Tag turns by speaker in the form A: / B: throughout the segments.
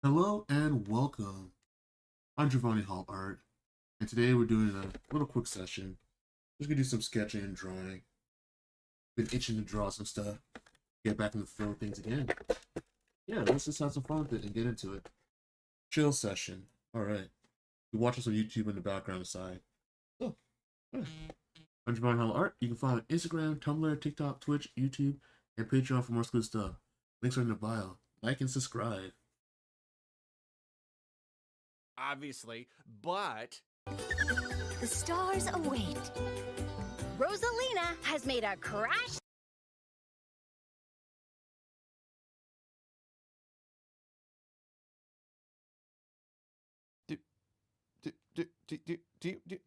A: Hello and welcome. I'm Giovanni Hall Art, and today we're doing a little quick session. Just gonna do some sketching and drawing. Been itching to draw some stuff. Get back in the flow of things again. Yeah, let's just have some fun with it and get into it. Chill session. Alright. You're watching some YouTube in the background aside. Oh, alright. I'm Giovanni Hall Art. You can find me on Instagram, Tumblr, TikTok, Twitch, YouTube, and Patreon for more good stuff. Links are in the bio. Like and subscribe.
B: Obviously, but
C: The stars await. Rosalina has made a crash.
B: do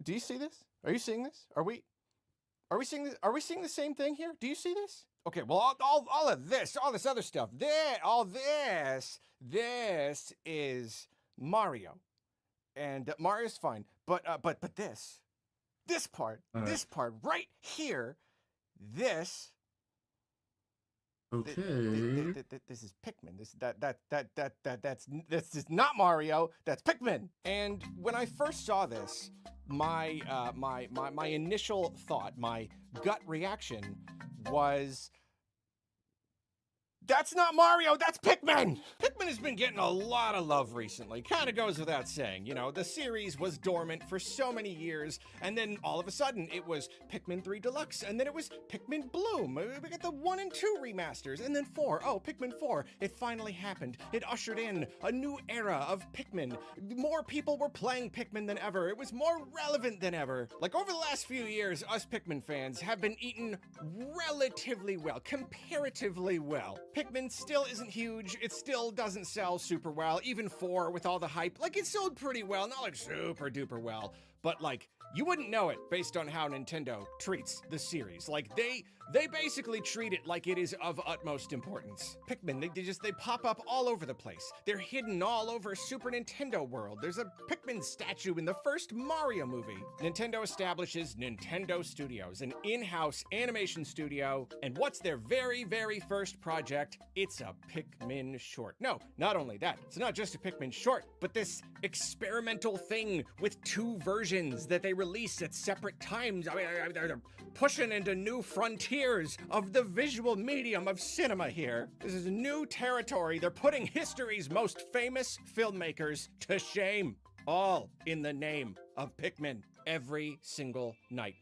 B: you see this? Are you seeing this? Are we seeing this? Are we seeing the same thing here? Do you see this? Okay, well, all of this, all this other stuff, this is Mario, and Mario's fine, but this part,
A: All right.
B: this part right here, this.
A: Okay.
B: This is Pikmin. This is not Mario. That's Pikmin. And when I first saw this, my initial thought, my gut reaction was, that's not Mario, that's Pikmin! Pikmin has been getting a lot of love recently. Kinda goes without saying. You know, the series was dormant for so many years, and then all of a sudden it was Pikmin 3 Deluxe, and then it was Pikmin Bloom. We got the 1 and 2 remasters, and then 4. Oh, Pikmin 4. It finally happened. It ushered in a new era of Pikmin. More people were playing Pikmin than ever. It was more relevant than ever. Like, over the last few years, us Pikmin fans have been eaten relatively well, comparatively well. Pikmin still isn't huge, it still doesn't sell super well, even 4 with all the hype, like it sold pretty well, not like super duper well, but like, you wouldn't know it based on how Nintendo treats the series. Like, they basically treat it like it is of utmost importance. Pikmin, they pop up all over the place. They're hidden all over Super Nintendo World. There's a Pikmin statue in the first Mario movie. Nintendo establishes Nintendo Studios, an in-house animation studio, and what's their very, very first project? It's a Pikmin short. No, not only that, it's not just a Pikmin short, but this experimental thing with 2 versions that they release at separate times. I mean, they're pushing into new frontiers of the visual medium of cinema here. This is new territory. They're putting history's most famous filmmakers to shame, all in the name of Pikmin. Every single night,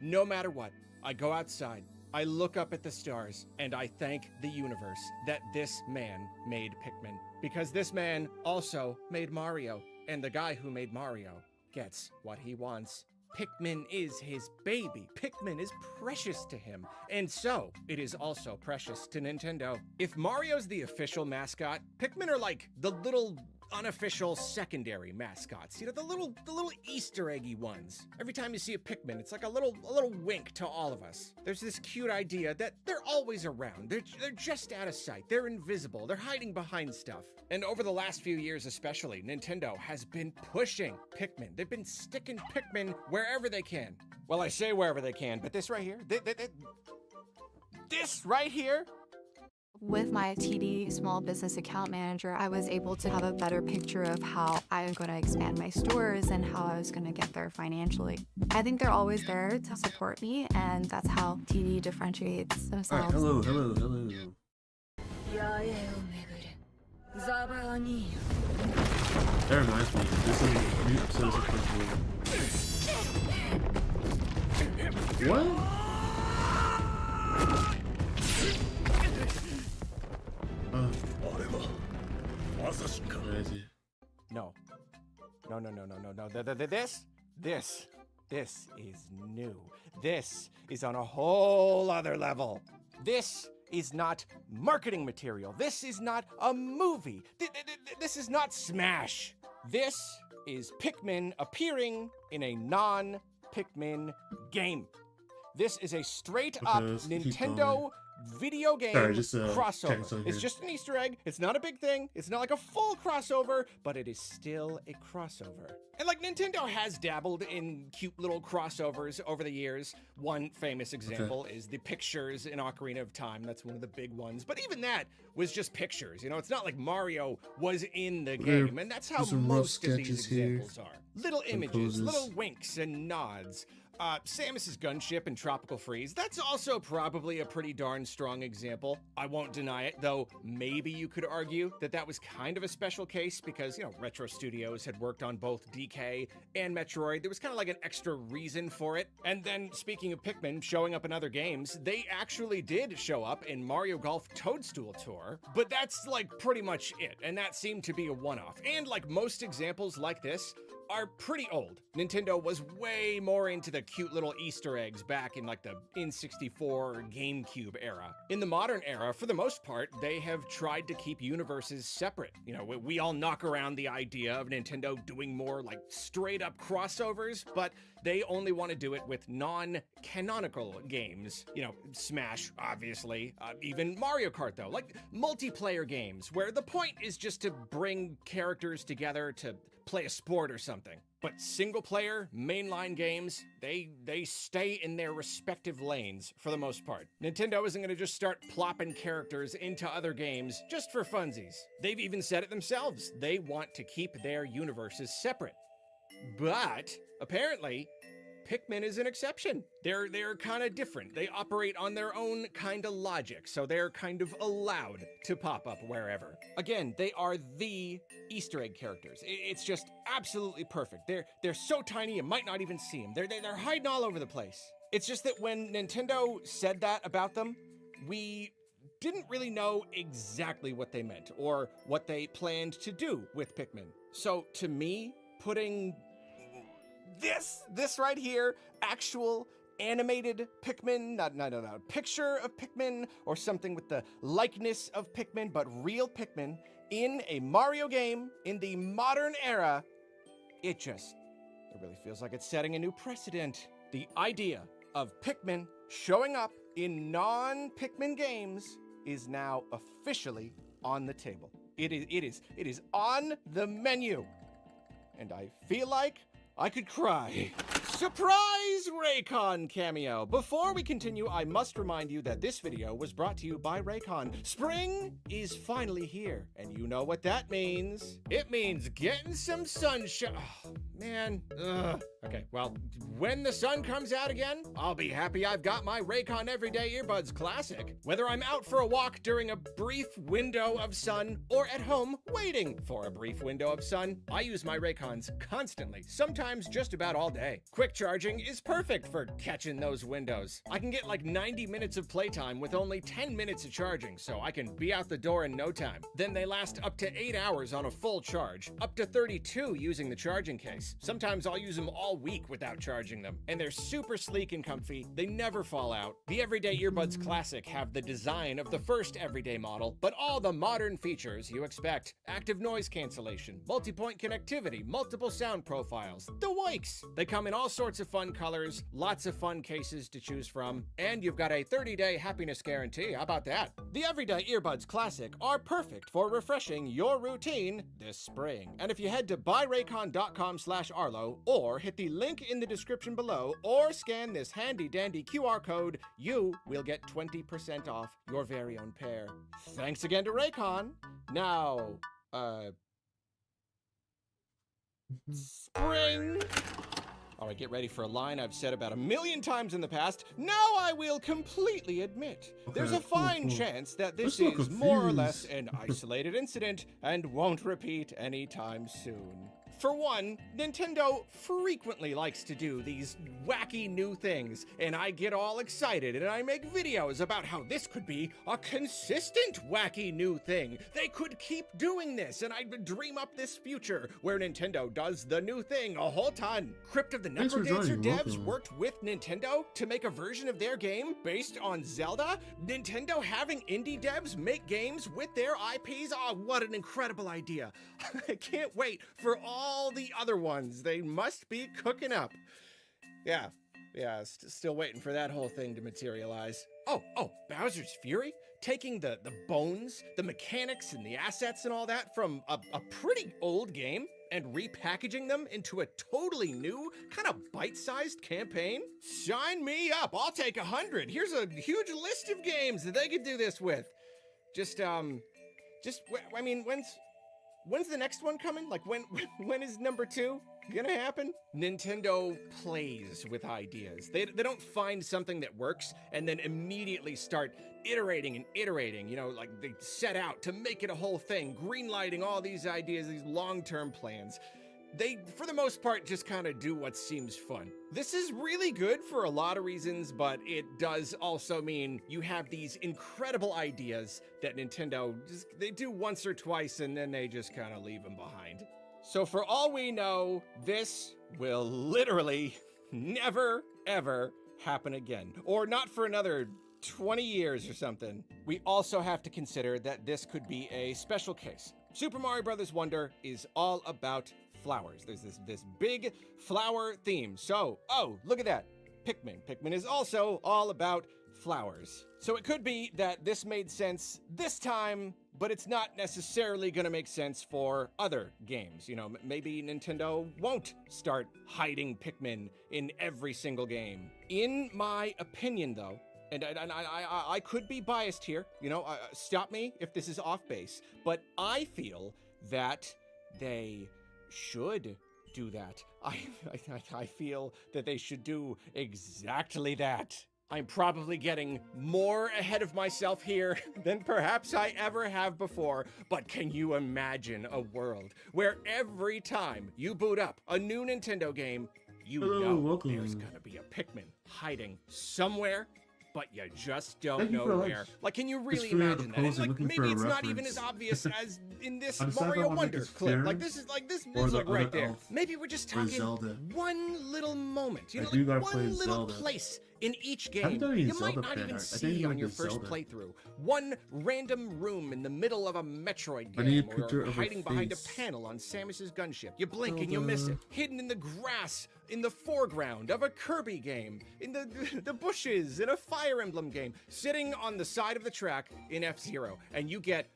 B: no matter what, I go outside, I look up at the stars, and I thank the universe that this man made Pikmin. Because this man also made Mario, and the guy who made Mario gets what he wants. Pikmin is his baby. Pikmin is precious to him. And so, it is also precious to Nintendo. If Mario's the official mascot, Pikmin are like the little unofficial secondary mascots. You know, the little Easter eggy ones. Every time you see a Pikmin, it's like a little wink to all of us. There's this cute idea that they're always around. They're just out of sight. They're invisible. They're hiding behind stuff. And over the last few years especially, Nintendo has been pushing Pikmin. They've been sticking Pikmin wherever they can. Well, I say wherever they can, but this right here, this right here,
D: with my TD small business account manager, I was able to have a better picture of how I was going to expand my stores and how I was going to get there financially. I think they're always there to support me, and that's how TD differentiates
A: Alright,
D: themselves.
A: hello. That reminds me, this is a new episode of What? Crazy.
B: No. This is new. This is on a whole other level. This is not marketing material. This is not a movie. This is not Smash. This is Pikmin appearing in a non-Pikmin game. This is a straight up
A: let's keep
B: Nintendo video game
A: Sorry, just,
B: crossover.
A: something
B: It's
A: here.
B: just an Easter egg. It's not a big thing. It's not like a full crossover, but it is still a crossover. And like Nintendo has dabbled in cute little crossovers over the years. One famous example is the pictures in Ocarina of Time. That's one of the big ones. But even that was just pictures. You know, it's not like Mario was in the game. And that's how
A: There's some rough
B: most of these
A: sketches here.
B: examples are. Little images,
A: poses.
B: little winks and nods. Samus's gunship and Tropical Freeze, that's also probably a pretty darn strong example. I won't deny it, though maybe you could argue that that was kind of a special case because, you know, Retro Studios had worked on both DK and Metroid. There was kind of like an extra reason for it. And then, speaking of Pikmin showing up in other games, they actually did show up in Mario Golf Toadstool Tour, but that's like pretty much it, and that seemed to be a one-off. And like most examples like this, are pretty old. Nintendo was way more into the cute little Easter eggs back in like the N64 GameCube era. In the modern era, for the most part, they have tried to keep universes separate. You know, we all knock around the idea of Nintendo doing more like straight up crossovers, but they only want to do it with non-canonical games. You know, Smash, obviously, even Mario Kart though, like multiplayer games where the point is just to bring characters together to play a sport or something. But single-player, mainline games, they stay in their respective lanes for the most part. Nintendo isn't gonna just start plopping characters into other games just for funsies. They've even said it themselves. They want to keep their universes separate. But apparently, Pikmin is an exception. They're kind of different. They operate on their own kind of logic, so they're kind of allowed to pop up wherever. Again, they are the Easter egg characters. It's just absolutely perfect. They're so tiny you might not even see them. They're hiding all over the place. It's just that when Nintendo said that about them, we didn't really know exactly what they meant or what they planned to do with Pikmin. So to me, putting this right here, actual animated Pikmin, not picture of Pikmin or something with the likeness of Pikmin, but real Pikmin in a Mario game in the modern era, it really feels like it's setting a new precedent. The idea of Pikmin showing up in non-Pikmin games is now officially on the table. It is on the menu. And I feel like I could cry. Surprise Raycon cameo! Before we continue, I must remind you that this video was brought to you by Raycon. Spring is finally here, and you know what that means. It means getting some sunshine. Oh, man. Ugh. Okay, well, when the sun comes out again, I'll be happy I've got my Raycon Everyday Earbuds Classic. Whether I'm out for a walk during a brief window of sun or at home waiting for a brief window of sun, I use my Raycons constantly, sometimes just about all day. Quick charging is perfect for catching those windows. I can get like 90 minutes of playtime with only 10 minutes of charging, so I can be out the door in no time. Then they last up to 8 hours on a full charge, up to 32 using the charging case. Sometimes I'll use them all week without charging them. And they're super sleek and comfy. They never fall out. The Everyday Earbuds Classic have the design of the first everyday model, but all the modern features you expect. Active noise cancellation, multi-point connectivity, multiple sound profiles, the Wikes. They come in all sorts of fun colors, lots of fun cases to choose from, and you've got a 30-day happiness guarantee. How about that? The Everyday Earbuds Classic are perfect for refreshing your routine this spring. And if you head to buyraycon.com/Arlo or hit the link in the description below or scan this handy dandy QR code, you will get 20% off your very own pair. Thanks again to Raycon. Now, spring. All right, get ready for a line I've said about 1,000,000 times in the past. Now I will completely admit, there's a fine chance that this
A: I'm so
B: is more or
A: confused.
B: less an isolated incident and won't repeat anytime soon. For one, Nintendo frequently likes to do these wacky new things, and I get all excited and I make videos about how this could be a consistent wacky new thing. They could keep doing this, and I dream up this future where Nintendo does the new thing a whole ton. Crypt of the
A: Thanks for
B: Necrodancer
A: joining,
B: devs
A: welcome.
B: worked with Nintendo to make a version of their game based on Zelda. Nintendo having indie devs make games with their IPs. Oh, what an incredible idea. I can't wait for all the other ones. They must be cooking up. Yeah, Yeah, still waiting for that whole thing to materialize. Oh, Bowser's Fury? Taking the bones, the mechanics, and the assets and all that from a pretty old game and repackaging them into a totally new, kind of bite-sized campaign? Sign me up, I'll take 100. Here's a huge list of games that they could do this with. I mean, when's the next one coming? Like, when is number 2 gonna happen? Nintendo plays with ideas. They don't find something that works and then immediately start iterating and iterating. You know, like they set out to make it a whole thing, greenlighting all these ideas, these long-term plans. They, for the most part, just kind of do what seems fun. This is really good for a lot of reasons, but it does also mean you have these incredible ideas that Nintendo they do once or twice and then they just kind of leave them behind. So for all we know, this will literally never, ever happen again. Or not for another 20 years or something. We also have to consider that this could be a special case. Super Mario Bros. Wonder is all about flowers. There's this big flower theme. So, oh, look at that. Pikmin. Pikmin is also all about flowers. So it could be that this made sense this time, but it's not necessarily going to make sense for other games. You know, maybe Nintendo won't start hiding Pikmin in every single game. In my opinion, though, and I could be biased here, you know, stop me if this is off base, but I feel that they should do that. I feel that they should do exactly that. I'm probably getting more ahead of myself here than perhaps I ever have before, but can you imagine a world where every time you boot up a new Nintendo game, you know there's gonna be a Pikmin hiding somewhere, but you just don't know where. Like, can you really imagine that? And like, maybe it's not even as obvious as in this Mario Wonder clip. Like, this is like right there. Maybe we're just talking one little moment. You know, like one little place in each game you might not even see on your first playthrough. One random room in the middle of a Metroid game, or hiding behind a panel on Samus's gunship. You blink and you miss it. Hidden in the grass in the foreground of a Kirby game, in the bushes in a Fire Emblem game, sitting on the side of the track in F-Zero, and you get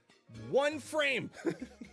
B: one frame.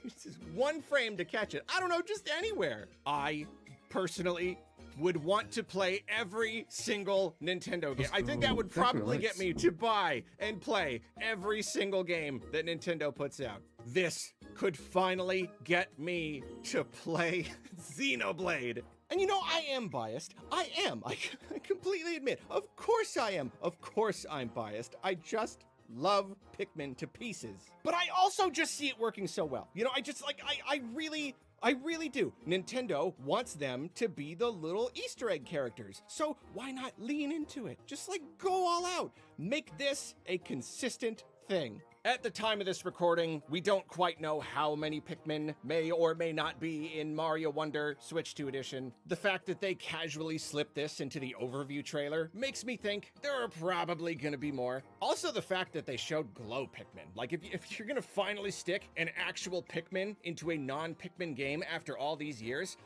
B: Just one frame to catch it. I don't know, just anywhere. I personally would want to play every single Nintendo game. I think that would probably get me to buy and play every single game that Nintendo puts out. This could finally get me to play Xenoblade. And you know, I am biased. I am. I completely admit. Of course I am. Of course I'm biased. I just love Pikmin to pieces. But I also just see it working so well. You know, I really do. Nintendo wants them to be the little Easter egg characters. So why not lean into it? Just like go all out. Make this a consistent thing. At the time of this recording, we don't quite know how many Pikmin may or may not be in Mario Wonder Switch 2 Edition. The fact that they casually slipped this into the overview trailer makes me think there are probably gonna be more. Also, the fact that they showed glow Pikmin. Like, if you're gonna finally stick an actual Pikmin into a non-Pikmin game after all these years,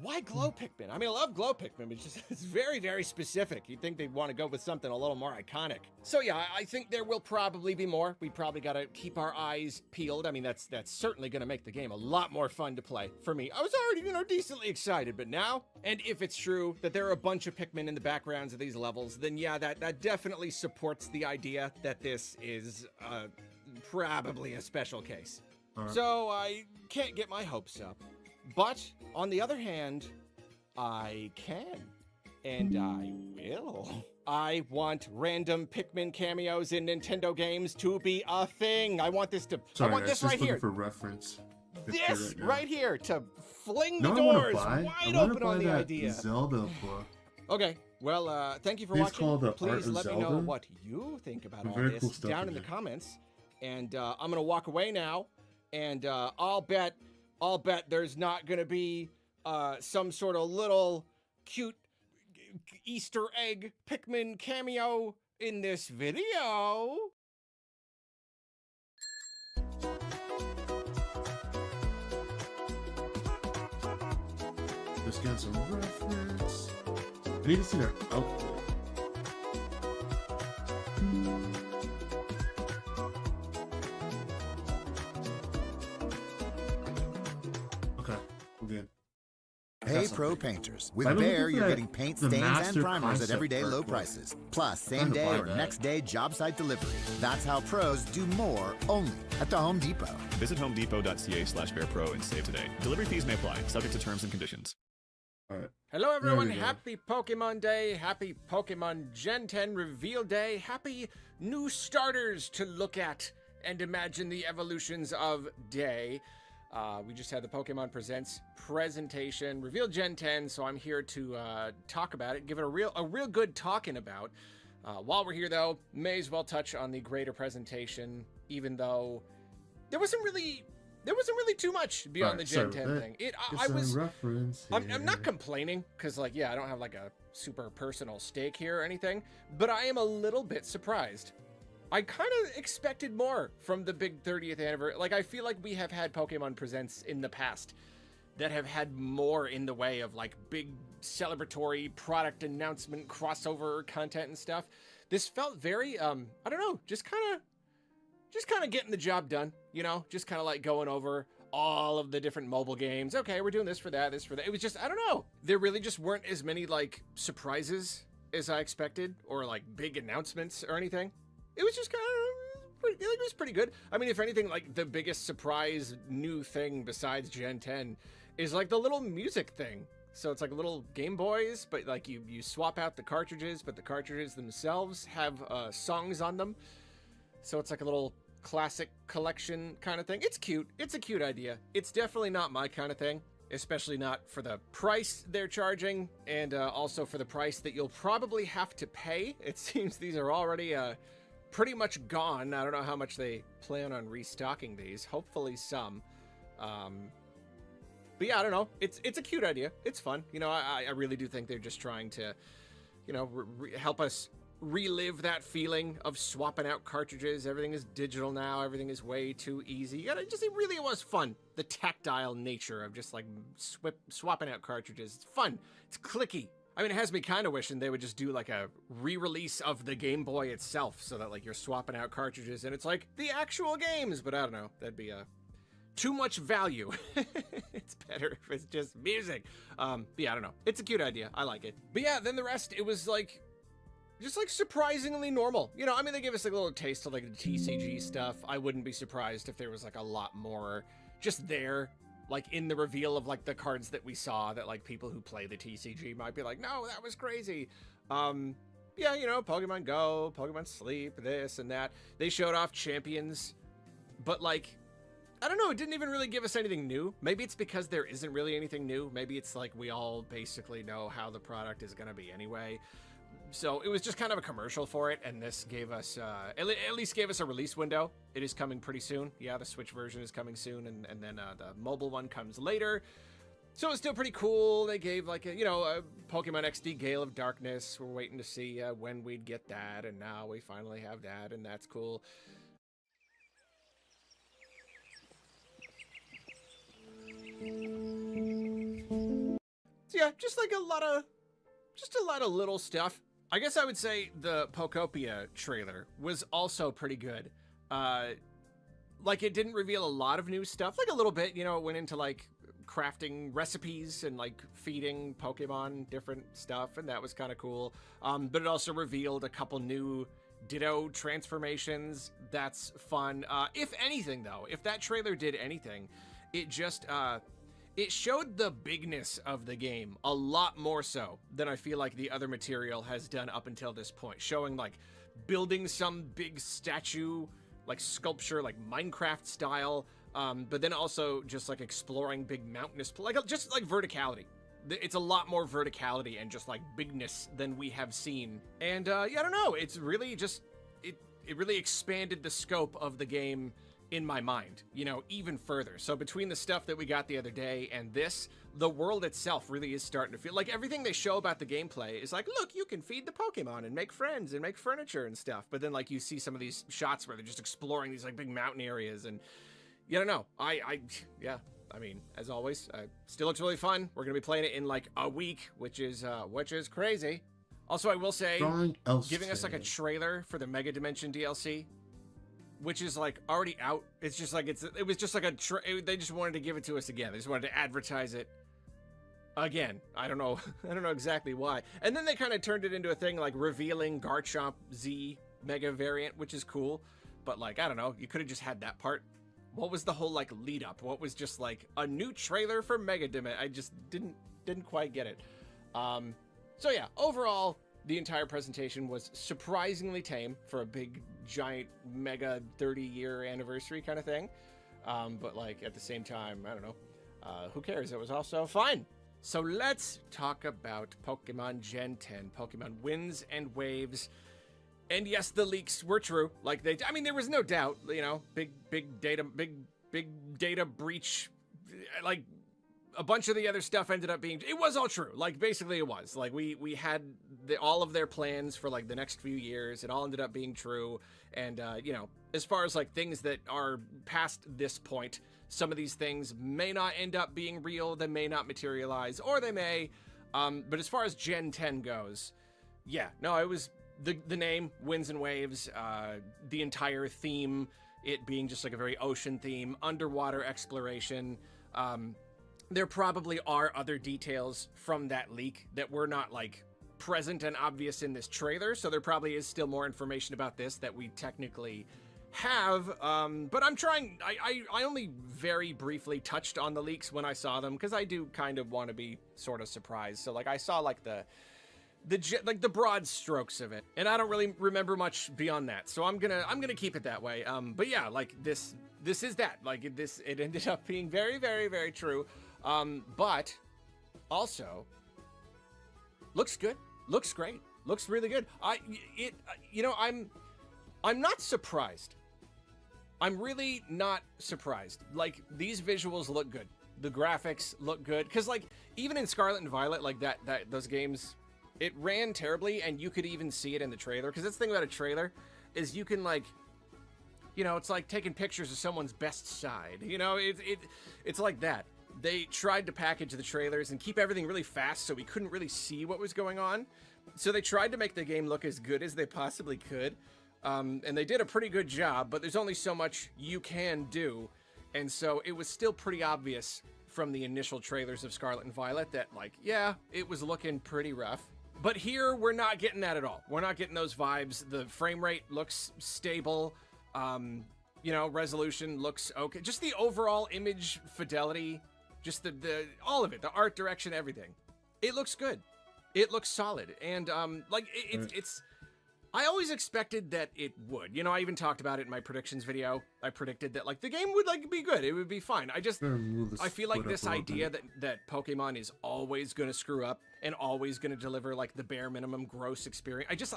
B: why glow Pikmin? I mean, I love glow Pikmin, but it's very, very specific. You'd think they'd want to go with something a little more iconic. So yeah, I think there will probably be more. We probably got to keep our eyes peeled. I mean, that's certainly going to make the game a lot more fun to play. For me, I was already, you know, decently excited, but now, and if it's true that there are a bunch of Pikmin in the backgrounds of these levels, then yeah, that definitely supports the idea that this is probably a special case. So I can't get my hopes up. But, on the other hand, I can. And I will. I want random Pikmin cameos in Nintendo games to be a thing. I want this to...
A: Sorry,
B: I want this right here.
A: For reference.
B: This right here to fling the doors wide open on the idea.
A: Zelda book.
B: Okay, well, thank you for watching. Please let me know what you think about all this down in the comments. And I'm gonna walk away now, and I'll bet there's not gonna be some sort of little cute Easter egg Pikmin cameo in this video.
A: Let's get some reference. need to see their output. Okay, we're good.
E: Hey, pro painters. With
A: I've been
E: Bear,
A: looking
E: you're
A: at
E: getting paint
A: the
E: stains
A: master
E: and primers at
A: concept
E: everyday
A: art
E: low
A: book.
E: prices. Plus,
A: Trying
E: same
A: to
E: day
A: buy
E: or
A: that.
E: next day job site delivery. That's how pros do more only at the Home Depot.
F: Visit homedepot.ca/bearpro and save today. Delivery fees may apply, subject to terms and conditions.
A: All right.
B: Hello, everyone.
A: we go.
B: Happy Pokemon Day. Happy Pokemon Gen 10 Reveal Day. Happy new starters to look at and imagine the evolutions of Day. We just had the Pokemon Presents presentation, Reveal Gen 10, so I'm here to talk about it, give it a real good talking about. While we're here, though, may as well touch on the greater presentation, even though there wasn't really too much beyond the Gen 10 thing. I'm not complaining because, like, yeah, I don't have like a super personal stake here or anything, but I am a little bit surprised. I kind of expected more from the big 30th anniversary. Like, I feel like we have had Pokemon Presents in the past that have had more in the way of like big celebratory product announcement, crossover content and stuff. This felt very, I don't know, just kind of getting the job done, you know, just kind of like going over all of the different mobile games. Okay, we're doing this for that, this for that. It was just, I don't know. There really just weren't as many like surprises as I expected or like big announcements or anything. It was just kind of, it was pretty good. I mean, if anything, like the biggest surprise new thing besides Gen 10 is like the little music thing. So it's like little Game Boys, but like you swap out the cartridges, but the cartridges themselves have songs on them. So it's like a little classic collection kind of thing. It's cute. It's a cute idea. It's definitely not my kind of thing, especially not for the price they're charging and also for the price that you'll probably have to pay. It seems these are already pretty much gone. I don't know how much they plan on restocking these. Hopefully some. But yeah, I don't know. It's a cute idea. It's fun. You know, I really do think they're just trying to, you know, help us relive that feeling of swapping out cartridges. Everything is digital now. Everything is way too easy. It really was fun. The tactile nature of just like swapping out cartridges. It's fun. It's clicky. I mean, it has me kind of wishing they would just do like a re-release of the Game Boy itself so that like you're swapping out cartridges and it's like the actual games, but I don't know. That'd be too much value. It's better if it's just music. But yeah, I don't know. It's a cute idea. I like it. But yeah, then the rest, it was like just like surprisingly normal. You know, I mean, they gave us like a little taste of like the TCG stuff. I wouldn't be surprised if there was like a lot more just there, like in the reveal of like the cards that we saw that like people who play the TCG might be like, no, that was crazy. Yeah, you know, Pokemon Go, Pokemon Sleep, this and that. They showed off champions, but like, I don't know, it didn't even really give us anything new. Maybe it's because there isn't really anything new. Maybe it's like we all basically know how the product is going to be anyway. So it was just kind of a commercial for it, and this gave us, at least gave us a release window. It is coming pretty soon. Yeah, the Switch version is coming soon, and then the mobile one comes later. So it's still pretty cool. They gave like a, you know, a Pokemon XD Gale of Darkness. We're waiting to see when we'd get that, and now we finally have that, and that's cool. So yeah, just like a lot of little stuff. I guess I would say the Pokopia trailer was also pretty good. Like it didn't reveal a lot of new stuff, like a little bit, you know, it went into like crafting recipes and like feeding Pokemon different stuff, and that was kind of cool. But it also revealed a couple new Ditto transformations. That's fun. If anything though, if that trailer did anything, it just, it showed the bigness of the game a lot more so than I feel like the other material has done up until this point, showing like building some big statue, like sculpture, like Minecraft style, but then also just like exploring big mountainous, like just like verticality. It's a lot more verticality and just like bigness than we have seen. And yeah, I don't know, it's really just, it really expanded the scope of the game in my mind, you know, even further. So between the stuff that we got the other day and this, the world itself really is starting to feel like everything they show about the gameplay is like, look, you can feed the Pokemon and make friends and make furniture and stuff. But then like you see some of these shots where they're just exploring these like big mountain areas, and you don't know. Yeah, I mean, as always, still looks really fun. We're gonna be playing it in like a week, which is crazy. Also, I will say, giving us like a trailer for the Mega Dimension DLC, which is like already out. It's just like it was just like they just wanted to give it to us again. They just wanted to advertise it again. I don't know. I don't know exactly why. And then they kind of turned it into a thing like revealing Garchomp Z Mega variant, which is cool. But like, I don't know. You could have just had that part. What was the whole like lead up? What was just like a new trailer for Mega Dimension? I just didn't quite get it. So yeah, overall, the entire presentation was surprisingly tame for a big, giant, mega 30-year anniversary kind of thing. But like at the same time, I don't know. Who cares? It was also fun. So let's talk about Pokemon Gen 10, Pokemon Winds and Waves. And yes, the leaks were true. Like I mean, there was no doubt, you know, big data breach, like a bunch of the other stuff ended up being, it was all true. Like basically it was like, we had all of their plans for like the next few years. It all ended up being true. And, you know, as far as like things that are past this point, some of these things may not end up being real. They may not materialize, or they may. But as far as Gen 10 goes, yeah, no, it was the name, Winds and Waves, the entire theme, it being just like a very ocean theme, underwater exploration. There probably are other details from that leak that were not like present and obvious in this trailer. So there probably is still more information about this that we technically have. But I'm trying, I only very briefly touched on the leaks when I saw them, because I do kind of want to be sort of surprised. So like I saw like the broad strokes of it, and I don't really remember much beyond that. So I'm gonna keep it that way. But yeah, like this is that, like it ended up being very, very, very true. But also looks good, looks great, looks really good. You know, I'm not surprised. I'm really not surprised. Like, these visuals look good. The graphics look good. Because, like, even in Scarlet and Violet, like, those games, it ran terribly, and you could even see it in the trailer. Because that's the thing about a trailer, is you can, like, you know, it's like taking pictures of someone's best side. You know, it's like that. They tried to package the trailers and keep everything really fast so we couldn't really see what was going on. So they tried to make the game look as good as they possibly could. And they did a pretty good job, but there's only so much you can do. And so it was still pretty obvious from the initial trailers of Scarlet and Violet that, like, yeah, it was looking pretty rough. But here, we're not getting that at all. We're not getting those vibes. The frame rate looks stable. You know, resolution looks okay. Just the overall image fidelity, just the all of it, the art direction, everything. It looks good. It looks solid. And, like, it's I always expected that it would. You know, I even talked about it in my predictions video. I predicted that, like, the game would, like, be good. It would be fine. I feel like this idea that Pokemon is always going to screw up and always going to deliver, like, the bare minimum gross experience.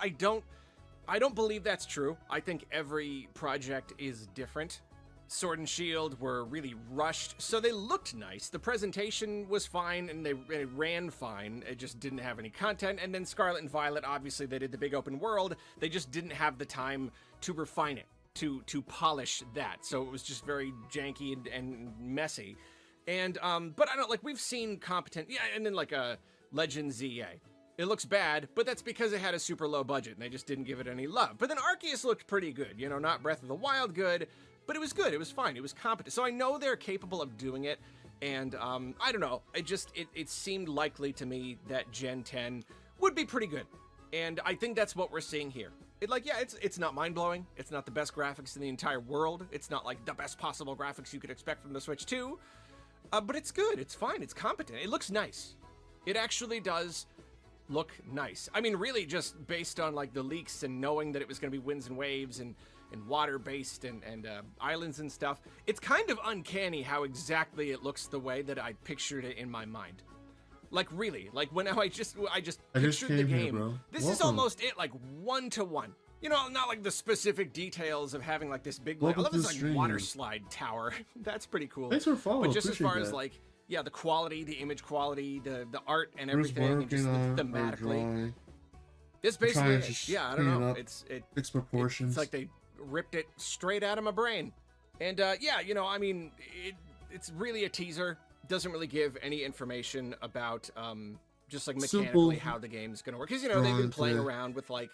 B: I don't believe that's true. I think every project is different. Sword and Shield were really rushed, so they looked nice. The presentation was fine, and it ran fine. It just didn't have any content. And then Scarlet and Violet, obviously, they did the big open world. They just didn't have the time to refine it, to polish that. So it was just very janky and messy. And but I don't, like, we've seen competent, yeah, and then like a Legend ZA. It looks bad, but that's because it had a super low budget and they just didn't give it any love. But then Arceus looked pretty good, you know, not Breath of the Wild good, but it was good. It was fine. It was competent. So I know they're capable of doing it. And I don't know. It seemed likely to me that Gen 10 would be pretty good. And I think that's what we're seeing here. It's not mind-blowing. It's not the best graphics in the entire world. It's not like the best possible graphics you could expect from the Switch 2. But it's good. It's fine. It's competent. It looks nice. It actually does look nice. I mean, really just based on like the leaks and knowing that it was going to be Winds and Waves and water-based and islands and stuff, it's kind of uncanny how exactly it looks the way that I pictured it in my mind. Like, really, like when I just pictured the game.
A: Here,
B: this is almost it, like one-to-one. You know, not like the specific details of having like this big, I love this like water slide tower. That's pretty cool.
A: Thanks for following.
B: But just as far as like, yeah, the quality, the image quality, the art and everything, and just thematically. This basically, yeah, I don't know. It's
A: proportions.
B: It's like they ripped it straight out of my brain. And yeah, you know, I mean, it's really a teaser. Doesn't really give any information about just like
A: Simple
B: mechanically how the game's gonna work. Because, you know, they've been
A: drawing
B: playing
A: play.
B: around with like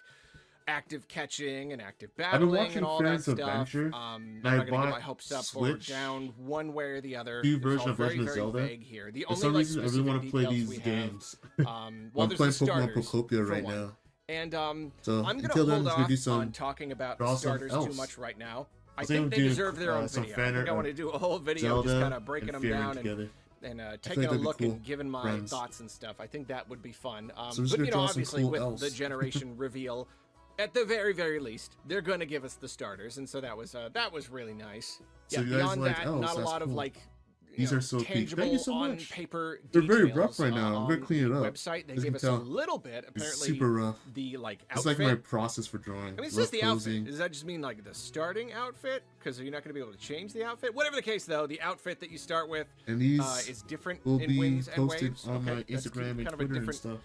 B: active catching and active
A: been
B: battling
A: watching
B: and all that
A: Friends
B: stuff.
A: Adventure,
B: I'm
A: and I
B: not gonna get
A: bought
B: my hopes up
A: Switch,
B: or down one way or the other.
A: new
B: It's
A: version
B: all
A: of
B: very,
A: Legend of
B: very
A: Zelda.
B: vague here. The
A: For
B: only
A: some
B: like
A: reason, I really want to play
B: specific
A: these
B: details we
A: games.
B: have, well,
A: I'm
B: there's
A: playing
B: the
A: Pokemon
B: starters
A: Pocopia
B: for
A: right
B: one.
A: now.
B: And
A: So
B: I'm gonna
A: until then, I'm
B: hold
A: just gonna
B: off
A: do some
B: on talking about
A: draw
B: the
A: some
B: starters too
A: else.
B: much right now. I
A: was thinking
B: think
A: of
B: they
A: doing,
B: deserve their own
A: some
B: video. I
A: fan
B: think
A: art
B: I want to
A: of
B: do a whole video
A: Zelda
B: just kind of breaking them
A: Fairy
B: down
A: together.
B: and
A: like
B: taking a
A: that'd be
B: look
A: cool.
B: and giving my
A: Friends.
B: thoughts and stuff. I think that would be fun.
A: So I'm just
B: But,
A: gonna
B: you know,
A: draw some
B: obviously
A: cool
B: with
A: elves.
B: the generation reveal, at the very, very least, they're going to give us the starters. And so that was really nice.
A: So
B: Yeah,
A: you guys
B: beyond
A: like
B: that,
A: elves,
B: not a
A: that's
B: lot of
A: cool.
B: like
A: These are so peak.
B: tangible
A: Thank you so
B: on
A: much.
B: paper
A: They're very
B: details,
A: rough right now. I'm gonna
B: on
A: clean it
B: the
A: up.
B: website. They
A: As you
B: gave
A: can
B: us
A: tell,
B: a little bit.
A: It's
B: Apparently,
A: super rough.
B: the like
A: It's
B: outfit.
A: like my process for drawing.
B: I mean, it's
A: Rough
B: just the
A: posing.
B: outfit. Does that just mean like the starting outfit? Because you're not going to be able to change the outfit. Whatever the case, though, the outfit that you start with
A: And these
B: is different
A: will
B: in
A: be
B: winds and
A: posted
B: waves.
A: on
B: Okay,
A: my
B: that's
A: Instagram and
B: kind of a
A: Twitter and
B: different,
A: stuff.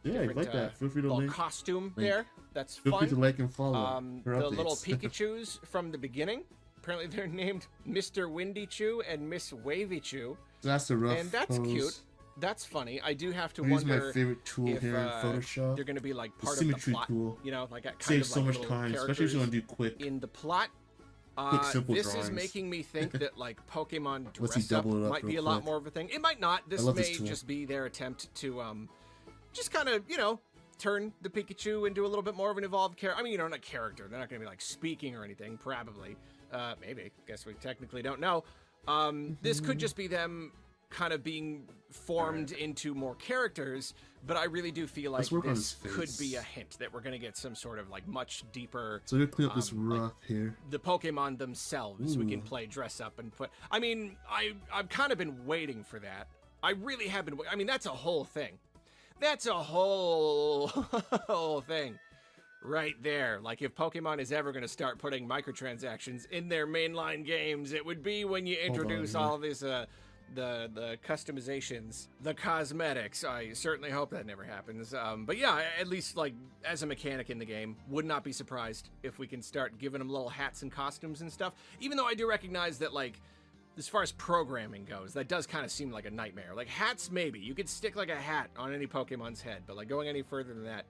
A: Yeah, I
B: different,
A: like that. Feel free to
B: little
A: link.
B: costume
A: Link.
B: there. That's
A: Feel free
B: fun.
A: to like and follow for
B: The
A: updates.
B: little Pikachus from the beginning. Apparently, they're named Mr. Windy Chew and Miss Wavy Chew,
A: That's the rough
B: and that's
A: pose.
B: cute. That's funny. I do have to
A: I use
B: wonder
A: my favorite tool
B: if
A: here in Photoshop.
B: they're going to be like
A: The
B: part of the
A: symmetry
B: plot.
A: tool.
B: You know, like that kind
A: Saves
B: of
A: so
B: like
A: much
B: little
A: time, especially if
B: characters
A: you want to do quick.
B: in the plot.
A: simple
B: This is
A: drawings.
B: making me think that like Pokemon
A: Let's see,
B: dress up
A: double it up
B: might
A: real
B: be a lot
A: quick.
B: more of a thing. It might not. This
A: love
B: may
A: this tool.
B: just be their attempt to just kind of, you know, turn the Pikachu into a little bit more of an evolved character. I mean, you know, not character. They're not going to be like speaking or anything. Probably, maybe. Guess we technically don't know. This could just be them kind of being formed into more characters, but I really do feel like
A: Let's work on
B: this
A: his
B: could
A: face.
B: be a hint that we're going to get some sort of like much deeper
A: So you're clean up this
B: like,
A: rough here.
B: the Pokemon themselves. We can
A: Ooh.
B: play dress up and put. I mean, I've kind of been waiting for that. I really have been. I mean, that's a whole thing. That's a whole whole thing right there. Like if Pokemon is ever going to start putting microtransactions in their mainline games, it would be when you introduce
A: here.
B: all of this the customizations, the cosmetics. I certainly hope that never happens. But yeah, at least like as a mechanic in the game, would not be surprised if we can start giving them little hats and costumes and stuff. Even though I do recognize that like as far as programming goes, that does kind of seem like a nightmare. Like hats, maybe you could stick like a hat on any Pokemon's head, but like going any further than that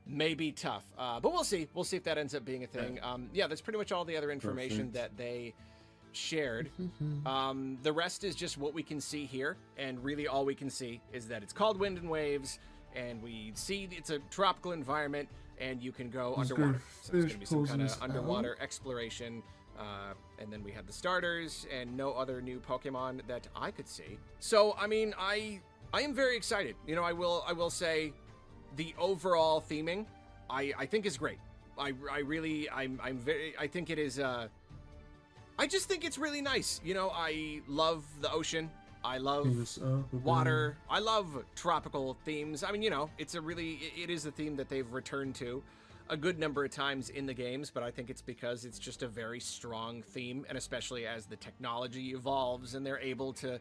B: may be tough. But we'll see. We'll see if that ends up being a thing. Yeah, that's pretty much all the other information
A: Perfect.
B: that they shared. The rest is just what we can see here, and really all we can see is that it's called Wind and Waves, and we see it's a tropical environment, and you can go
A: Who's
B: underwater.
A: gonna
B: So it's going to
A: finish
B: be some
A: posing
B: kind of
A: this
B: underwater exploration. And then we have the starters and no other new Pokemon that I could see. So I mean, I am very excited. You know, I will say the overall theming I think is great. I'm very, I think it is I just think it's really nice. You know, I love the ocean. I love water. I love tropical themes. I mean, you know, it is a theme that they've returned to a good number of times in the games, but I think it's because it's just a very strong theme, and especially as the technology evolves and they're able to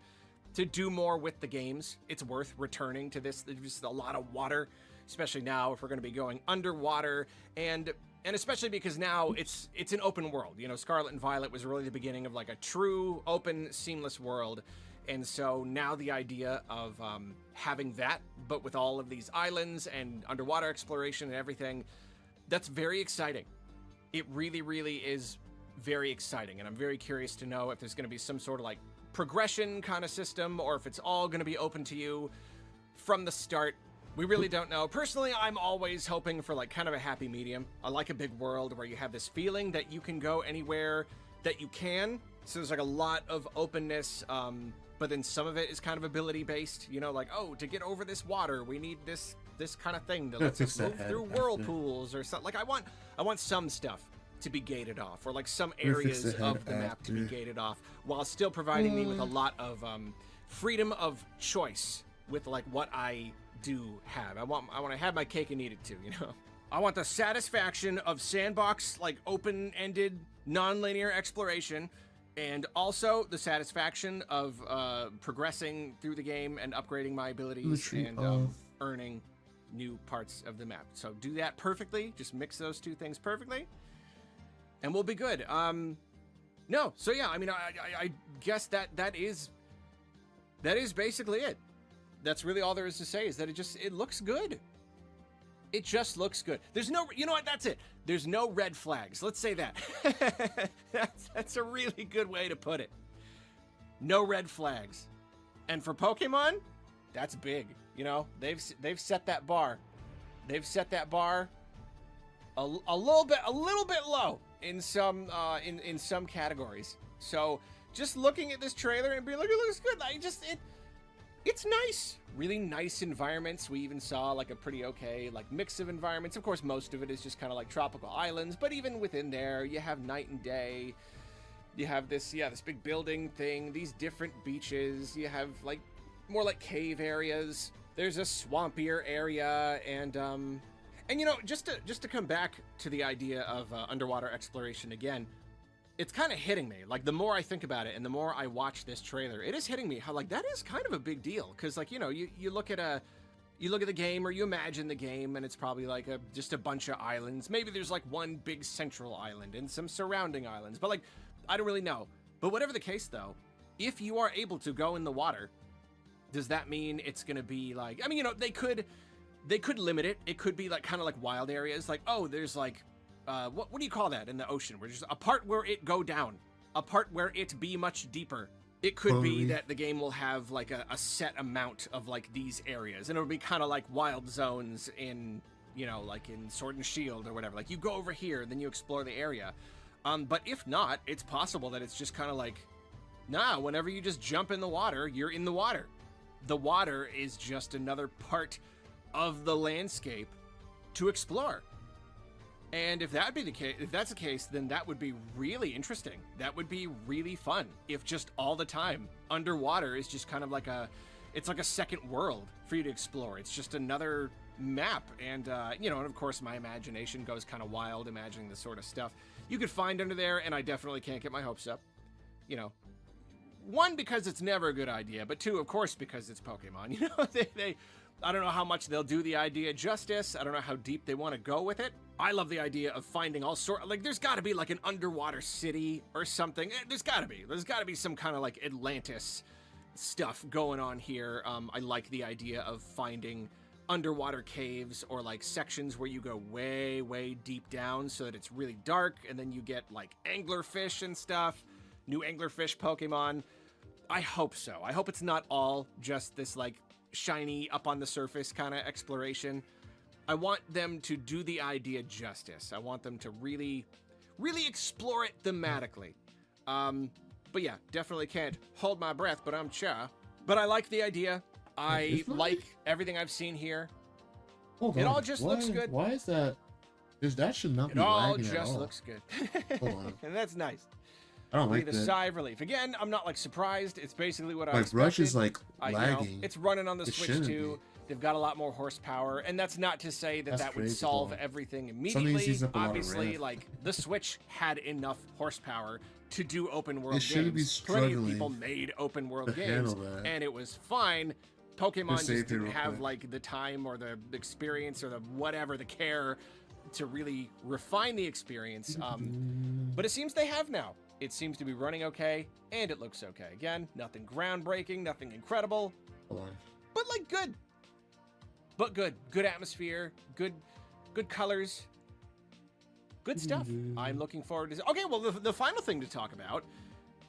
B: do more with the games, it's worth returning to this. There's just a lot of water, especially now if we're going to be going underwater, and especially because now it's an open world. You know, Scarlet and Violet was really the beginning of like a true open, seamless world. And so now the idea of having that, but with all of these islands and underwater exploration and everything, that's very exciting. It really, really is very exciting. And I'm very curious to know if there's going to be some sort of like progression kind of system, or if it's all going to be open to you from the start. We really don't know. Personally, I'm always hoping for like kind of a happy medium. I like a big world where you have this feeling that you can go anywhere that you can. So there's like a lot of openness, but then some of it is kind of ability based. You know, like, oh, to get over this water, we need this kind of thing that lets us move through whirlpools or something. Like I want some stuff to be gated off, or like some areas of the map to be gated off, while still providing me with a lot of freedom of choice with like what I do have. I want to have my cake and eat it too, you know. I want the satisfaction of sandbox, like open-ended, non-linear exploration, and also the satisfaction of progressing through the game and upgrading my abilities and earning new parts of the map. So do that perfectly. Just mix those two things perfectly, and we'll be good. No, so yeah, I mean, I guess that is basically it. That's really all there is to say, is that it looks good. It just looks good. There's no, you know what, that's it. There's no red flags. Let's say that. That's a really good way to put it. No red flags. And for Pokemon, that's big. You know, they've set that bar. They've set that bar a little bit low in some categories. So just looking at this trailer and being like, it looks good. It's nice. Really nice environments. We even saw like a pretty okay like mix of environments. Of course, most of it is just kind of like tropical islands, but even within there, you have night and day. You have this big building thing, these different beaches. You have like more like cave areas. There's a swampier area, and you know, just to come back to the idea of underwater exploration again, it's kind of hitting me. Like, the more I think about it and the more I watch this trailer, it is hitting me how, like, that is kind of a big deal. Because, like, you know, you look at the game, or you imagine the game, and it's probably like just a bunch of islands. Maybe there's like one big central island and some surrounding islands, but like, I don't really know. But whatever the case, though, if you are able to go in the water, does that mean it's gonna be like, I mean, you know, they could limit it. It could be like kind of like wild areas, like, oh, there's like what do you call that in the ocean? Where just a part where it go down, a part where it be much deeper. It could be that the game will have like a set amount of like these areas, and it'll be kind of like wild zones in, you know, like in Sword and Shield or whatever. Like, you go over here, then you explore the area. But if not, it's possible that it's just kind of like, nah, whenever you just jump in the water, you're in the water. The water is just another part of the landscape to explore. And if that be the case, if that's the case, then that would be really interesting. That would be really fun if just all the time underwater is just kind of like it's like a second world for you to explore. It's just another map. And, you know, and of course my imagination goes kind of wild imagining the sort of stuff you could find under there. And I definitely can't get my hopes up, you know. One, because it's never a good idea, but two, of course, because it's Pokemon. You know, I don't know how much they'll do the idea justice. I don't know how deep they want to go with it. I love the idea of finding all sort, like, there's got to be like an underwater city or something. There's got to be some kind of like Atlantis stuff going on here. I like the idea of finding underwater caves or like sections where you go way, way deep down so that it's really dark, and then you get like anglerfish and stuff, new anglerfish Pokemon. I hope so. I hope it's not all just this like shiny up on the surface kind of exploration. I want them to do the idea justice. I want them to really, really explore it thematically. But yeah, definitely can't hold my breath, but I'm cha. But I like the idea. I like everything I've seen here.
A: Hold
B: it
A: on.
B: all just looks good.
A: Why is that? That should not be
B: It all
A: lagging at
B: just
A: all.
B: looks good.
A: Hold on.
B: And that's nice.
A: I don't like
B: Breathe a
A: that.
B: sigh of relief. Again, I'm not like surprised. It's basically what I
A: My
B: expected.
A: brush is like
B: You know,
A: lagging.
B: it's running on the
A: It
B: Switch
A: shouldn't
B: too. They've got a lot more horsepower, and that's not to say that
A: That's
B: that would
A: crazy,
B: solve
A: though.
B: everything
A: Something
B: immediately.
A: uses up a lot of
B: Obviously,
A: RAM.
B: like the Switch had enough horsepower to do open world
A: It shouldn't be
B: games. Plenty of
A: struggling
B: people made open world
A: to
B: games,
A: handle that.
B: and it was fine. Pokemon
A: Just
B: just
A: saved it
B: didn't
A: real
B: have
A: quick.
B: like the time or the experience or the whatever, the care to really refine the experience. But it seems they have now. It seems to be running okay, and it looks okay. Again, nothing groundbreaking, nothing incredible,
A: Hold on.
B: but like good. But good. Good atmosphere, good colors, good stuff. I'm looking forward to. Okay, well, the final thing to talk about,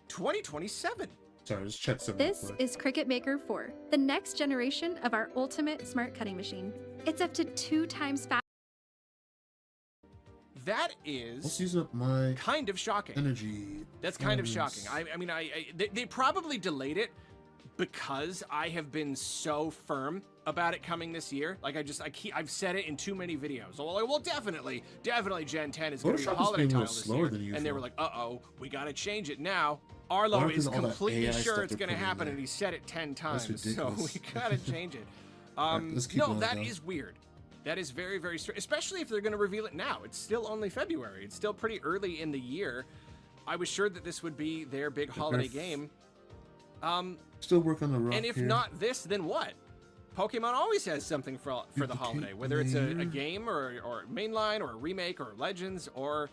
B: 2027.
A: Sorry, just check something.
G: This
A: real quick.
G: is Cricut Maker 4, the next generation of our ultimate smart cutting machine. It's up to 2 times faster.
B: That
A: Let's
B: is
A: use up my
B: kind of shocking.
A: energy.
B: That's kind of
A: funds.
B: shocking. I mean, they probably delayed it because I have been so firm about it coming this year. Like I've said it in too many videos. Well, definitely Gen 10 is going to be
A: Photoshop
B: the
A: is
B: holiday
A: being a little
B: title this
A: slower
B: year.
A: than usual.
B: And they were like, uh-oh, we got to change it now. Arlo
A: Or 'cause
B: is
A: of all that
B: completely
A: AI
B: sure
A: stuff
B: it's
A: they're
B: going to
A: putting in
B: happen,
A: there.
B: and he said it 10 times. So
A: ridiculous.
B: we got to change it.
A: Alright, let's keep
B: No,
A: going,
B: that
A: though.
B: is weird. That is very, very strange, especially if they're going to reveal it now. It's still only February. It's still pretty early in the year. I was sure that this would be their big holiday game.
A: Still work on the rough
B: And if
A: here.
B: not this, then what? Pokemon always has something for the holiday, whether it's a game or mainline or a remake or Legends or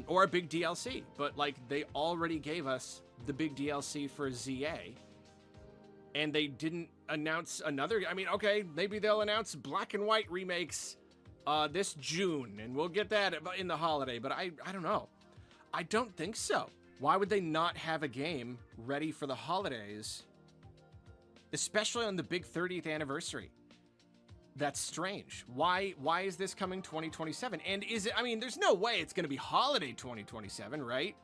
B: or a big DLC, but like they already gave us the big DLC for ZA, and they didn't announce another. I mean, okay, maybe they'll announce Black and White remakes this June, and we'll get that in the holiday, but I don't know. I don't think so. Why would they not have a game ready for the holidays, especially on the big 30th anniversary? That's strange. Why is this coming 2027? And is it, I mean, there's no way it's going to be holiday 2027, right?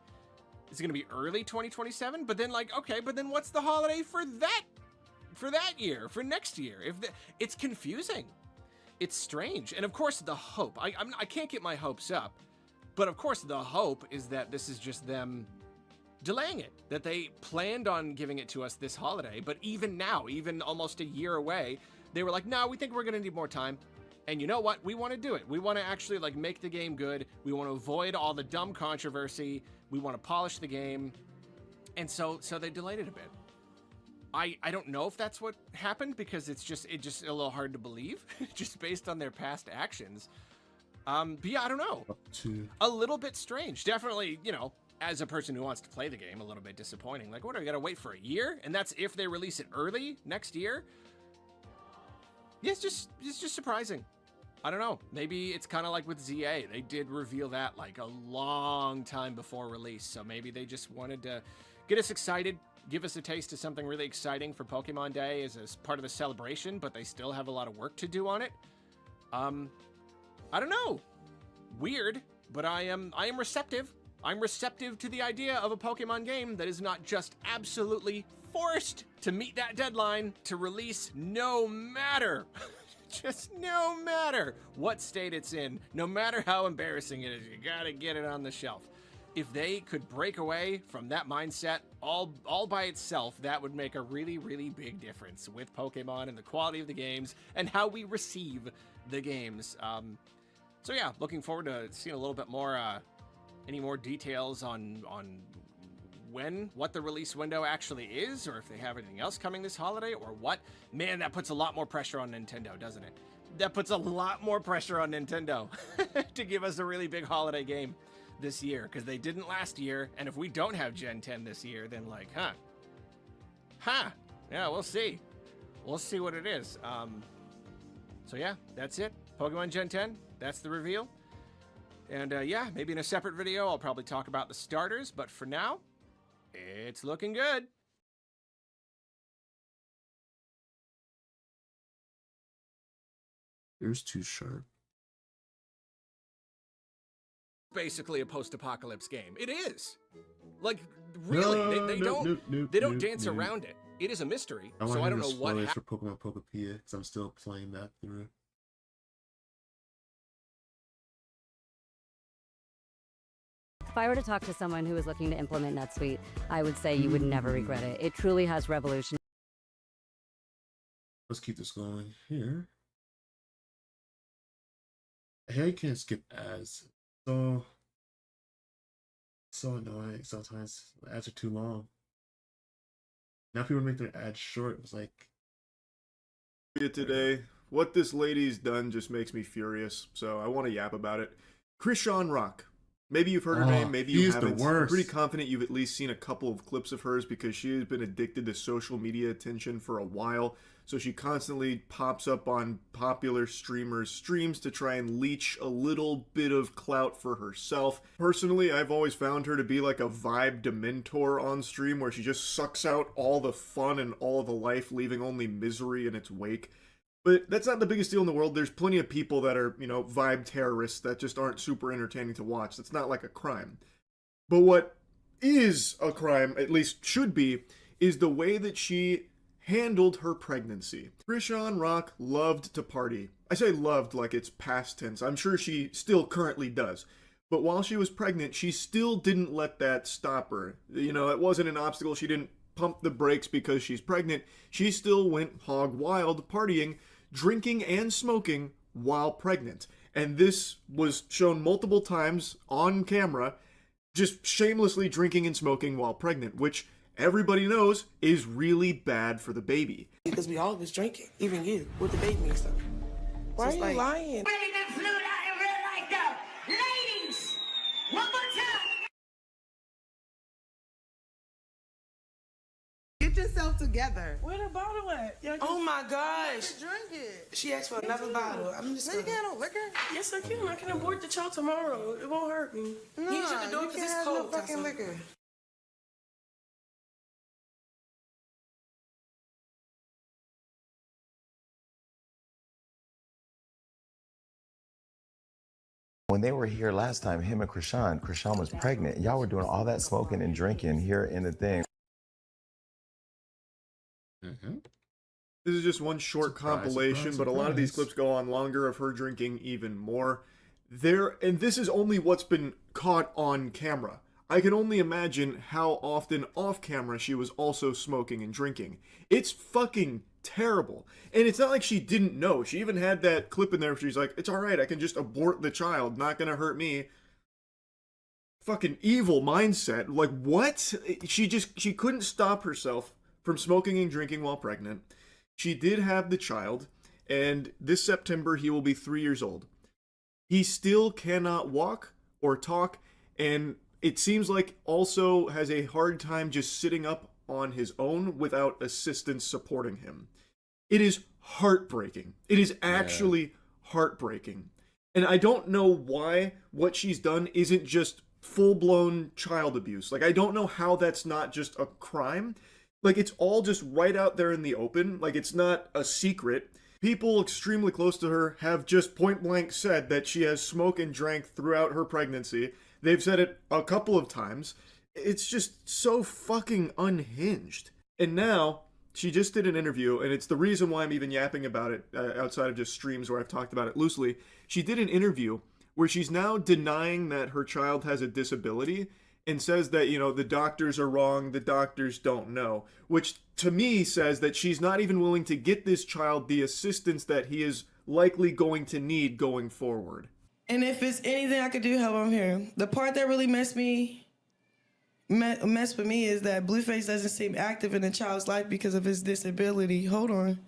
B: It's going to be early 2027, but then like, okay, but then what's the holiday for that year, for next year? It's confusing. It's strange. And of course the hope, I can't get my hopes up, but of course the hope is that this is just them delaying it, that they planned on giving it to us this holiday, but even now, even almost a year away, they were like, no, we think we're going to need more time. And you know what? We want to do it. We want to actually like make the game good. We want to avoid all the dumb controversy. We want to polish the game. And so they delayed it a bit. I don't know if that's what happened, because it's just a little hard to believe just based on their past actions. But yeah, I don't know. A little bit strange. Definitely, you know, as a person who wants to play the game, a little bit disappointing. Like, what, do we gotta wait for a year? And that's if they release it early next year? Yeah, it's just surprising. I don't know. Maybe it's kind of like with ZA. They did reveal that like a long time before release. So maybe they just wanted to get us excited, give us a taste of something really exciting for Pokemon Day as part of the celebration, but they still have a lot of work to do on it. I don't know. Weird, but I am receptive. I'm receptive to the idea of a Pokemon game that is not just absolutely forced to meet that deadline to release no matter, just no matter what state it's in, no matter how embarrassing it is, you gotta get it on the shelf. If they could break away from that mindset all by itself, that would make a really, really big difference with Pokemon and the quality of the games and how we receive the games. So yeah, looking forward to seeing a little bit more, any more details on what the release window actually is, or if they have anything else coming this holiday, or what. Man, that puts a lot more pressure on Nintendo, doesn't it? That puts a lot more pressure on Nintendo to give us a really big holiday game this year, because they didn't last year, and if we don't have Gen 10 this year, then like, yeah, we'll see. We'll see what it is. So yeah, that's it. Pokemon Gen 10, that's the reveal. And yeah, maybe in a separate video, I'll probably talk about the starters, but for now, it's looking good.
A: Here's Too Sharp.
B: Basically a post-apocalypse game. It is. Like, really, they don't dance around it. It is a mystery, so I don't know what happened.
A: For Pokemon Pokepedia, because I'm still playing that through.
H: If I were to talk to someone who was looking to implement NetSuite, I would say you would never regret it. It truly has revolutionized.
A: Let's keep this going here. Hey, I can't skip ads. So annoying sometimes. The ads are too long. Now people make their ads short. It's like
I: today. What this lady's done just makes me furious. So I want to yap about it. Krishan Rock. Maybe you've heard her name, maybe you haven't. I'm pretty confident you've at least seen a couple of clips of hers, because she has been addicted to social media attention for a while. So she constantly pops up on popular streamers' streams to try and leech a little bit of clout for herself. Personally, I've always found her to be like a vibe Dementor on stream, where she just sucks out all the fun and all the life, leaving only misery in its wake. But that's not the biggest deal in the world. There's plenty of people that are, you know, vibe terrorists that just aren't super entertaining to watch. That's not like a crime. But what is a crime, at least should be, is the way that she handled her pregnancy. Krishan Rock loved to party. I say loved like it's past tense. I'm sure she still currently does. But while she was pregnant, she still didn't let that stop her. You know, it wasn't an obstacle. She didn't pump the brakes because she's pregnant. She still went hog wild partying, drinking and smoking while pregnant. And this was shown multiple times on camera, just shamelessly drinking and smoking while pregnant, which everybody knows is really bad for the baby.
J: Because we all was drinking, even you, with the baby and stuff. Why are you lying?
K: Really been flew out in real life though. Ladies, what
J: Get yourself together. Where the bottle at? Oh my gosh. Drink it. She asked for another bottle. I'm just gonna... You can't have liquor? Yes, I can. I can abort the child tomorrow. It won't hurt me. No, you shut the door because it's cold. No fucking liquor.
K: When they were here last time, him and Krishan was pregnant. Y'all were doing all that smoking and drinking here in the thing.
I: This is just one short compilation, but a lot of these clips go on longer of her drinking even more. And this is only what's been caught on camera. I can only imagine how often off camera she was also smoking and drinking. It's fucking terrible. And it's not like she didn't know. She even had that clip in there where she's like, it's alright, I can just abort the child, not gonna hurt me. Fucking evil mindset. Like, what? She couldn't stop herself from smoking and drinking while pregnant. She did have the child, and this September he will be 3 years old. He still cannot walk or talk, and it seems like also has a hard time just sitting up on his own without assistance supporting him. It is heartbreaking. It is actually heartbreaking. And I don't know why what she's done isn't just full-blown child abuse. Like, I don't know how that's not just a crime. Like, it's all just right out there in the open. Like, it's not a secret. People extremely close to her have just point-blank said that she has smoked and drank throughout her pregnancy. They've said it a couple of times. It's just so fucking unhinged. And now, she just did an interview, and it's the reason why I'm even yapping about it outside of just streams where I've talked about it loosely. She did an interview where she's now denying that her child has a disability and says that, you know, the doctors are wrong, the doctors don't know, which to me says that she's not even willing to get this child the assistance that he is likely going to need going forward.
J: And if it's anything I could do, help, I'm here. The part that really messed with me is that Blueface doesn't seem active in the child's life because of his disability. Hold on.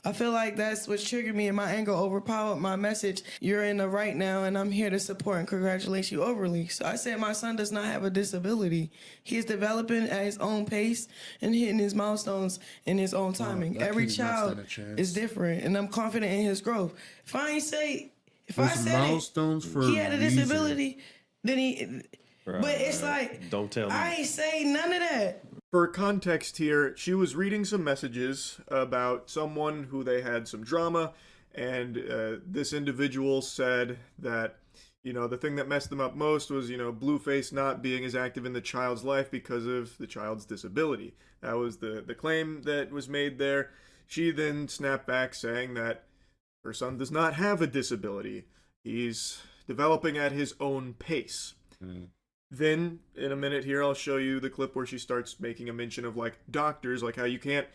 J: I feel like that's what triggered me, and my anger overpowered my message. You're in the right now, and I'm here to support and congratulate you overly. So I said my son does not have a disability. He is developing at his own pace and hitting his milestones in his own timing. Every child is different, and I'm confident in his growth. If I said he had a disability, then he... But it's like, don't tell me. I ain't say none of that.
I: For context here, she was reading some messages about someone who they had some drama, and this individual said that, you know, the thing that messed them up most was, you know, Blueface not being as active in the child's life because of the child's disability. That was the claim that was made there. She then snapped back saying that her son does not have a disability. He's developing at his own pace. Then, in a minute here, I'll show you the clip where she starts making a mention of, like, doctors, like how you can't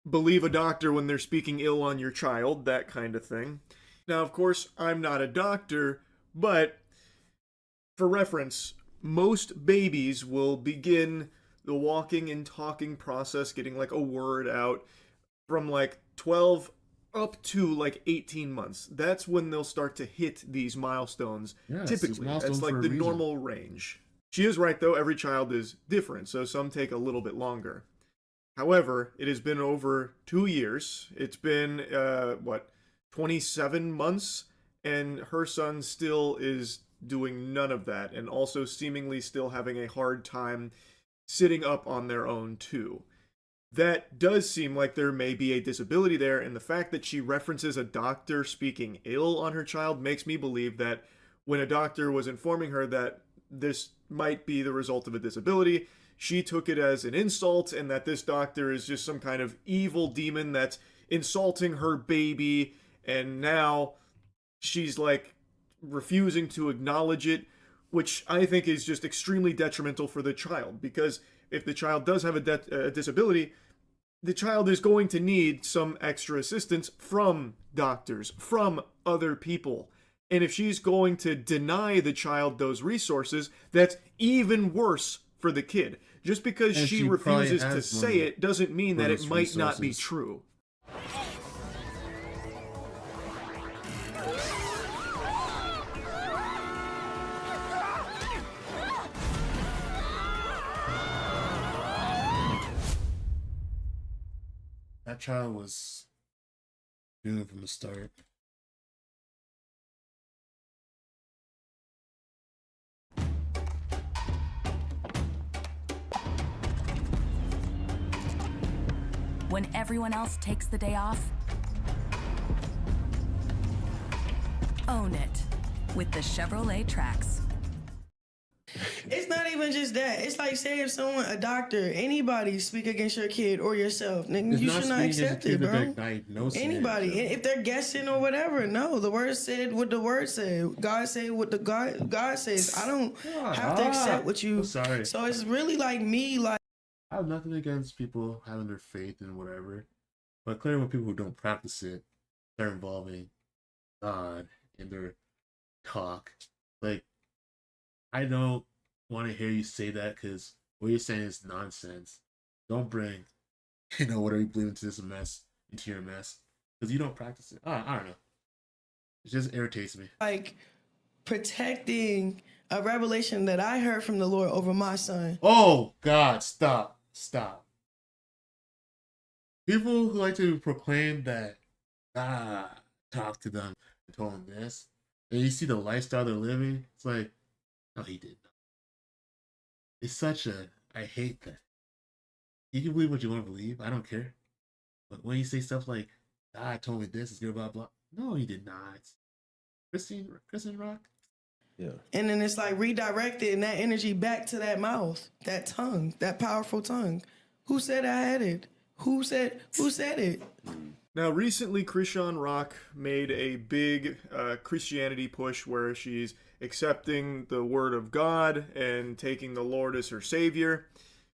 I: believe a doctor when they're speaking ill on your child, that kind of thing. Now, of course, I'm not a doctor, but for reference, most babies will begin the walking and talking process, getting, like, a word out from, like, 12 up to like 18 months. That's when they'll start to hit these milestones. Typically, that's like the normal range. She is right though, every child is different, so some take a little bit longer. However, it has been over 2 years. It's been, 27 months, and her son still is doing none of that, and also seemingly still having a hard time sitting up on their own too. That does seem like there may be a disability there, and the fact that she references a doctor speaking ill on her child makes me believe that when a doctor was informing her that this might be the result of a disability, she took it as an insult, and that this doctor is just some kind of evil demon that's insulting her baby, and now she's like refusing to acknowledge it, which I think is just extremely detrimental for the child, because if the child does have a disability, the child is going to need some extra assistance from doctors, from other people. And if she's going to deny the child those resources, that's even worse for the kid. Just because she refuses to say it doesn't mean that it might not be true.
A: That child was doomed from the start.
L: When everyone else takes the day off, own it with the Chevrolet Trax.
J: It's not even just that. It's like, say if someone, a doctor, anybody speak against your kid or yourself, nigga, you should not accept it, bro. Anybody. If they're guessing or whatever, no. The word said what the word said. God said what the God says. I don't have to accept what you.
A: Sorry.
J: So it's really like me, like.
A: I have nothing against people having their faith in whatever, but clearly when people who don't practice it, they're involving God in their talk. Like, I don't want to hear you say that because what you're saying is nonsense. Don't bring, whatever you believe into this mess, into your mess, because you don't practice it. I don't know. It just irritates me.
J: Like, protecting a revelation that I heard from the Lord over my son.
A: Oh, God, stop. People who like to proclaim that God talked to them and told them this, and you see the lifestyle they're living, it's like, no, he did not. It's such I hate that. You can believe what you want to believe, I don't care. But when you say stuff like, God told me this, it's good, blah, blah. No, he did not. Christian Rock?
J: Yeah. And then it's like redirecting that energy back to that mouth, that tongue, that powerful tongue. Who said I had it? Who said it?
I: Now, recently, Christian Rock made a big Christianity push where she's accepting the word of God and taking the Lord as her savior,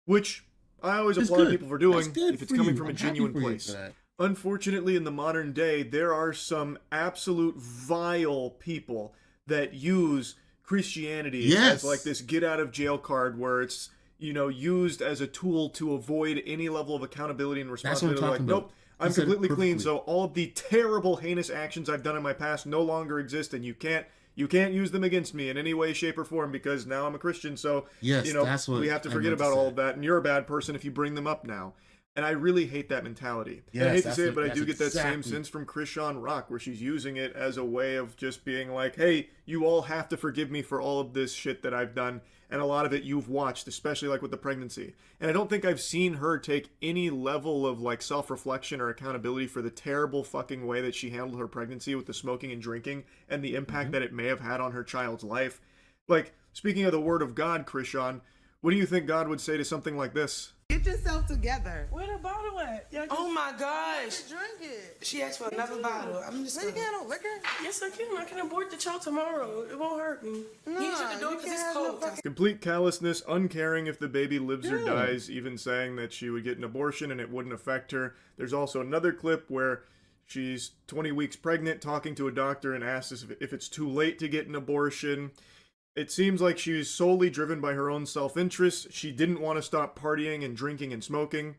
I: which I always applaud people for doing if it's coming from a genuine place. Unfortunately, in the modern day, there are some absolute vile people that use Christianity as like this get out of jail card where it's, used as a tool to avoid any level of accountability and responsibility. Like, nope, I'm completely clean, so all of the terrible, heinous actions I've done in my past no longer exist, and you can't use them against me in any way, shape, or form because now I'm a Christian, so, we have to forget about all of that, and you're a bad person if you bring them up now. And I really hate that mentality. Yes, I hate to say it, but I do get that same sense from Christian Rock, where she's using it as a way of just being like, hey, you all have to forgive me for all of this shit that I've done. And a lot of it you've watched, especially like with the pregnancy. And I don't think I've seen her take any level of like self-reflection or accountability for the terrible fucking way that she handled her pregnancy with the smoking and drinking and the impact that it may have had on her child's life. Like, speaking of the word of God, Christian, what do you think God would say to something like this?
M: Get yourself together.
J: Where the bottle at? Oh my gosh.
M: Drink it.
J: She asked for another bottle. I'm just
M: You can't have no liquor?
J: Yes, I can. I can abort the child tomorrow. It won't hurt me.
M: No,
J: you shut the door because it's cold.
I: Complete callousness, uncaring if the baby lives or dies, even saying that she would get an abortion and it wouldn't affect her. There's also another clip where she's 20 weeks pregnant, talking to a doctor and asks if it's too late to get an abortion. It seems like she's solely driven by her own self-interest. She didn't want to stop partying and drinking and smoking,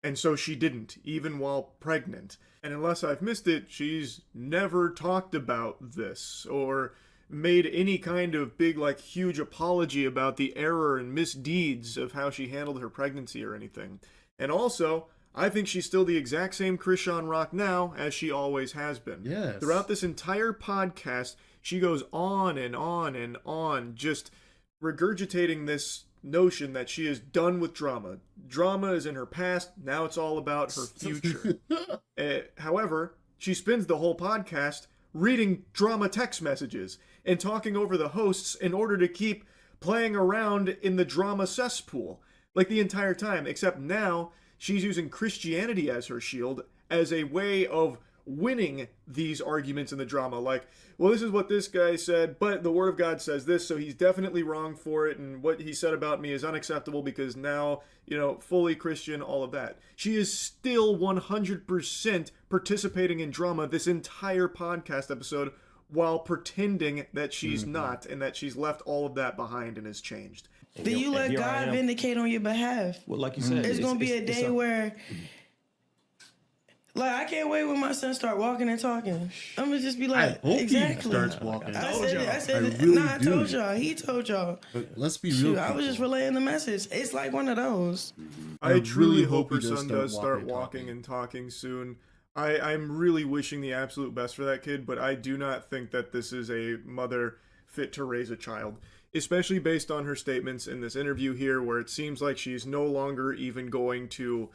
I: and so she didn't, even while pregnant. And unless I've missed it, she's never talked about this, or made any kind of big, like, huge apology about the error and misdeeds of how she handled her pregnancy or anything. And also, I think she's still the exact same Christian Rock now as she always has been.
A: Yes.
I: Throughout this entire podcast, she goes on and on and on, just regurgitating this notion that she is done with drama. Drama is in her past, now it's all about her future. However, she spends the whole podcast reading drama text messages and talking over the hosts in order to keep playing around in the drama cesspool, like the entire time, except now she's using Christianity as her shield, as a way of winning these arguments in the drama. Like, well, this is what this guy said, but the Word of God says this, so he's definitely wrong for it, and what he said about me is unacceptable because now, fully Christian, all of that. She is still 100% participating in drama this entire podcast episode while pretending that she's not, and that she's left all of that behind and has changed.
J: Do you let God vindicate on your behalf?
N: Well, like you said,
J: it's going to be a day where Like, I can't wait when my son start walking and talking. I'm gonna just be like,
A: I hope
J: exactly.
A: he starts walking.
J: I said it.
A: Really
J: I told y'all. He told y'all.
A: But let's be real.
J: I was just relaying the message. It's like one of those.
I: I truly hope her son does start walking and talking soon. I'm really wishing the absolute best for that kid, but I do not think that this is a mother fit to raise a child, especially based on her statements in this interview here, where it seems like she's no longer even going to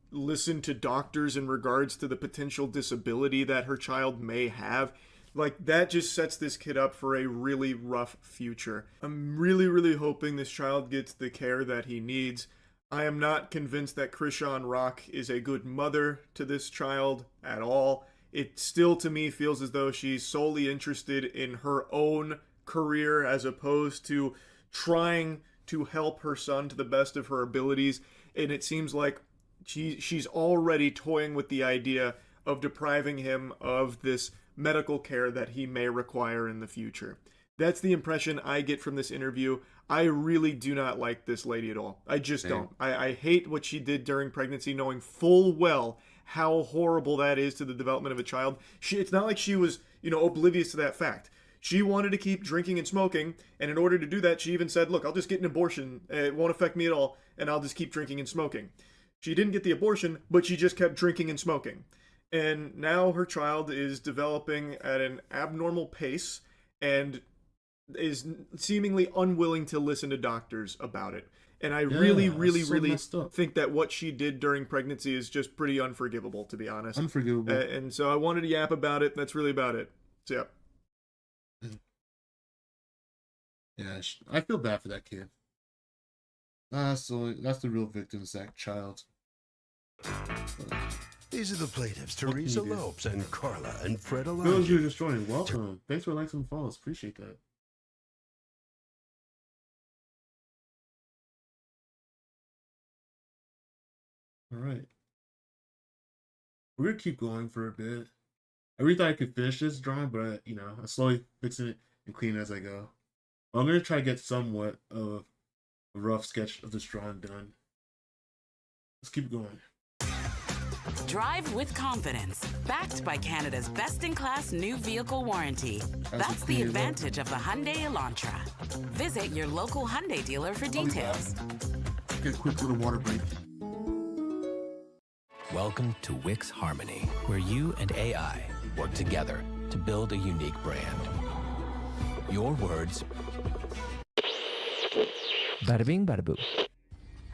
I: listen to doctors in regards to the potential disability that her child may have. Like, that just sets this kid up for a really rough future. I'm really, really hoping this child gets the care that he needs. I am not convinced that Krishan Rock is a good mother to this child at all. It still, to me, feels as though she's solely interested in her own career as opposed to trying to help her son to the best of her abilities. And it seems like she's already toying with the idea of depriving him of this medical care that he may require in the future. That's the impression I get from this interview. I really do not like this lady at all. I just don't. I hate what she did during pregnancy, knowing full well how horrible that is to the development of a child. It's not like she was, oblivious to that fact. She wanted to keep drinking and smoking, and in order to do that, she even said, look, I'll just get an abortion. It won't affect me at all, and I'll just keep drinking and smoking. She didn't get the abortion, but she just kept drinking and smoking. And now her child is developing at an abnormal pace and is seemingly unwilling to listen to doctors about it. And I really think that what she did during pregnancy is just pretty unforgivable, to be honest.
A: Unforgivable.
I: And so I wanted to yap about it. That's really about it. So,
A: yeah, I feel bad for that kid. So that's the real victim's that child.
M: These are the plaintiffs, Teresa Lopes and Carla and Fred Alonso.
A: Those you're just joining, welcome. Thanks for likes and follows. Appreciate that. All right. We're going to keep going for a bit. I really thought I could finish this drawing, but, I'm slowly fixing it and cleaning as I go. I'm going to try to get somewhat of a rough sketch of this drawing done. Let's keep going.
N: Drive with confidence, backed by Canada's best-in-class new vehicle warranty. That's the advantage of the Hyundai Elantra. Visit your local Hyundai dealer for details.
A: Get a quick little water break.
O: Welcome to Wix Harmony, where you and AI work together to build a unique brand. Your words.
P: Bada bing, bada boo.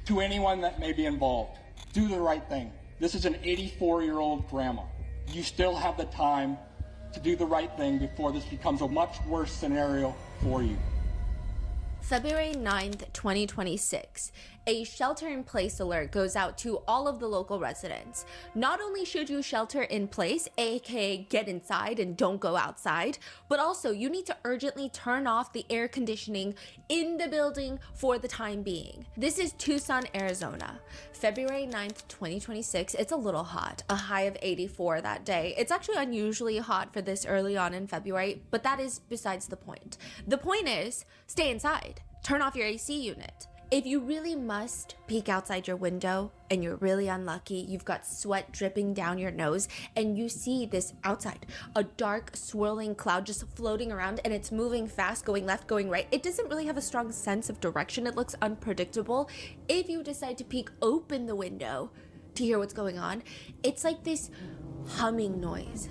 Q: To anyone that may be involved, do the right thing. This is an 84-year-old grandma. You still have the time to do the right thing before this becomes a much worse scenario for you.
R: February 9th, 2026, a shelter-in-place alert goes out to all of the local residents. Not only should you shelter in place, aka get inside and don't go outside, but also you need to urgently turn off the air conditioning in the building for the time being. This is Tucson, Arizona. February 9th, 2026, it's a little hot, a high of 84 that day. It's actually unusually hot for this early on in February, but that is besides the point. The point is, stay inside. Turn off your AC unit. If you really must peek outside your window and you're really unlucky, you've got sweat dripping down your nose and you see this outside, a dark swirling cloud just floating around and it's moving fast, going left, going right. It doesn't really have a strong sense of direction. It looks unpredictable. If you decide to peek open the window to hear what's going on, it's like this humming noise,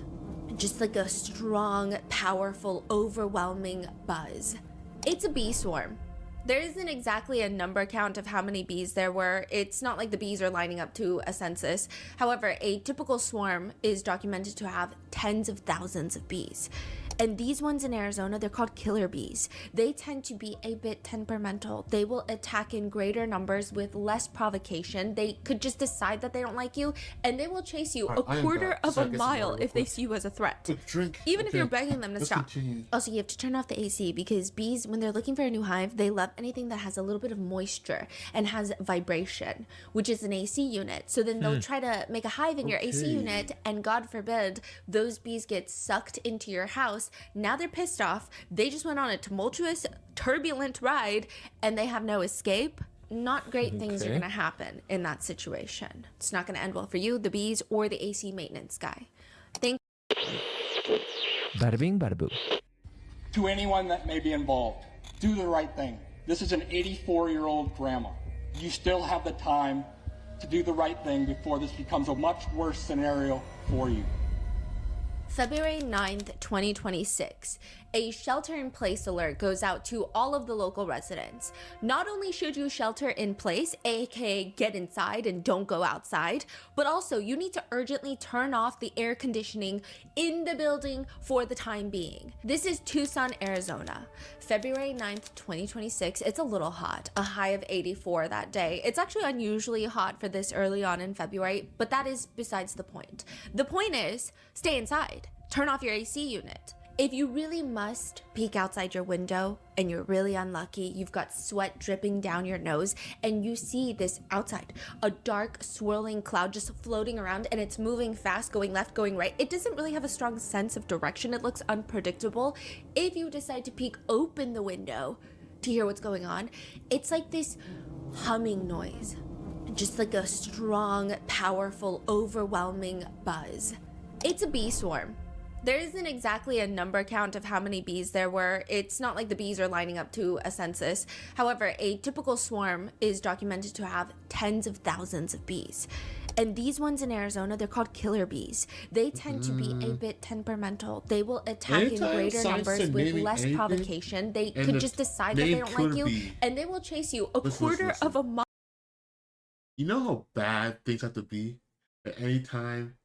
R: just like a strong, powerful, overwhelming buzz. It's a bee swarm. There isn't exactly a number count of how many bees there were. It's not like the bees are lining up to a census. However, a typical swarm is documented to have tens of thousands of bees. And these ones in Arizona, they're called killer bees. They tend to be a bit temperamental. They will attack in greater numbers with less provocation. They could just decide that they don't like you, and they will chase you a quarter of a mile if they see you as a threat. Even if you're begging them to stop. Also, you have to turn off the AC because bees, when they're looking for a new hive, they love anything that has a little bit of moisture and has vibration, which is an AC unit. So then they'll try to make a hive in your AC unit, and God forbid, those bees get sucked into your house. Now they're pissed off. They just went on a tumultuous, turbulent ride and they have no escape. not great things are going to happen in that situation. It's not going to end well for you, the bees, or the AC maintenance guy.
O: Bada bing, bada boo.
Q: To anyone that may be involved, do the right thing. This is an 84-year-old grandma. You still have the time to do the right thing before this becomes a much worse scenario for you.
R: February 9th, 2026, a shelter-in-place alert goes out to all of the local residents. Not only should you shelter in place, aka get inside and don't go outside, but also you need to urgently turn off the air conditioning in the building for the time being. This is Tucson, Arizona. February 9th, 2026, it's a little hot, a high of 84 that day. It's actually unusually hot for this early on in February, but that is besides the point. The point is, stay inside, turn off your AC unit. If you really must peek outside your window and you're really unlucky, you've got sweat dripping down your nose and you see this outside, a dark swirling cloud just floating around and it's moving fast, going left, going right. It doesn't really have a strong sense of direction. It looks unpredictable. If you decide to peek open the window to hear what's going on, it's like this humming noise, just like a strong, powerful, overwhelming buzz. It's a bee swarm. There isn't exactly a number count of how many bees there were. It's not like the bees are lining up to a census. However, a typical swarm is documented to have tens of thousands of bees. And these ones in Arizona, they're called killer bees. They tend to be a bit temperamental. They will attack in greater numbers with less provocation. They could just decide that they don't like you, and they will chase you a quarter of a mile.
A: You know how bad things have to be at any time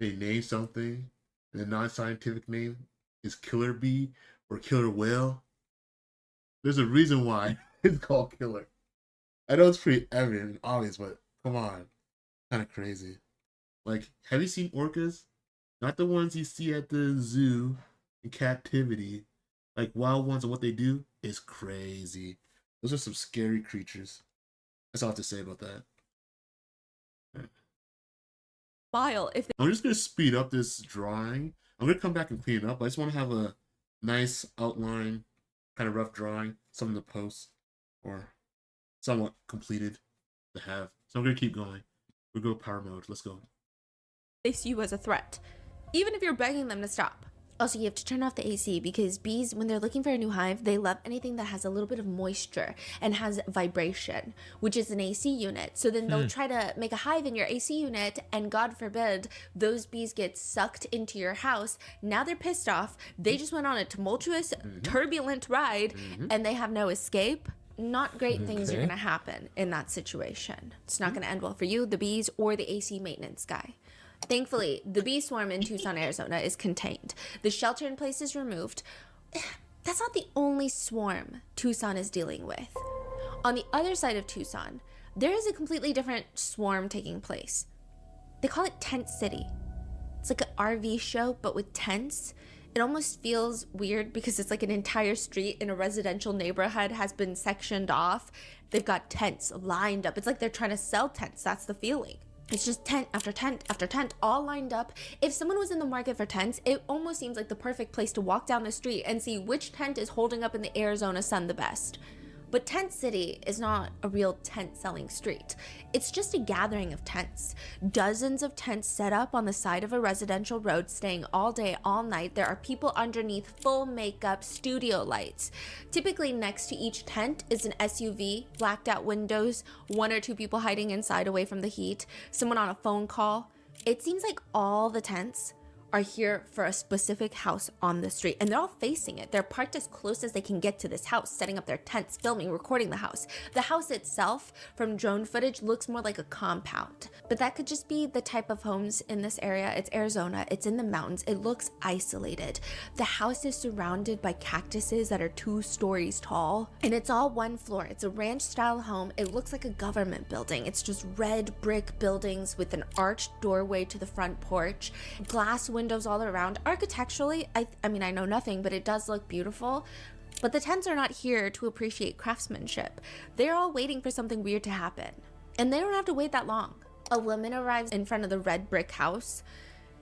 A: they name something? The non-scientific name is killer bee or killer whale. There's a reason why it's called killer. I know it's pretty evident and obvious, but come on. Kind of crazy. Like, have you seen orcas? Not the ones you see at the zoo in captivity. Like, wild ones and what they do is crazy. Those are some scary creatures. That's all I have to say about that. I'm just going to speed up this drawing. I'm going to come back and clean it up. I just want to have a nice outline, kind of rough drawing, something to post, or somewhat completed to have. So I'm going to keep going. We'll go power mode. Let's go.
R: They see you as a threat, even if you're begging them to stop. Also, you have to turn off the AC because bees, when they're looking for a new hive, they love anything that has a little bit of moisture and has vibration, which is an AC unit. So then they'll try to make a hive in your AC unit, and God forbid, those bees get sucked into your house. Now they're pissed off. They just went on a tumultuous, turbulent ride, and they have no escape. Not great things are going to happen in that situation. It's not going to end well for you, the bees, or the AC maintenance guy. Thankfully, the bee swarm in Tucson, Arizona is contained. The shelter in place is removed. That's not the only swarm Tucson is dealing with. On the other side of Tucson, there is a completely different swarm taking place. They call it Tent City. It's like an RV show, but with tents. It almost feels weird because it's like an entire street in a residential neighborhood has been sectioned off. They've got tents lined up. It's like they're trying to sell tents. That's the feeling. It's just tent after tent after tent, all lined up. If someone was in the market for tents, it almost seems like the perfect place to walk down the street and see which tent is holding up in the Arizona sun the best. But Tent City is not a real tent selling street. It's just a gathering of tents. Dozens of tents set up on the side of a residential road, staying all day, all night. There are people underneath, full makeup, studio lights. Typically next to each tent is an SUV, blacked out windows, one or two people hiding inside away from the heat, someone on a phone call. It seems like all the tents are here for a specific house on the street, and they're all facing it. They're parked as close as they can get to this house, setting up their tents, filming, recording the house. The house itself, from drone footage, looks more like a compound, but that could just be the type of homes in this area. It's Arizona, it's in the mountains, it looks isolated. The house is surrounded by cactuses that are 2 stories tall, and it's all one floor. It's a ranch style home. It looks like a government building. It's just red brick buildings with an arched doorway to the front porch, glass windows all around. Architecturally, I mean, I know nothing, but it does look beautiful. But the tents are not here to appreciate craftsmanship. They're all waiting for something weird to happen. And they don't have to wait that long. A woman arrives in front of the red brick house,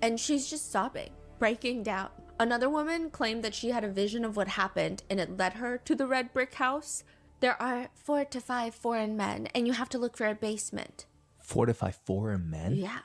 R: and she's just sobbing, breaking down. Another woman claimed that she had a vision of what happened, and it led her to the red brick house. There are 4 to 5 foreign men, and you have to look for a basement.
P: 4 to 5 foreign men?
R: Yeah.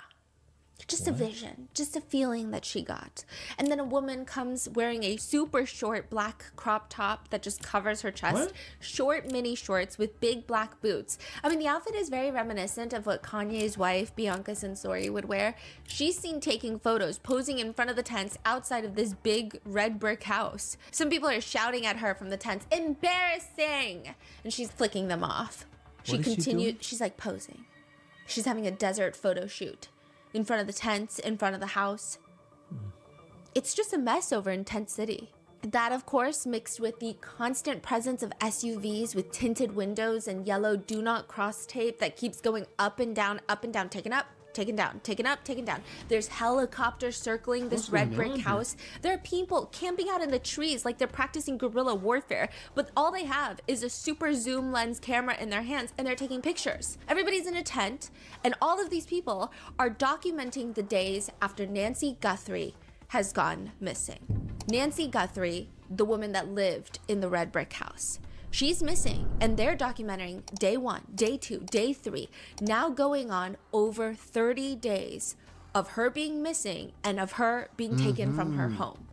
R: Just a vision, just a feeling that she got. And then a woman comes wearing a super short black crop top that just covers her chest,
A: What?
R: short mini shorts with big black boots. I mean, the outfit is very reminiscent of what Kanye's wife, Bianca Censori, would wear. She's seen taking photos, posing in front of the tents outside of this big red brick house. Some people are shouting at her from the tents, embarrassing! And she's flicking them off. She continued, she's like posing. She's having a desert photo shoot. In front of the tents, in front of the house. It's just a mess over in Tent City. That, of course, mixed with the constant presence of SUVs with tinted windows and yellow do not cross tape that keeps going up and down, taken up, taken down, taken up, taken down. There's helicopters circling this red brick house. There are people camping out in the trees like they're practicing guerrilla warfare, but all they have is a super zoom lens camera in their hands and they're taking pictures. Everybody's in a tent, and all of these people are documenting the days after Nancy Guthrie has gone missing. Nancy Guthrie, the woman that lived in the red brick house. She's missing, and they're documenting day 1, day 2, day 3, now going on over 30 days of her being missing and of her being taken from her home.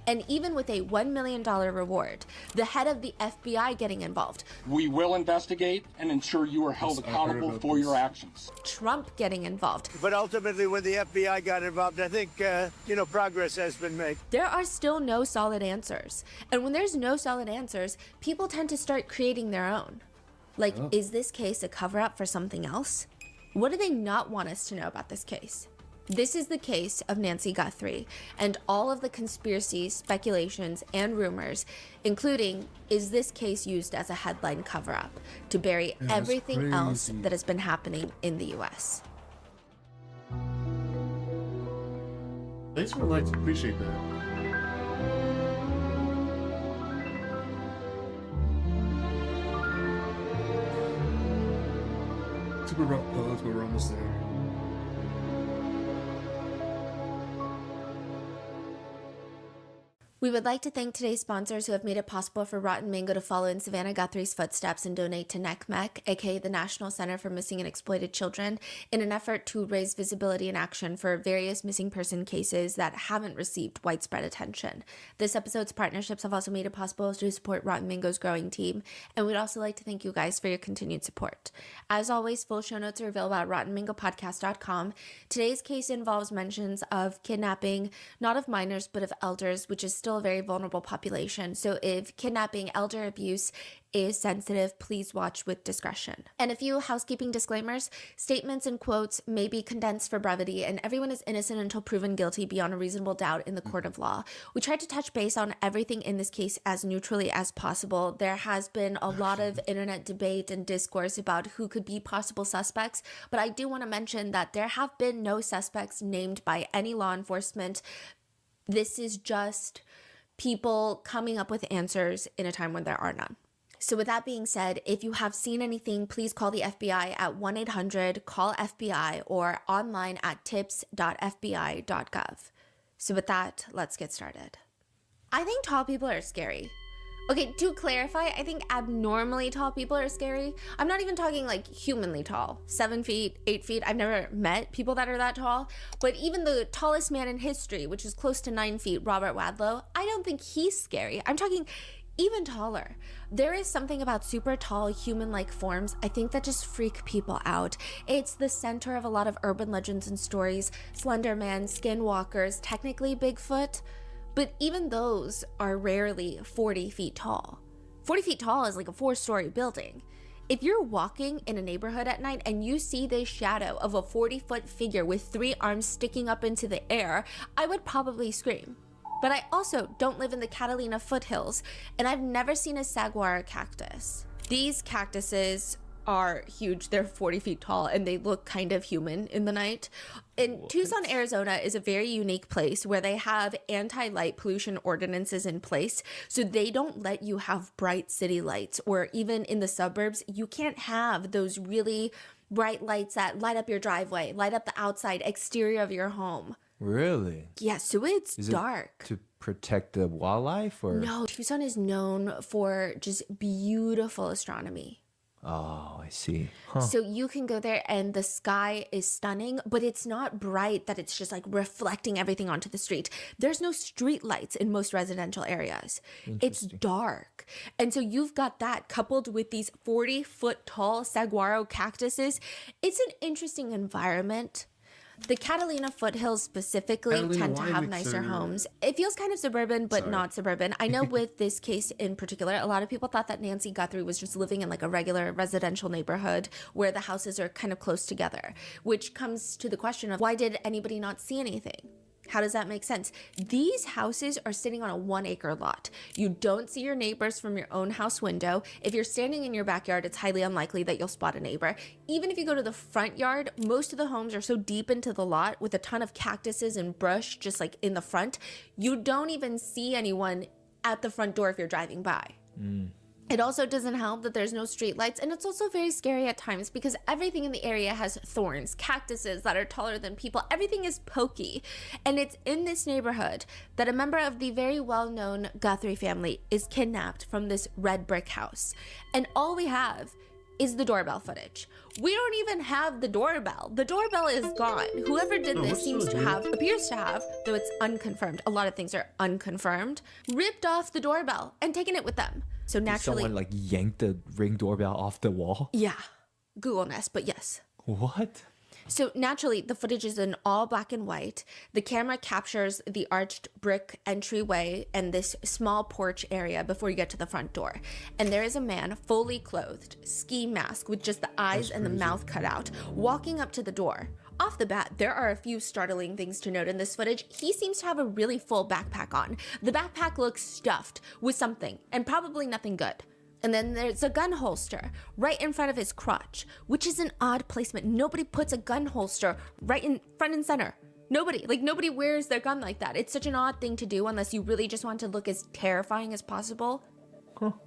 R: And even with a $1 million reward, the head of the FBI getting involved.
Q: We will investigate and ensure you are held accountable for your actions.
R: Trump getting involved.
S: But ultimately, when the FBI got involved, I think, progress has been made.
R: There are still no solid answers. And when there's no solid answers, people tend to start creating their own. Like, is this case a cover-up for something else? What do they not want us to know about this case? This is the case of Nancy Guthrie and all of the conspiracies, speculations, and rumors, including, is this case used as a headline cover-up to bury everything else that has been happening in the U.S.?
A: Thanks for the likes, appreciate that. Super rough pose, but we're almost there.
R: We would like to thank today's sponsors who have made it possible for Rotten Mango to follow in Savannah Guthrie's footsteps and donate to NECMEC, aka the National Center for Missing and Exploited Children, in an effort to raise visibility and action for various missing person cases that haven't received widespread attention. This episode's partnerships have also made it possible to support Rotten Mango's growing team, and we'd also like to thank you guys for your continued support. As always, full show notes are available at RottenMangoPodcast.com. Today's case involves mentions of kidnapping, not of minors, but of elders, which is still a very vulnerable population. So if kidnapping, elder abuse is sensitive, please watch with discretion. And a few housekeeping disclaimers. Statements and quotes may be condensed for brevity, and everyone is innocent until proven guilty beyond a reasonable doubt in the court of law. We tried to touch base on everything in this case as neutrally as possible. There has been a lot of internet debate and discourse about who could be possible suspects, but I do want to mention that there have been no suspects named by any law enforcement. This is just people coming up with answers in a time when there are none. So with that being said, if you have seen anything, please call the FBI at 1-800-CALL-FBI or online at tips.fbi.gov. So with that, let's get started. I think tall people are scary. Okay, to clarify, I think abnormally tall people are scary. I'm not even talking like humanly tall, 7 feet, 8 feet. I've never met people that are that tall, but even the tallest man in history, which is close to 9 feet, Robert Wadlow, I don't think he's scary. I'm talking even taller. There is something about super tall human-like forms, I think, that just freak people out. It's the center of a lot of urban legends and stories. Slender Man, skinwalkers, technically Bigfoot. But even those are rarely 40 feet tall. 40 feet tall is like a 4-story building. If you're walking in a neighborhood at night and you see this shadow of a 40-foot figure with 3 arms sticking up into the air, I would probably scream. But I also don't live in the Catalina foothills, and I've never seen a saguaro cactus. These cactuses are huge. They're 40 feet tall and they look kind of human in the night. And Tucson, Arizona is a very unique place where they have anti-light pollution ordinances in place. So they don't let you have bright city lights, or even in the suburbs, you can't have those really bright lights that light up your driveway, light up the outside exterior of your home.
P: Really?
R: Yeah, so it's
P: Is
R: dark.
P: It to protect the wildlife, or?
R: No, Tucson is known for just beautiful astronomy.
P: Oh, I see. Huh.
R: So you can go there and the sky is stunning, but it's not bright that it's just like reflecting everything onto the street. There's no street lights in most residential areas. It's dark. And so you've got that coupled with these 40-foot tall saguaro cactuses. It's an interesting environment. The Catalina foothills specifically tend to have nicer homes. It feels kind of suburban, but not suburban. I know with this case in particular, a lot of people thought that Nancy Guthrie was just living in like a regular residential neighborhood where the houses are kind of close together, which comes to the question of why did anybody not see anything? How does that make sense? These houses are sitting on a 1-acre lot. You don't see your neighbors from your own house window. If you're standing in your backyard, it's highly unlikely that you'll spot a neighbor. Even if you go to the front yard, most of the homes are so deep into the lot with a ton of cactuses and brush just like in the front, you don't even see anyone at the front door if you're driving by. It also doesn't help that there's no streetlights, and it's also very scary at times because everything in the area has thorns, cactuses that are taller than people. Everything is pokey. And it's in this neighborhood that a member of the very well-known Guthrie family is kidnapped from this red brick house. And all we have is the doorbell footage. We don't even have the doorbell. The doorbell is gone. Whoever did this appears to have, though it's unconfirmed, a lot of things are unconfirmed, ripped off the doorbell and taken it with them. So naturally,
P: someone like yanked the Ring doorbell off the wall?
R: Yeah, Google Nest, but yes.
P: What?
R: So naturally, the footage is in all black and white. The camera captures the arched brick entryway and this small porch area before you get to the front door. And there is a man fully clothed, ski mask with just the eyes and the mouth cut out, walking up to the door. Off the bat, there are a few startling things to note in this footage. He seems to have a really full backpack on. The backpack looks stuffed with something, and probably nothing good. And then there's a gun holster right in front of his crotch, which is an odd placement. Nobody puts a gun holster right in front and center. Nobody wears their gun like that. It's such an odd thing to do unless you really just want to look as terrifying as possible.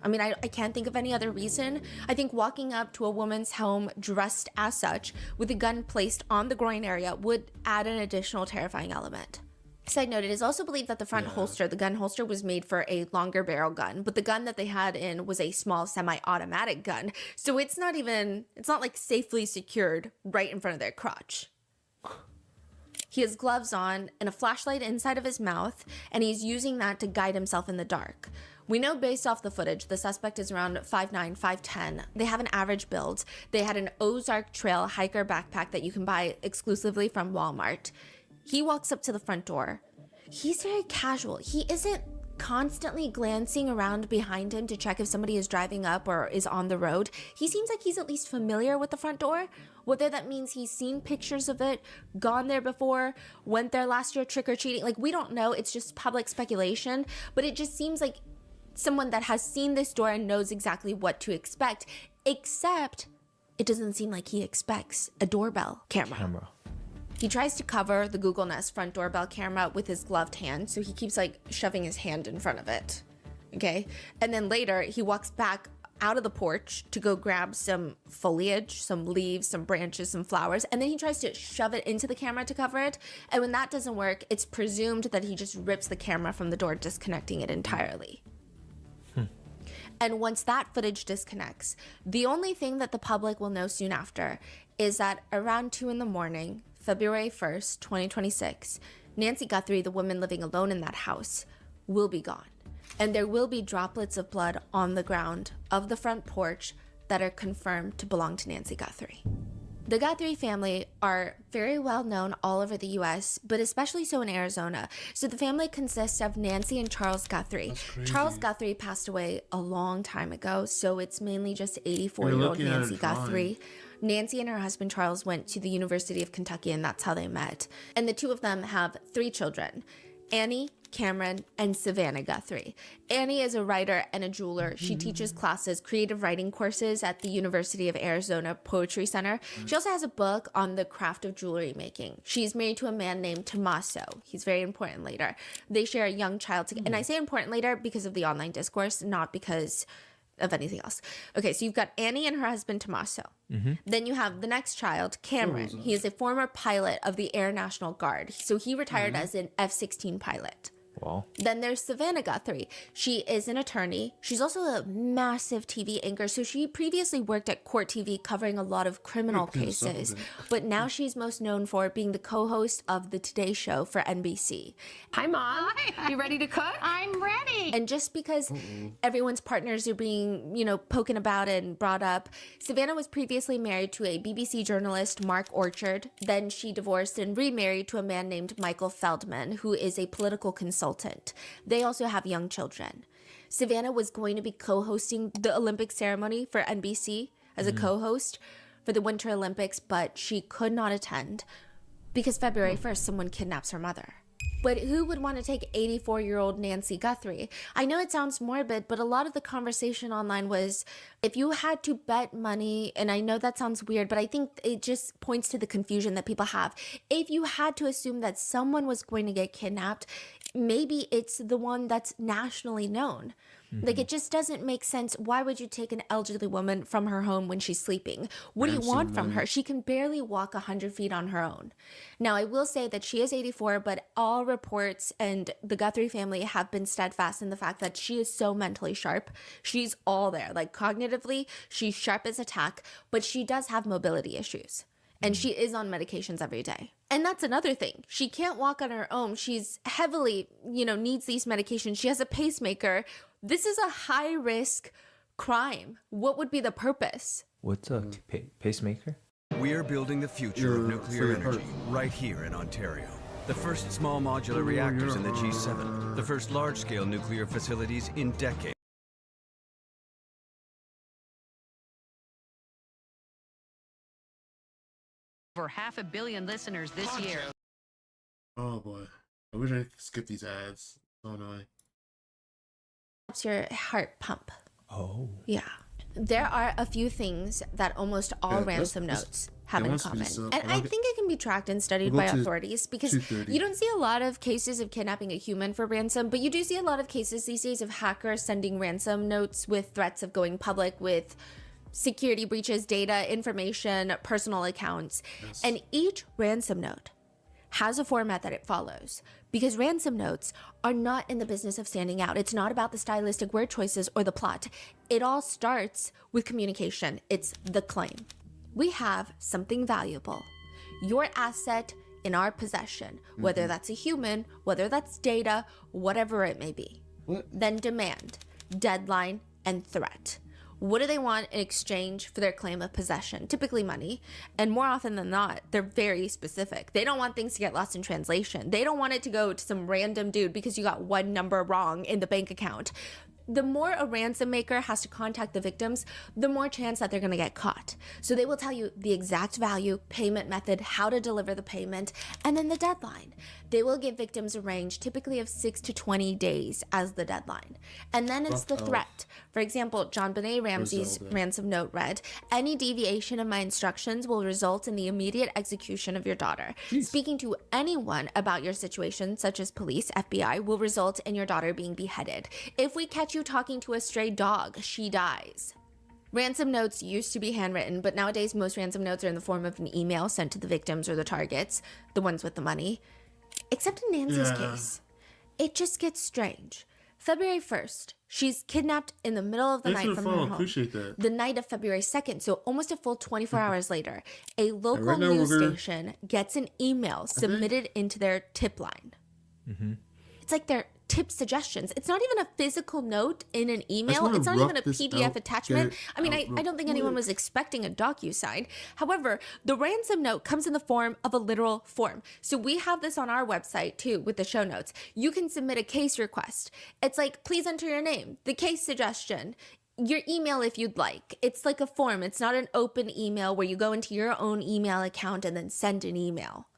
R: I mean, I can't think of any other reason. I think walking up to a woman's home dressed as such with a gun placed on the groin area would add an additional terrifying element. Side note, it is also believed that the front holster, the gun holster, was made for a longer barrel gun, but the gun that they had in was a small semi-automatic gun. So it's not like safely secured right in front of their crotch. He has gloves on and a flashlight inside of his mouth, and he's using that to guide himself in the dark. We know based off the footage, the suspect is around 5'9", 5'10". They have an average build. They had an Ozark Trail hiker backpack that you can buy exclusively from Walmart. He walks up to the front door. He's very casual. He isn't constantly glancing around behind him to check if somebody is driving up or is on the road. He seems like he's at least familiar with the front door. Whether that means he's seen pictures of it, gone there before, went there last year trick-or-treating. Like, we don't know. It's just public speculation. But it just seems like someone that has seen this door and knows exactly what to expect, except it doesn't seem like he expects a doorbell camera. He tries to cover the Google Nest front doorbell camera with his gloved hand, so he keeps like shoving his hand in front of it, okay? And then later he walks back out of the porch to go grab some foliage, some leaves, some branches, some flowers, and then he tries to shove it into the camera to cover it. And when that doesn't work, it's presumed that he just rips the camera from the door, disconnecting it entirely. And once that footage disconnects, the only thing that the public will know soon after is that around 2 a.m, February 1st, 2026, Nancy Guthrie, the woman living alone in that house, will be gone. And there will be droplets of blood on the ground of the front porch that are confirmed to belong to Nancy Guthrie. The Guthrie family are very well known all over the U.S., but especially so in Arizona. So the family consists of Nancy and Charles Guthrie. Charles Guthrie passed away a long time ago, so it's mainly just 84-year-old Nancy Guthrie. Nancy and her husband Charles went to the University of Kentucky, and that's how they met. And the two of them have 3 children, Annie, Cameron, and Savannah Guthrie. Annie is a writer and a jeweler. She teaches classes, creative writing courses at the University of Arizona Poetry Center. She also has a book on the craft of jewelry making. She's married to a man named Tommaso. He's very important later. They share a young child together. And I say important later because of the online discourse, not because of anything else. Okay, so you've got Annie and her husband Tommaso. Then you have the next child, Cameron. He is a former pilot of the Air National Guard. So he retired as an F-16 pilot.
P: Wow.
R: Then there's Savannah Guthrie. She is an attorney. She's also a massive TV anchor. So she previously worked at Court TV covering a lot of criminal cases. But now she's most known for being the co-host of The Today Show for NBC. Hi, Mom.
C: Hi.
R: You ready to cook?
C: I'm ready.
R: And just because everyone's partners are being, poking about and brought up, Savannah was previously married to a BBC journalist, Mark Orchard. Then she divorced and remarried to a man named Michael Feldman, who is a political consultant. They also have young children. Savannah was going to be co-hosting the Olympic ceremony for NBC as a co-host for the Winter Olympics, but she could not attend because February 1st, someone kidnaps her mother. But who would want to take 84-year-old Nancy Guthrie? I know it sounds morbid, but a lot of the conversation online was, if you had to bet money, and I know that sounds weird, but I think it just points to the confusion that people have. If you had to assume that someone was going to get kidnapped, maybe it's the one that's nationally known. Like, it just doesn't make sense. Why would you take an elderly woman from her home when she's sleeping? What do you want from her? She can barely walk 100 feet on her own. Now, I will say that she is 84, but all reports and the Guthrie family have been steadfast in the fact that she is so mentally sharp. She's all there. Like, cognitively, she's sharp as a tack, but she does have mobility issues. And she is on medications every day. And that's another thing. She can't walk on her own. She's heavily, needs these medications. She has a pacemaker. This is a high-risk crime. What would be the purpose?
P: What's a pacemaker?
M: We're building the future of nuclear energy right here in Ontario. The first small modular reactors in the G7. The first large-scale nuclear facilities in decades.
T: Over 500 million listeners this year.
A: Oh boy. I wish I could skip these ads. So annoying.
R: It's your heart pump.
P: Oh.
R: Yeah. There are a few things that almost all ransom notes have in common. And I think it can be tracked and studied by authorities because you don't see a lot of cases of kidnapping a human for ransom, but you do see a lot of cases these days of hackers sending ransom notes with threats of going public with security breaches, data, information, personal accounts. Yes. And each ransom note has a format that it follows because ransom notes are not in the business of standing out. It's not about the stylistic word choices or the plot. It all starts with communication. It's the claim. We have something valuable, your asset in our possession, whether that's a human, whether that's data, whatever it may be. Then demand, deadline, and threat. What do they want in exchange for their claim of possession? Typically money. And more often than not, they're very specific. They don't want things to get lost in translation. They don't want it to go to some random dude because you got one number wrong in the bank account. The more a ransom maker has to contact the victims, the more chance that they're going to get caught. So they will tell you the exact value, payment method, how to deliver the payment, and then the deadline. They will give victims a range typically of 6 to 20 days as the deadline. And then it's the threat. For example, John Benet Ramsey's ransom note read, any deviation of my instructions will result in the immediate execution of your daughter. Jeez. Speaking to anyone about your situation, such as police, FBI, will result in your daughter being beheaded. If we catch you talking to a stray dog, she dies. Ransom notes used to be handwritten, but nowadays most ransom notes are in the form of an email sent to the victims or the targets, the ones with the money. Except in Nancy's case, it just gets strange. February 1st, she's kidnapped in the middle of the night from her home.
A: Appreciate that.
R: The night of February 2nd, so almost a full 24 hours later, a local news station gets an email submitted into their tip line. It's like their tip suggestions. It's not even a physical note in an email. It's not even a PDF attachment. I mean, I don't think anyone was expecting a DocuSign. However, the ransom note comes in the form of a literal form. So we have this on our website too with the show notes. You can submit a case request. It's like, please enter your name, the case suggestion, your email if you'd like. It's like a form. It's not an open email where you go into your own email account and then send an email.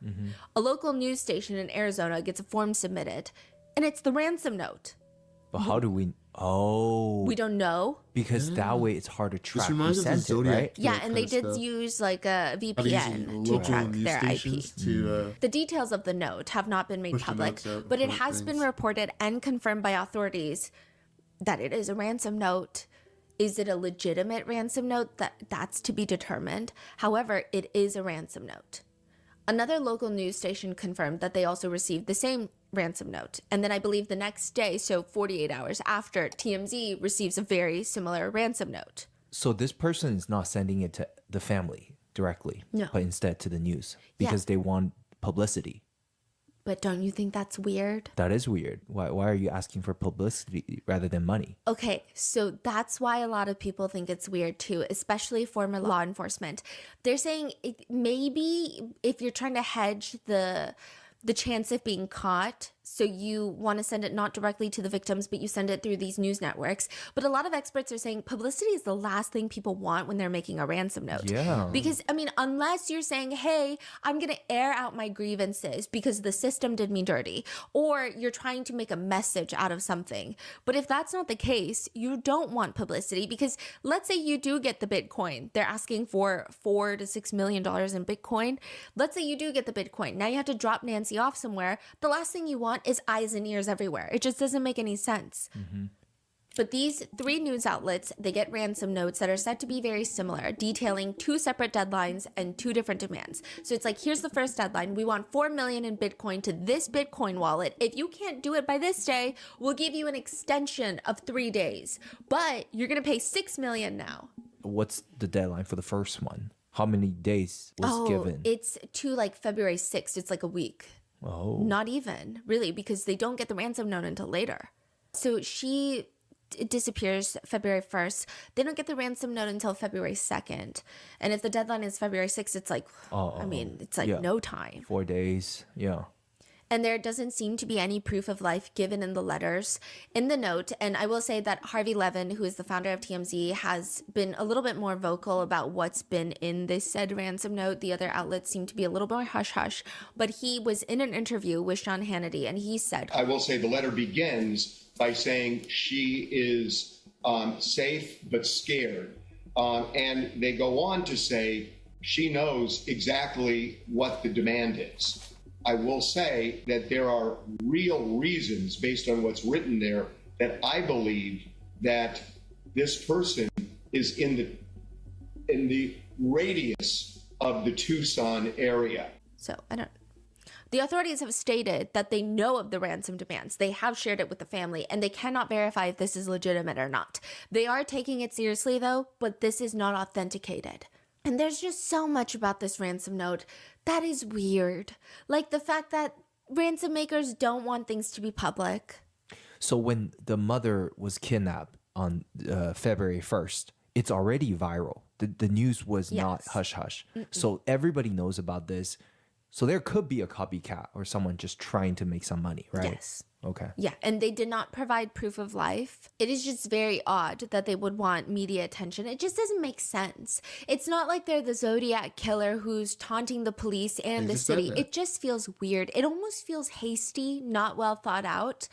R: A local news station in Arizona gets a form submitted, and it's the ransom note.
P: But how do we... Oh.
R: We don't know.
P: Because that way it's hard to track who sent it, right?
R: Yeah, and they did use like a VPN to track their IP. The details of the note have not been made public, but it has been reported and confirmed by authorities that it is a ransom note. Is it a legitimate ransom note? That's to be determined. However, it is a ransom note. Another local news station confirmed that they also received the same ransom note. And then I believe the next day, so 48 hours after, TMZ receives a very similar ransom note.
P: So this person is not sending it to the family directly,
R: no,
P: but instead to the news because they want publicity.
R: But don't you think that's weird?
P: That is weird. Why are you asking for publicity rather than money?
R: Okay, so that's why a lot of people think it's weird too, especially former law enforcement. They're saying maybe if you're trying to hedge the chance of being caught, so you want to send it not directly to the victims, but you send it through these news networks. But a lot of experts are saying publicity is the last thing people want when they're making a ransom note.
P: Yeah.
R: Because, I mean, unless you're saying, hey, I'm going to air out my grievances because the system did me dirty, or you're trying to make a message out of something. But if that's not the case, you don't want publicity, because let's say you do get the Bitcoin. They're asking for $4 to $6 million in Bitcoin. Let's say you do get the Bitcoin. Now you have to drop Nancy off somewhere. The last thing you want is eyes and ears everywhere. It just doesn't make any sense. But these 3 news outlets, they get ransom notes that are said to be very similar, detailing 2 separate deadlines and 2 different demands. So it's like, here's the first deadline. We want $4 million in Bitcoin to this Bitcoin wallet. If you can't do it by this day, we'll give you an extension of 3 days. But you're going to pay $6 million now.
P: What's the deadline for the first one? How many days was given?
R: It's to like February 6th. It's like a week.
P: Oh.
R: Not even, really, because they don't get the ransom note until later. So she disappears February 1st. They don't get the ransom note until February 2nd. And if the deadline is February 6th, it's like, I mean, it's like no time.
P: 4 days, yeah.
R: And there doesn't seem to be any proof of life given in the letters in the note. And I will say that Harvey Levin, who is the founder of TMZ, has been a little bit more vocal about what's been in this said ransom note. The other outlets seem to be a little more hush-hush. But he was in an interview with Sean Hannity, and he said,
U: I will say the letter begins by saying she is safe but scared. And they go on to say she knows exactly what the demand is. I will say that there are real reasons based on what's written there that I believe that this person is in the radius of the Tucson area.
R: So the authorities have stated that they know of the ransom demands. They have shared it with the family, and they cannot verify if this is legitimate or not. They are taking it seriously though, but this is not authenticated. And there's just so much about this ransom note that is weird. Like the fact that ransom makers don't want things to be public.
P: So when the mother was kidnapped on February 1st, it's already viral. The news was not hush-hush. So everybody knows about this. So there could be a copycat or someone just trying to make some money, right?
R: Yes.
P: Okay.
R: Yeah, and they did not provide proof of life. It is just very odd that they would want media attention. It just doesn't make sense. It's not like they're the Zodiac killer who's taunting the police and the city. It just feels weird. It almost feels hasty, not well thought out.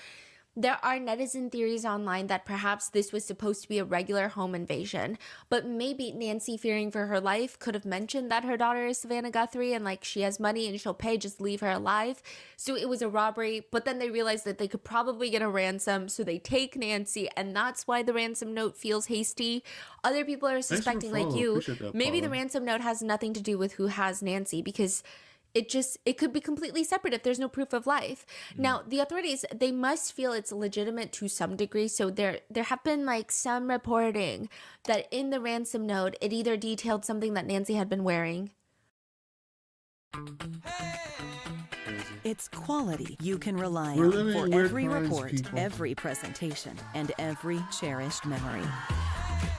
R: There are netizen theories online that perhaps this was supposed to be a regular home invasion, but maybe Nancy, fearing for her life, could have mentioned that her daughter is Savannah Guthrie and like she has money and she'll pay, just leave her alive. So it was a robbery, but then they realized that they could probably get a ransom, so they take Nancy, and that's why the ransom note feels hasty. Other people are suspecting, like you, maybe the ransom note has nothing to do with who has Nancy, because it could be completely separate if there's no proof of life. Now, the authorities, they must feel it's legitimate to some degree. So there have been like some reporting that in the ransom note, it either detailed something that Nancy had been wearing.
V: It's quality you can rely on for every report, every presentation, and every cherished memory.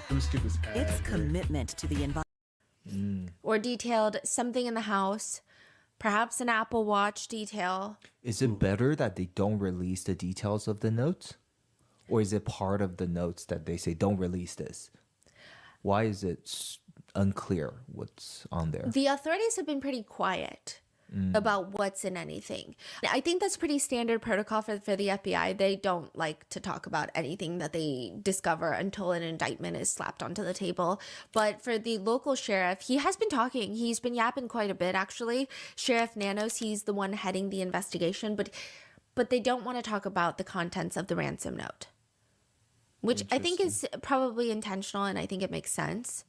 V: It's commitment to the environment.
R: Or detailed something in the house. Perhaps an Apple Watch detail.
P: Is it better that they don't release the details of the notes? Or is it part of the notes that they say, don't release this? Why is it unclear what's on there?
R: The authorities have been pretty quiet about what's in anything. I think that's pretty standard protocol for the FBI. They don't like to talk about anything that they discover until an indictment is slapped onto the table. But for the local sheriff, he has been talking. He's been yapping quite a bit, actually. Sheriff Nanos, he's the one heading the investigation, but they don't want to talk about the contents of the ransom note. Which I think is probably intentional, and I think it makes sense.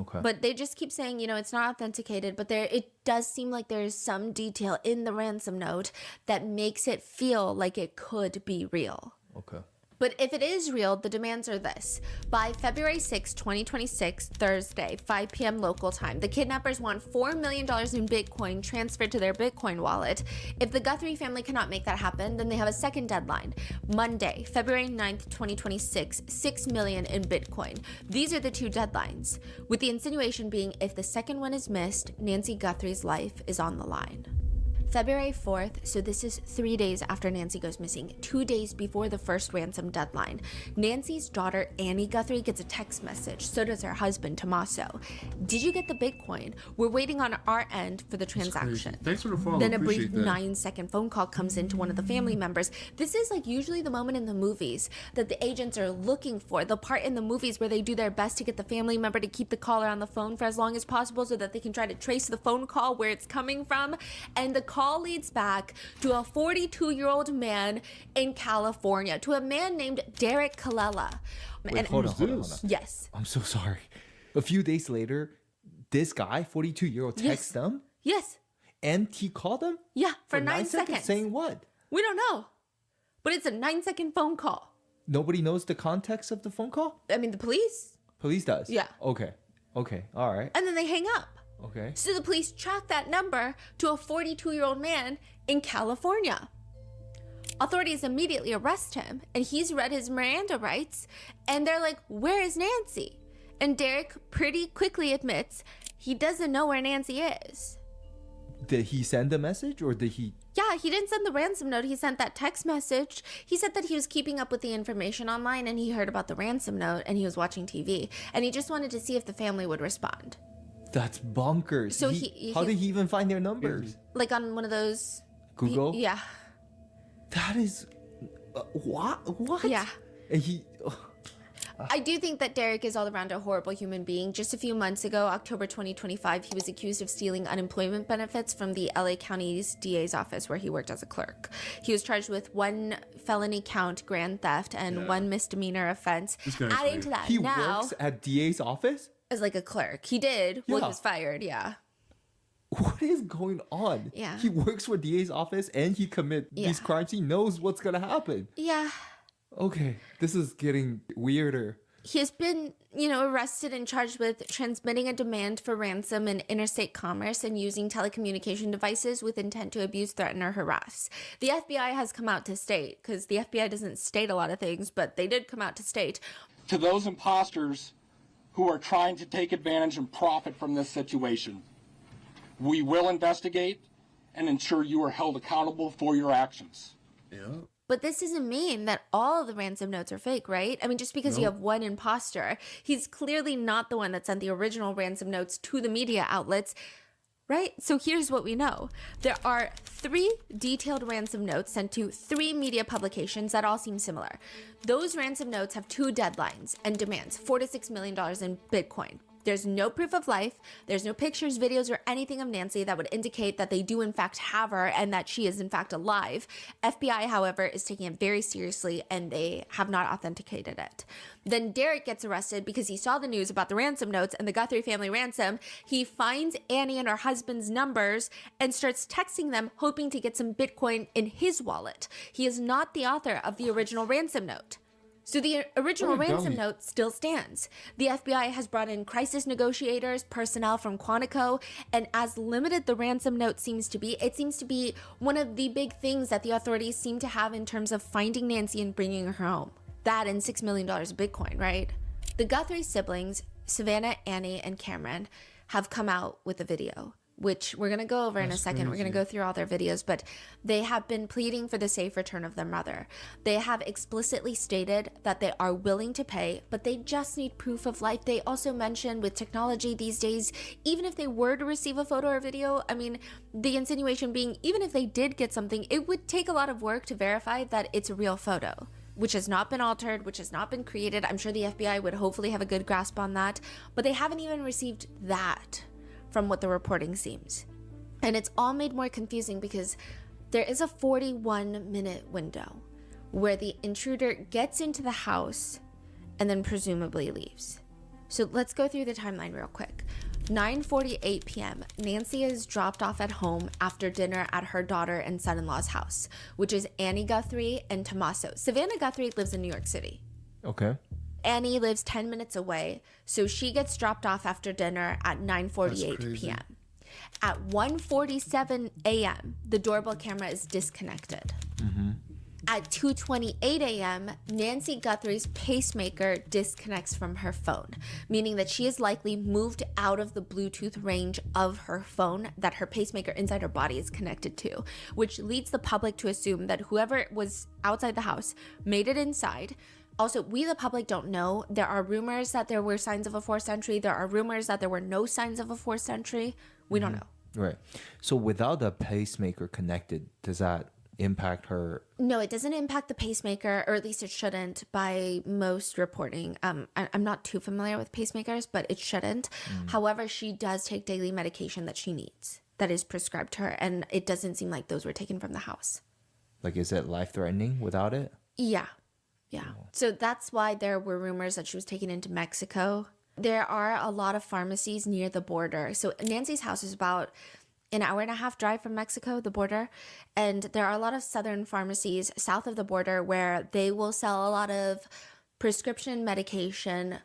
P: Okay.
R: But they just keep saying, it's not authenticated, but it does seem like there's some detail in the ransom note that makes it feel like it could be real.
P: Okay.
R: But if it is real, the demands are this. By February 6, 2026, Thursday, 5 p.m. local time, the kidnappers want $4 million in Bitcoin transferred to their Bitcoin wallet. If the Guthrie family cannot make that happen, then they have a second deadline. Monday, February 9th, 2026, $6 million in Bitcoin. These are the two deadlines, with the insinuation being if the second one is missed, Nancy Guthrie's life is on the line. February 4th, so this is 3 days after Nancy goes missing, 2 days before the first ransom deadline. Nancy's daughter, Annie Guthrie, gets a text message. So does her husband, Tommaso. Did you get the Bitcoin? We're waiting on our end for the transaction.
A: Thanks for the follow.
R: Then a brief 9-second phone call comes in to one of the family members. This is like usually the moment in the movies that the agents are looking for. The part in the movies where they do their best to get the family member to keep the caller on the phone for as long as possible so that they can try to trace the phone call where it's coming from. And the call leads back to a 42-year-old man in California, to a man named Derek Kallela.
P: Wait, hold on.
R: Yes.
P: I'm so sorry. A few days later, this guy, 42-year-old, texts them?
R: Yes.
P: And he called them?
R: Yeah, for 9 seconds.
P: Saying what?
R: We don't know. But it's a 9-second phone call.
P: Nobody knows the context of the phone call?
R: I mean, the police.
P: Police does?
R: Yeah.
P: Okay. All right.
R: And then they hang up.
P: Okay.
R: So the police track that number to a 42-year-old man in California. Authorities immediately arrest him, and he's read his Miranda rights, and they're like, where is Nancy? And Derek pretty quickly admits he doesn't know where Nancy is.
P: Did he send a message, or did he...
R: Yeah, he didn't send the ransom note. He sent that text message. He said that he was keeping up with the information online, and he heard about the ransom note, and he was watching TV, and he just wanted to see if the family would respond.
P: That's bonkers.
R: So
P: how did he even find their numbers?
R: Like on one of those...
P: Google?
R: Yeah.
P: That is... what?
R: Yeah.
P: And he...
R: I do think that Derek is all around a horrible human being. Just a few months ago, October 2025, he was accused of stealing unemployment benefits from the LA County's DA's office where he worked as a clerk. He was charged with 1 felony count, grand theft, and 1 misdemeanor offense. Adding to that,
P: he works at DA's office?
R: As like a clerk. He did. Well, he was fired, yeah.
P: What is going on?
R: Yeah.
P: He works for DA's office and he commits these crimes. He knows what's going to happen.
R: Yeah.
P: Okay, this is getting weirder.
R: He has been, arrested and charged with transmitting a demand for ransom in interstate commerce and using telecommunication devices with intent to abuse, threaten, or harass. The FBI has come out to state, because the FBI doesn't state a lot of things, but they did come out to state.
Q: To those imposters who are trying to take advantage and profit from this situation, we will investigate and ensure you are held accountable for your actions.
A: Yeah.
R: But this doesn't mean that all of the ransom notes are fake, right? I mean, just because you have one imposter, he's clearly not the one that sent the original ransom notes to the media outlets, right? So here's what we know. There are 3 detailed ransom notes sent to 3 media publications that all seem similar. Those ransom notes have 2 deadlines and demands, $4 to $6 million in Bitcoin. There's no proof of life. There's no pictures, videos, or anything of Nancy that would indicate that they do in fact have her and that she is in fact alive. FBI, however, is taking it very seriously and they have not authenticated it. Then Derek gets arrested because he saw the news about the ransom notes and the Guthrie family ransom. He finds Annie and her husband's numbers and starts texting them, hoping to get some Bitcoin in his wallet. He is not the author of the original ransom note. So the original ransom note still stands. The FBI has brought in crisis negotiators, personnel from Quantico, and as limited the ransom note seems to be, it seems to be one of the big things that the authorities seem to have in terms of finding Nancy and bringing her home. That and $6 million of Bitcoin, right? The Guthrie siblings, Savannah, Annie, and Cameron, have come out with a video, which we're going to go over in a second. We're going to go through all their videos, but they have been pleading for the safe return of their mother. They have explicitly stated that they are willing to pay, but they just need proof of life. They also mentioned with technology these days, even if they were to receive a photo or video, I mean, the insinuation being, even if they did get something, it would take a lot of work to verify that it's a real photo, which has not been altered, which has not been created. I'm sure the FBI would hopefully have a good grasp on that, but they haven't even received that from what the reporting seems. And it's all made more confusing because there is a 41-minute window where the intruder gets into the house and then presumably leaves. So let's go through the timeline real quick. 9:48 p.m. Nancy is dropped off at home after dinner at her daughter and son-in-law's house, which is Annie Guthrie and Tommaso. Savannah Guthrie lives in New York City.
P: Okay.
R: Annie lives 10 minutes away, so she gets dropped off after dinner at 9:48 p.m. At 1:47 a.m., the doorbell camera is disconnected. At 2:28 a.m., Nancy Guthrie's pacemaker disconnects from her phone, meaning that she is likely moved out of the Bluetooth range of her phone that her pacemaker inside her body is connected to, which leads the public to assume that whoever was outside the house made it inside. Also, we the public don't know. There are rumors that there were signs of a forced entry. There are rumors that there were no signs of a forced entry. We don't know.
P: Right. So without the pacemaker connected, does that impact her?
R: No, it doesn't impact the pacemaker, or at least it shouldn't by most reporting. I'm not too familiar with pacemakers, but it shouldn't. However, she does take daily medication that she needs, that is prescribed to her, and it doesn't seem like those were taken from the house.
P: Like, is it life-threatening without it?
R: Yeah. So that's why there were rumors that she was taken into Mexico. There are a lot of pharmacies near the border. So Nancy's house is about an hour and a half drive from Mexico, the border. And there are a lot of southern pharmacies south of the border where they will sell a lot of prescription medication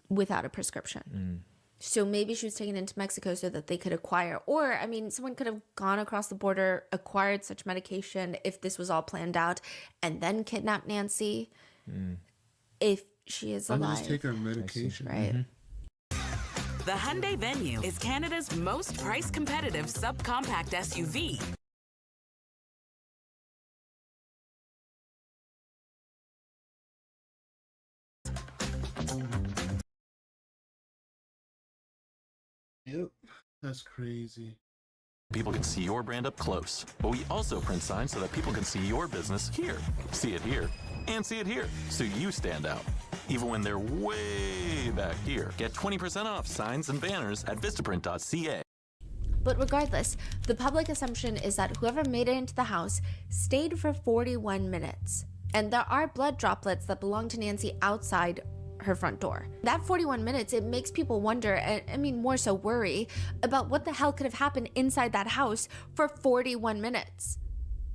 R: without a prescription. So maybe she was taken into Mexico so that they could acquire, or I mean, someone could have gone across the border, acquired such medication if this was all planned out, and then kidnapped Nancy if she is alive.
A: I'm just taking her medication.
R: Right.
N: The Hyundai Venue is Canada's most price-competitive subcompact SUV.
A: Yep, that's crazy.
D: People can see your brand up close, but we also print signs so that people can see your business here, see it here, and see it here, so you stand out, even when they're way back here. Get 20% off signs and banners at vistaprint.ca.
R: But regardless, the public assumption is that whoever made it into the house stayed for 41 minutes. And there are blood droplets that belong to Nancy outside her front door. That 41 minutes, it makes people wonder, and I mean more so worry, about what the hell could have happened inside that house for 41 minutes.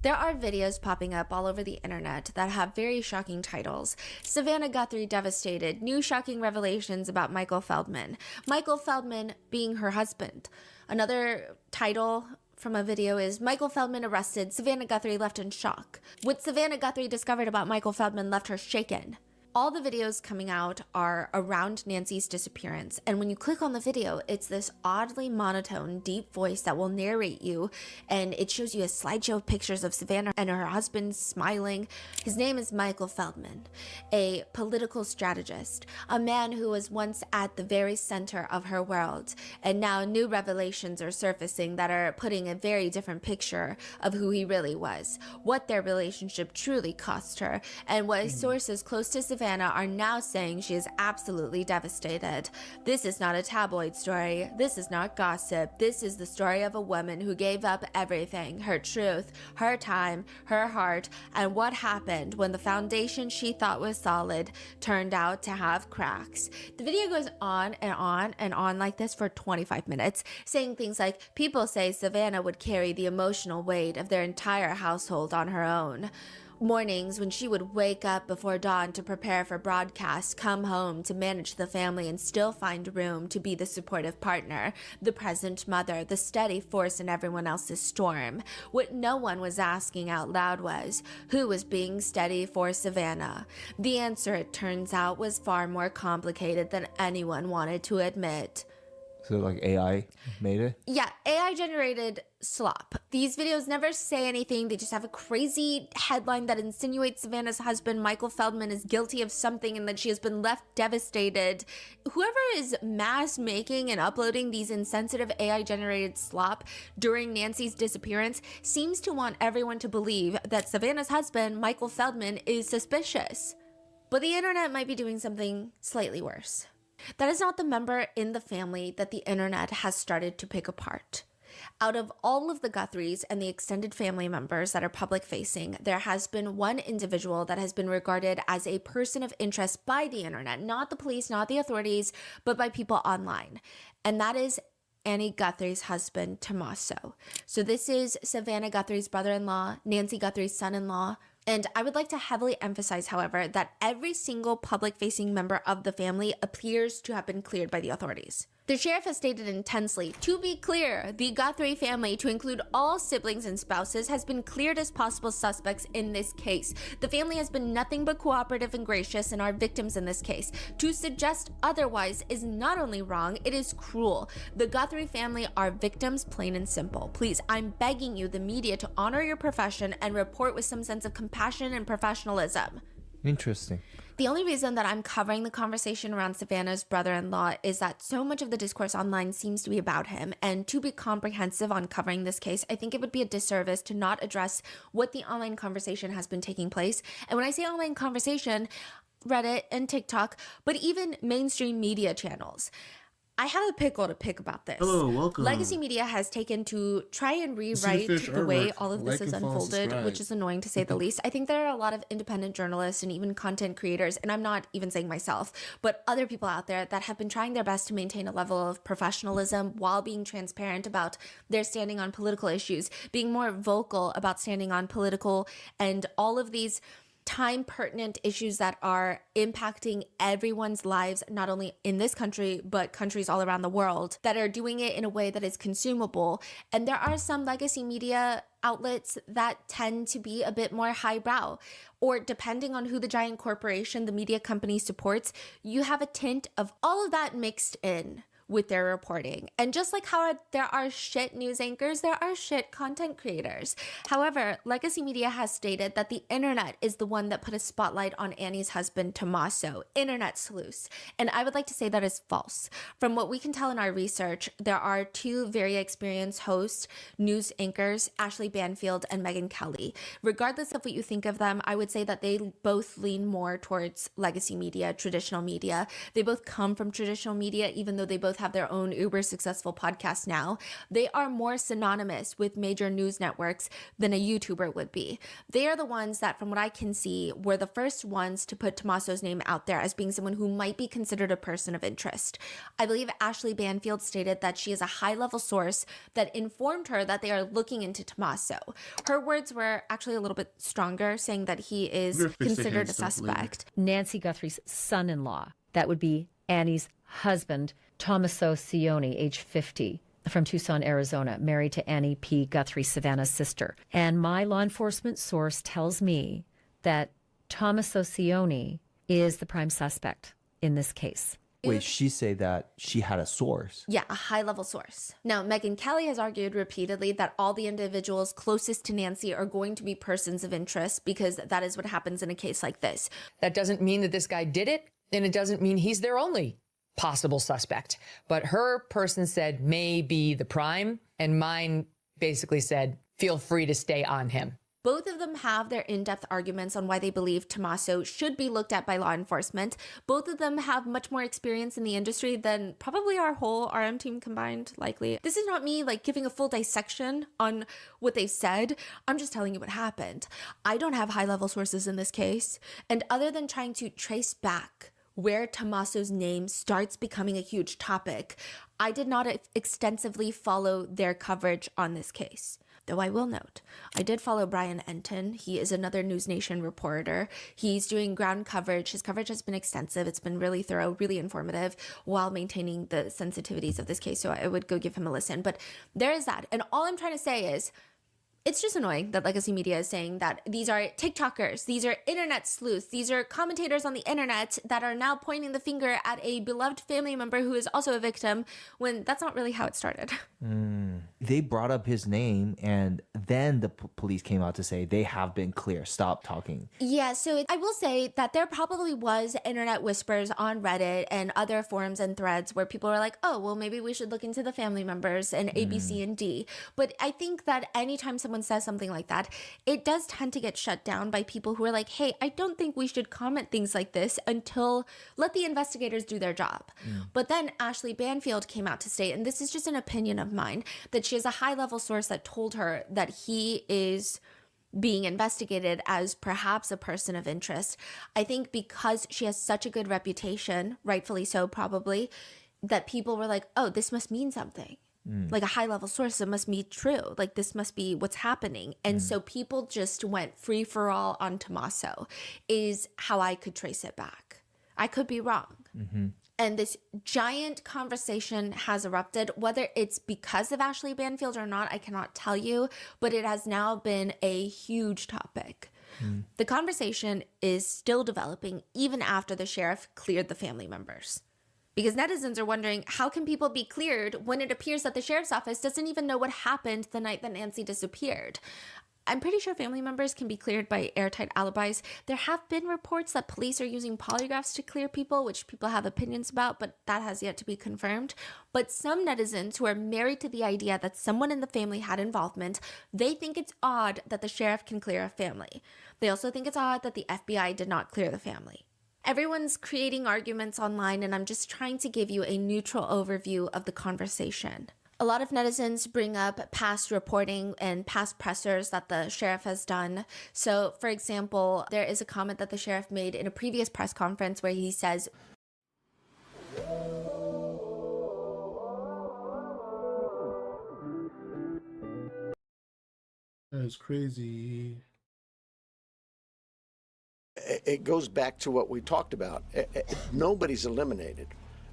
R: There are videos popping up all over the internet that have very shocking titles. Savannah Guthrie devastated, new shocking revelations about Michael Feldman. Michael Feldman being her husband. Another title from a video is Michael Feldman arrested, Savannah Guthrie left in shock. What Savannah Guthrie discovered about Michael Feldman left her shaken. All the videos coming out are around Nancy's disappearance, and when you click on the video, it's this oddly monotone, deep voice that will narrate you, and it shows you a slideshow of pictures of Savannah and her husband smiling. His name is Michael Feldman, a political strategist, a man who was once at the very center of her world, and now new revelations are surfacing that are putting a very different picture of who he really was, what their relationship truly cost her, and what sources close to Savannah are now saying she is absolutely devastated. This is not a tabloid story. This is not gossip. This is the story of a woman who gave up everything, her truth, her time, her heart, and what happened when the foundation she thought was solid turned out to have cracks. The video goes on and on and on like this for 25 minutes, saying things like, people say Savannah would carry the emotional weight of their entire household on her own. Mornings when she would wake up before dawn to prepare for broadcast, come home to manage the family and still find room to be the supportive partner, the present mother, the steady force in everyone else's storm. What no one was asking out loud was, who was being steady for Savannah? The answer, it turns out, was far more complicated than anyone wanted to admit.
P: So like AI made it?
R: Yeah, AI generated slop. These videos never say anything. They just have a crazy headline that insinuates Savannah's husband, Michael Feldman, is guilty of something and that she has been left devastated. Whoever is mass making and uploading these insensitive AI generated slop during Nancy's disappearance seems to want everyone to believe that Savannah's husband, Michael Feldman, is suspicious. But the internet might be doing something slightly worse. That is not the member in the family that the internet has started to pick apart. Out of all of the Guthries and the extended family members that are public facing, there has been one individual that has been regarded as a person of interest by the internet, not the police, not the authorities, but by people online. And that is Annie Guthrie's husband, Tommaso. So this is Savannah Guthrie's brother-in-law, Nancy Guthrie's son-in-law. And I would like to heavily emphasize, however, that every single public-facing member of the family appears to have been cleared by the authorities. The sheriff has stated intensely, to be clear, the Guthrie family, to include all siblings and spouses, has been cleared as possible suspects in this case. The family has been nothing but cooperative and gracious and are victims in this case. To suggest otherwise is not only wrong, it is cruel. The Guthrie family are victims, plain and simple. Please, I'm begging you, the media, to honor your profession and report with some sense of compassion and professionalism.
P: Interesting.
R: The only reason that I'm covering the conversation around Savannah's brother-in-law is that so much of the discourse online seems to be about him. And to be comprehensive on covering this case, I think it would be a disservice to not address what the online conversation has been taking place. And when I say online conversation, Reddit and TikTok, but even mainstream media channels. I have a pickle to pick about this.
A: Hello, welcome.
R: Legacy Media has taken to try and rewrite the way all of this is unfolded, which is annoying to say the least. I think there are a lot of independent journalists and even content creators, and I'm not even saying myself, but other people out there that have been trying their best to maintain a level of professionalism while being transparent about their standing on political issues, being more vocal about standing on political and all of these time pertinent issues that are impacting everyone's lives, not only in this country, but countries all around the world, that are doing it in a way that is consumable. And there are some legacy media outlets that tend to be a bit more highbrow, or depending on who the giant corporation, the media company supports, you have a tint of all of that mixed in with their reporting. And just like how there are shit news anchors, there are shit content creators. However, Legacy Media has stated that the internet is the one that put a spotlight on Annie's husband, Tommaso, internet sleuths. And I would like to say that is false. From what we can tell in our research, there are two very experienced hosts, news anchors, Ashley Banfield and Megyn Kelly. Regardless of what you think of them, I would say that they both lean more towards Legacy Media, traditional media. They both come from traditional media, even though they both have their own uber successful podcasts now. They are more synonymous with major news networks than a YouTuber would be. They are the ones that, from what I can see, were the first ones to put Tommaso's name out there as being someone who might be considered a person of interest. I believe Ashley Banfield stated that she is a high-level source that informed her that they are looking into Tommaso. Her words were actually a little bit stronger, saying that he is considered a suspect.
E: Nancy Guthrie's son-in-law, that would be Annie's husband, Tommaso Cioni, age 50, from Tucson, Arizona, married to Annie P. Guthrie, Savannah's sister. And my law enforcement source tells me that Tommaso Cioni is the prime suspect in this case.
P: Wait, she say that she had a source?
R: Yeah, a high-level source. Now, Megyn Kelly has argued repeatedly that all the individuals closest to Nancy are going to be persons of interest because that is what happens in a case like this.
F: That doesn't mean that this guy did it, and it doesn't mean he's their only possible suspect. But her person said may be the prime, and mine basically said feel free to stay on him.
R: Both of them have their in-depth arguments on why they believe Tommaso should be looked at by law enforcement. Both of them have much more experience in the industry than probably our whole RM team combined, likely. This is not me giving a full dissection on what they said. I'm just telling you what happened. I don't have high-level sources in this case. And other than trying to trace back where Tommaso's name starts becoming a huge topic, I did not extensively follow their coverage on this case. Though I will note, I did follow Brian Enton. He is another News Nation reporter. He's doing ground coverage. His coverage has been extensive. It's been really thorough, really informative, while maintaining the sensitivities of this case. So I would go give him a listen. But there is that. And all I'm trying to say is, it's just annoying that Legacy Media is saying that these are TikTokers, these are internet sleuths, these are commentators on the internet that are now pointing the finger at a beloved family member who is also a victim, when that's not really how it started.
P: They brought up his name, and then the police came out to say they have been clear. Stop talking.
R: Yeah, so I will say that there probably was internet whispers on Reddit and other forums and threads where people were like, oh, well, maybe we should look into the family members and A, B, C, and D. But I think that anytime someone someone says something like that, it does tend to get shut down by people who are like, hey, I don't think we should comment things like this until let the investigators do their job. But then Ashley Banfield came out to state, and this is just an opinion of mine, that she has a high-level source that told her that he is being investigated as perhaps a person of interest. I think because she has such a good reputation, rightfully so probably, that people were like, oh, this must mean something. Like a high-level source, it must be true. Like this must be what's happening. And so people just went free for all on Tommaso is how I could trace it back. I could be wrong. And this giant conversation has erupted, whether it's because of Ashley Banfield or not, I cannot tell you, but it has now been a huge topic. The conversation is still developing even after the sheriff cleared the family members. Because netizens are wondering, how can people be cleared when it appears that the sheriff's office doesn't even know what happened the night that Nancy disappeared? I'm pretty sure family members can be cleared by airtight alibis. There have been reports that police are using polygraphs to clear people, which people have opinions about, but that has yet to be confirmed. But some netizens who are married to the idea that someone in the family had involvement, they think it's odd that the sheriff can clear a family. They also think it's odd that the FBI did not clear the family. Everyone's creating arguments online, and I'm just trying to give you a neutral overview of the conversation. A lot of netizens bring up past reporting and past pressers that the sheriff has done. So, for example, there is a comment that the sheriff made in a previous press conference where he says,
A: that is crazy.
B: It goes back to what we talked about. Nobody's eliminated,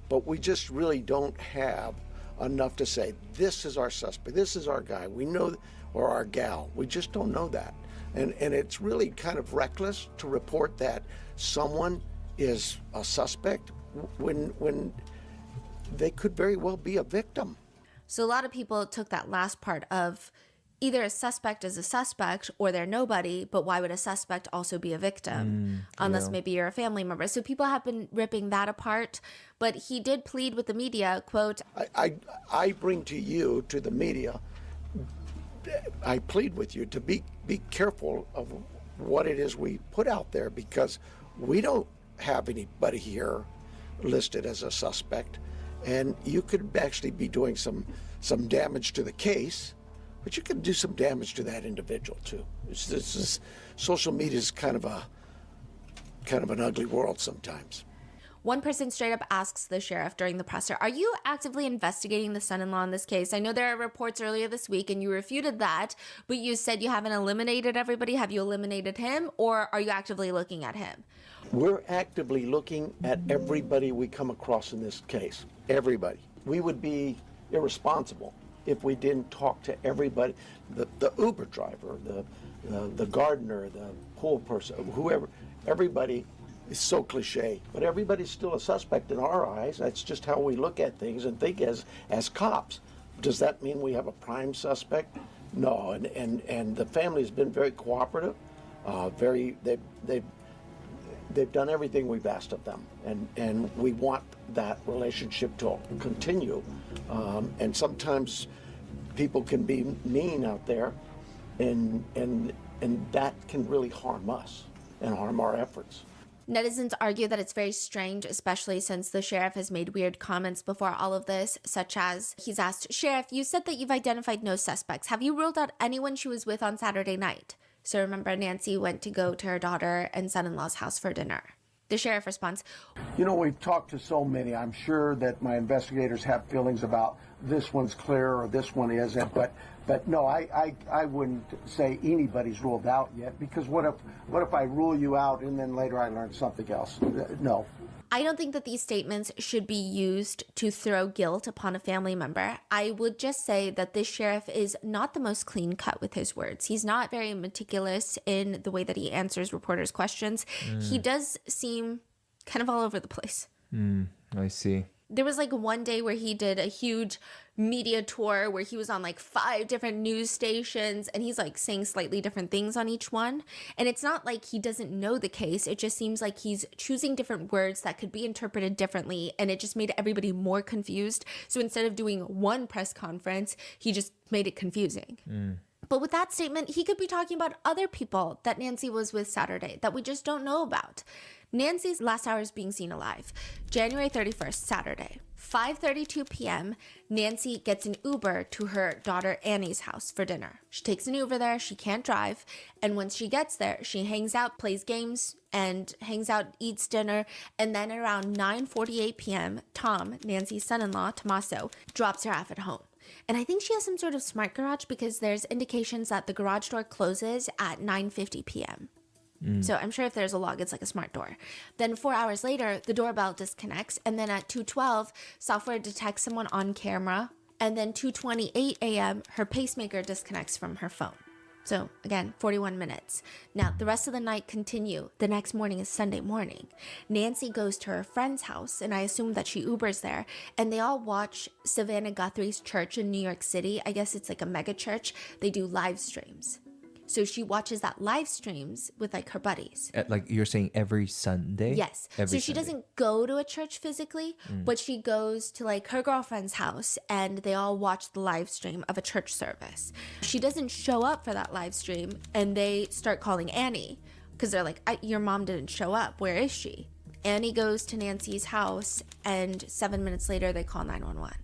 B: but we just really don't have enough to say, this is our suspect, this is our guy, we know, or our gal. We just don't know that. And it's really kind of reckless to report that someone is a suspect when they could very well be a victim.
R: So a lot of people took that last part of either a suspect is a suspect or they're nobody, but why would a suspect also be a victim? Unless maybe you're a family member. So people have been ripping that apart, but he did plead with the media, quote,
B: I bring to you, to the media, I plead with you to be careful of what it is we put out there, because we don't have anybody here listed as a suspect, and you could actually be doing some damage to the case, but you can do some damage to that individual too. Social media is kind of an ugly world sometimes.
R: One person straight up asks the sheriff during the presser, are you actively investigating the son-in-law in this case? I know there are reports earlier this week and you refuted that, but you said you haven't eliminated everybody. Have you eliminated him, or are you actively looking at him?
B: We're actively looking at everybody we come across in this case. Everybody. We would be irresponsible if we didn't talk to everybody, the Uber driver, the gardener, the pool person, whoever, everybody. Is so cliche, but everybody's still a suspect in our eyes. That's just how we look at things and think as cops. Does that mean we have a prime suspect? No, and the family's been very cooperative. They've done everything we've asked of them, and we want that relationship to continue. And sometimes people can be mean out there, and that can really harm us and harm our efforts.
R: Netizens argue that it's very strange, especially since the sheriff has made weird comments before all of this, such as he's asked, Sheriff, you said that you've identified no suspects. Have you ruled out anyone she was with on Saturday night? So remember, Nancy went to go to her daughter and son-in-law's house for dinner. The sheriff responds,
B: you know, we've talked to so many. I'm sure that my investigators have feelings about this one's clear or this one isn't, but no, I wouldn't say anybody's ruled out yet, because what if I rule you out and then later I learn something else? No.
R: I don't think that these statements should be used to throw guilt upon a family member. I would just say that this sheriff is not the most clean cut with his words. He's not very meticulous in the way that he answers reporters' questions. He does seem kind of all over the place.
P: I see.
R: There was like one day where he did a huge media tour where he was on like 5 different news stations, and he's like saying slightly different things on each one. And it's not like he doesn't know the case. It just seems like he's choosing different words that could be interpreted differently, and it just made everybody more confused. So instead of doing one press conference, he just made it confusing. But with that statement, he could be talking about other people that Nancy was with Saturday that we just don't know about. Nancy's last hours being seen alive. January 31st, Saturday. 5:32 p.m., Nancy gets an Uber to her daughter Annie's house for dinner. She takes an Uber there. She can't drive. And once she gets there, she hangs out, plays games, and hangs out, eats dinner. And then around 9:48 p.m., Tom, Nancy's son-in-law, Tommaso, drops her off at home. And I think she has some sort of smart garage because there's indications that the garage door closes at 9:50 p.m. So I'm sure if there's a log, it's like a smart door. Then 4 hours later, the doorbell disconnects. And then at 2:12, software detects someone on camera. And then 2:28 a.m., her pacemaker disconnects from her phone. So again, 41 minutes. Now, the rest of the night continue. The next morning is Sunday morning. Nancy goes to her friend's house, and I assume that she Ubers there, and they all watch Savannah Guthrie's church in New York City. I guess it's like a mega church. They do live streams. So she watches that live streams with like her buddies.
P: Like you're saying every Sunday?
R: Yes. So she doesn't go to a church physically, but she goes to like her girlfriend's house and they all watch the live stream of a church service. She doesn't show up for that live stream and they start calling Annie because they're like, your mom didn't show up. Where is she? Annie goes to Nancy's house and 7 minutes later they call 911.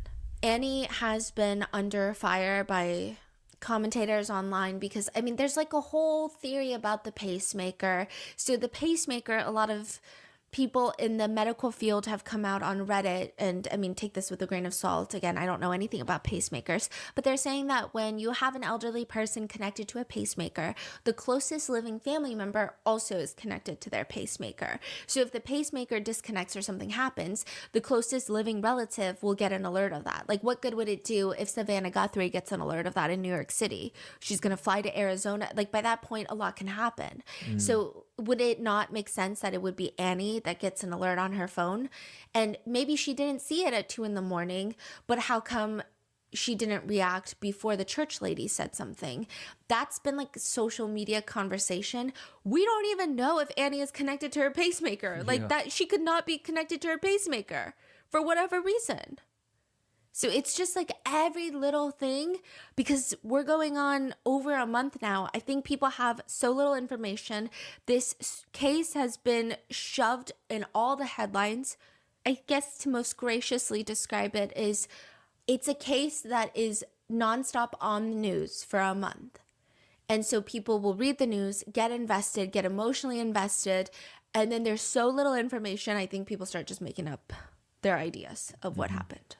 R: Annie has been under fire by commentators online because I mean there's like a whole theory about the pacemaker. So the pacemaker, a lot of people in the medical field have come out on Reddit, and I mean, take this with a grain of salt. Again, I don't know anything about pacemakers, but they're saying that when you have an elderly person connected to a pacemaker, the closest living family member also is connected to their pacemaker. So if the pacemaker disconnects or something happens, the closest living relative will get an alert of that. Like, what good would it do if Savannah Guthrie gets an alert of that in New York City? She's going to fly to Arizona. Like, by that point, a lot can happen. So would it not make sense that it would be Annie that gets an alert on her phone? And maybe she didn't see it at 2 a.m, but how come she didn't react before the church lady said something? That's been like social media conversation. We don't even know if Annie is connected to her pacemaker. Like that, she could not be connected to her pacemaker for whatever reason. So it's just like every little thing, because we're going on over a month now. I think people have so little information. This case has been shoved in all the headlines. I guess to most graciously describe it is it's a case that is nonstop on the news for a month. And so people will read the news, get invested, get emotionally invested, and then there's so little information, I think people start just making up their ideas of what happened.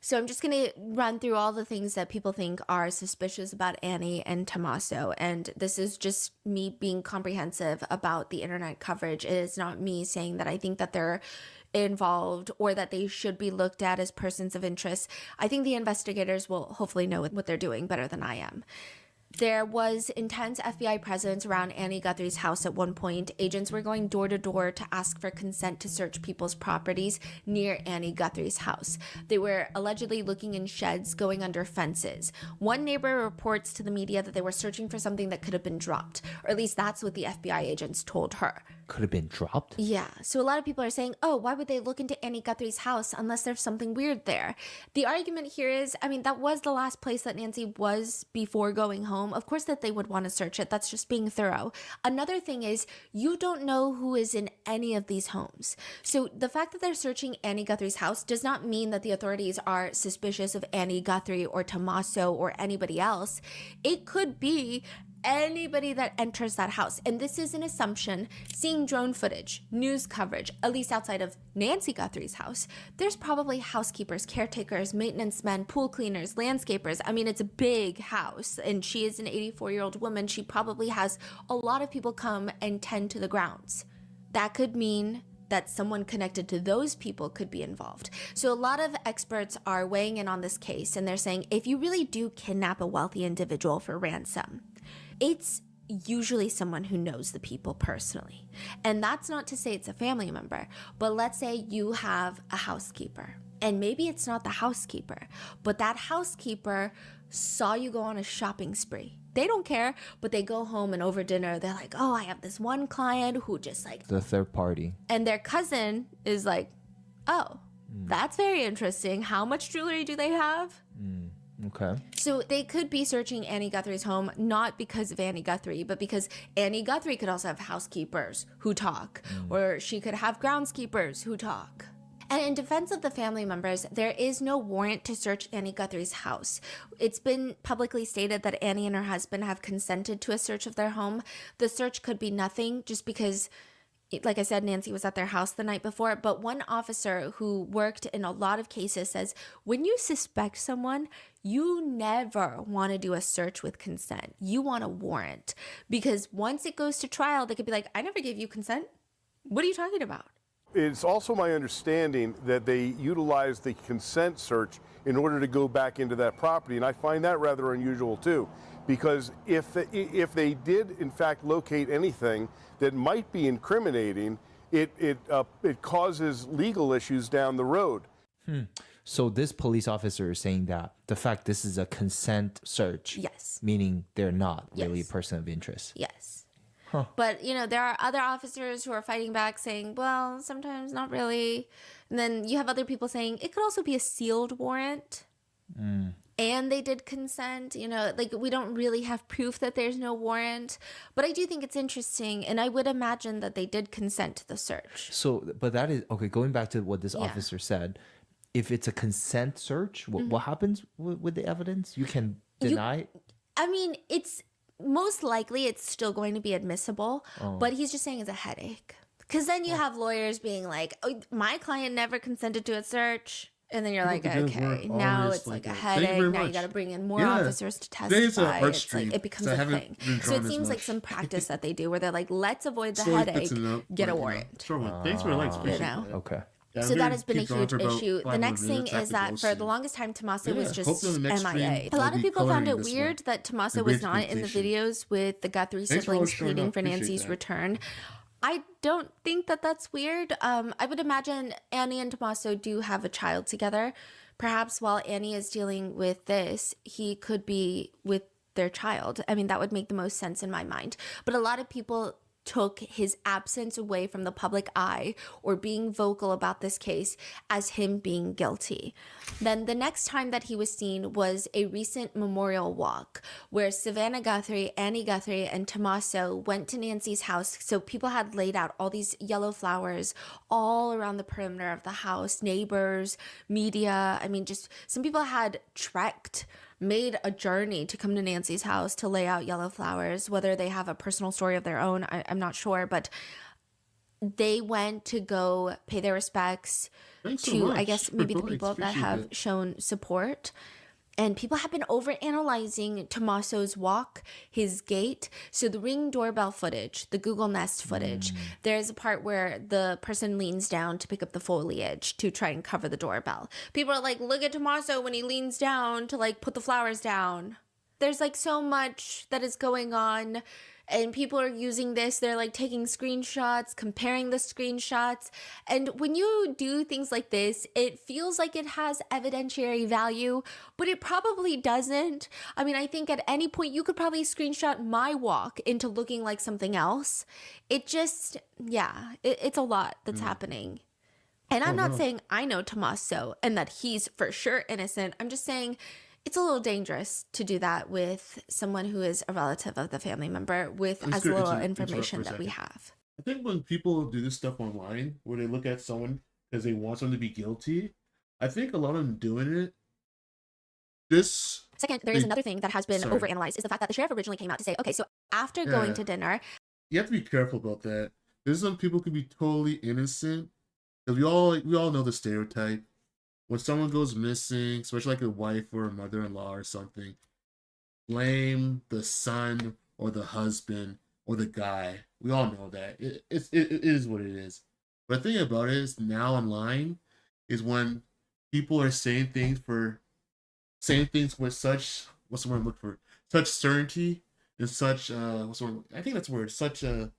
R: So I'm just going to run through all the things that people think are suspicious about Annie and Tommaso. And this is just me being comprehensive about the internet coverage. It is not me saying that I think that they're involved or that they should be looked at as persons of interest. I think the investigators will hopefully know what they're doing better than I am. There was intense FBI presence around Annie Guthrie's house at one point. Agents were going door to door to ask for consent to search people's properties near Annie Guthrie's house. They were allegedly looking in sheds, going under fences. One neighbor reports to the media that they were searching for something that could have been dropped, or at least that's what the FBI agents told her.
P: Could have been dropped?
R: Yeah. So a lot of people are saying, oh, why would they look into Annie Guthrie's house unless there's something weird there? The argument here is, I mean, that was the last place that Nancy was before going home. Of course that they would want to search it. That's just being thorough. Another thing is you don't know who is in any of these homes. So the fact that they're searching Annie Guthrie's house does not mean that the authorities are suspicious of Annie Guthrie or Tommaso or anybody else. It could be anybody that enters that house. And this is an assumption. Seeing drone footage, news coverage, at least outside of Nancy Guthrie's house, there's probably housekeepers, caretakers, maintenance men, pool cleaners, landscapers. I mean, it's a big house and she is an 84-year-old woman. She probably has a lot of people come and tend to the grounds. That could mean that someone connected to those people could be involved. So a lot of experts are weighing in on this case and they're saying, if you really do kidnap a wealthy individual for ransom, it's usually someone who knows the people personally. And that's not to say it's a family member, but let's say you have a housekeeper and maybe it's not the housekeeper, but that housekeeper saw you go on a shopping spree. They don't care, but they go home and over dinner, they're like, oh, I have this one client who just like...
P: The third party.
R: And their cousin is like, oh, that's very interesting. How much jewelry do they have?
P: Okay.
R: So they could be searching Annie Guthrie's home not because of Annie Guthrie, but because Annie Guthrie could also have housekeepers who talk, or she could have groundskeepers who talk. And in defense of the family members, there is no warrant to search Annie Guthrie's house. It's been publicly stated that Annie and her husband have consented to a search of their home. The search could be nothing just because, like I said, Nancy was at their house the night before. But one officer who worked in a lot of cases says, when you suspect someone, you never want to do a search with consent. You want a warrant. Because once it goes to trial, they could be like, I never gave you consent. What are you talking about?
G: It's also my understanding that they utilize the consent search in order to go back into that property, and I find that rather unusual too, because if they did in fact locate anything that might be incriminating, it causes legal issues down the road.
P: So this police officer is saying that the fact this is a consent search,
R: yes,
P: meaning they're not really a person of interest.
R: Yes. But, you know, there are other officers who are fighting back saying, well, sometimes not really. And then you have other people saying it could also be a sealed warrant. And they did consent. You know, like, we don't really have proof that there's no warrant. But I do think it's interesting. And I would imagine that they did consent to the search.
P: So, but that is, okay, going back to what this officer said, if it's a consent search, what happens with the evidence? You can deny?
R: I mean, it's... most likely it's still going to be admissible, but he's just saying it's a headache. Because then you have lawyers being like, oh, my client never consented to a search. And then you're like, okay, now it's like a headache. Now you got to bring in more officers to testify. It's like, it becomes a thing. So it seems like some practice that they do where they're like, let's avoid the headache, get a warrant.
A: Thanks for the likes.
R: You know?
P: Okay.
A: Yeah,
R: so that has been a huge issue. The next thing is that for the longest time, Tommaso was just MIA. A lot of people found it weird that Tommaso was not in the videos with the Guthrie siblings pleading for Nancy's return. I don't think that that's weird. I would imagine Annie and Tommaso do have a child together. Perhaps while Annie is dealing with this, he could be with their child. I mean, that would make the most sense in my mind. But a lot of people took his absence away from the public eye or being vocal about this case as him being guilty. Then the next time that he was seen was a recent memorial walk where Savannah Guthrie, Annie Guthrie, and Tommaso went to Nancy's house. So people had laid out all these yellow flowers all around the perimeter of the house, neighbors, media. I mean, just some people had trekked, made a journey to come to Nancy's house to lay out yellow flowers, whether they have a personal story of their own, I'm not sure, but they went to go pay their respects to, I guess, maybe the people that have shown support. And people have been overanalyzing Tommaso's walk, his gait. So the Ring doorbell footage, the Google Nest footage, there's a part where the person leans down to pick up the foliage to try and cover the doorbell. People are like, look at Tommaso when he leans down to like put the flowers down. There's like so much that is going on. And people are using this, they're like taking screenshots, comparing the screenshots. And when you do things like this, it feels like it has evidentiary value, but it probably doesn't. I mean, I think at any point you could probably screenshot my walk into looking like something else. It just, it's a lot that's happening. And I'm not saying I know Tommaso and that he's for sure innocent. I'm just saying it's a little dangerous to do that with someone who is a relative of the family member with as little information that we have.
A: I think when people do this stuff online, where they look at someone because they want someone to be guilty, I think a lot of them doing it.
R: Second, there is another thing that has been overanalyzed is the fact that the sheriff originally came out to say, okay, so after going to dinner,
A: you have to be careful about that. There's some people could be totally innocent because we all know the stereotype. When someone goes missing, especially like a wife or a mother-in-law or something, blame the son or the husband or the guy. We all know that. It is what it is. But the thing about it is now online is when people are saying things with such, what's the word I'm looking for? Such certainty and such, what's the word? I think that's the word. Such a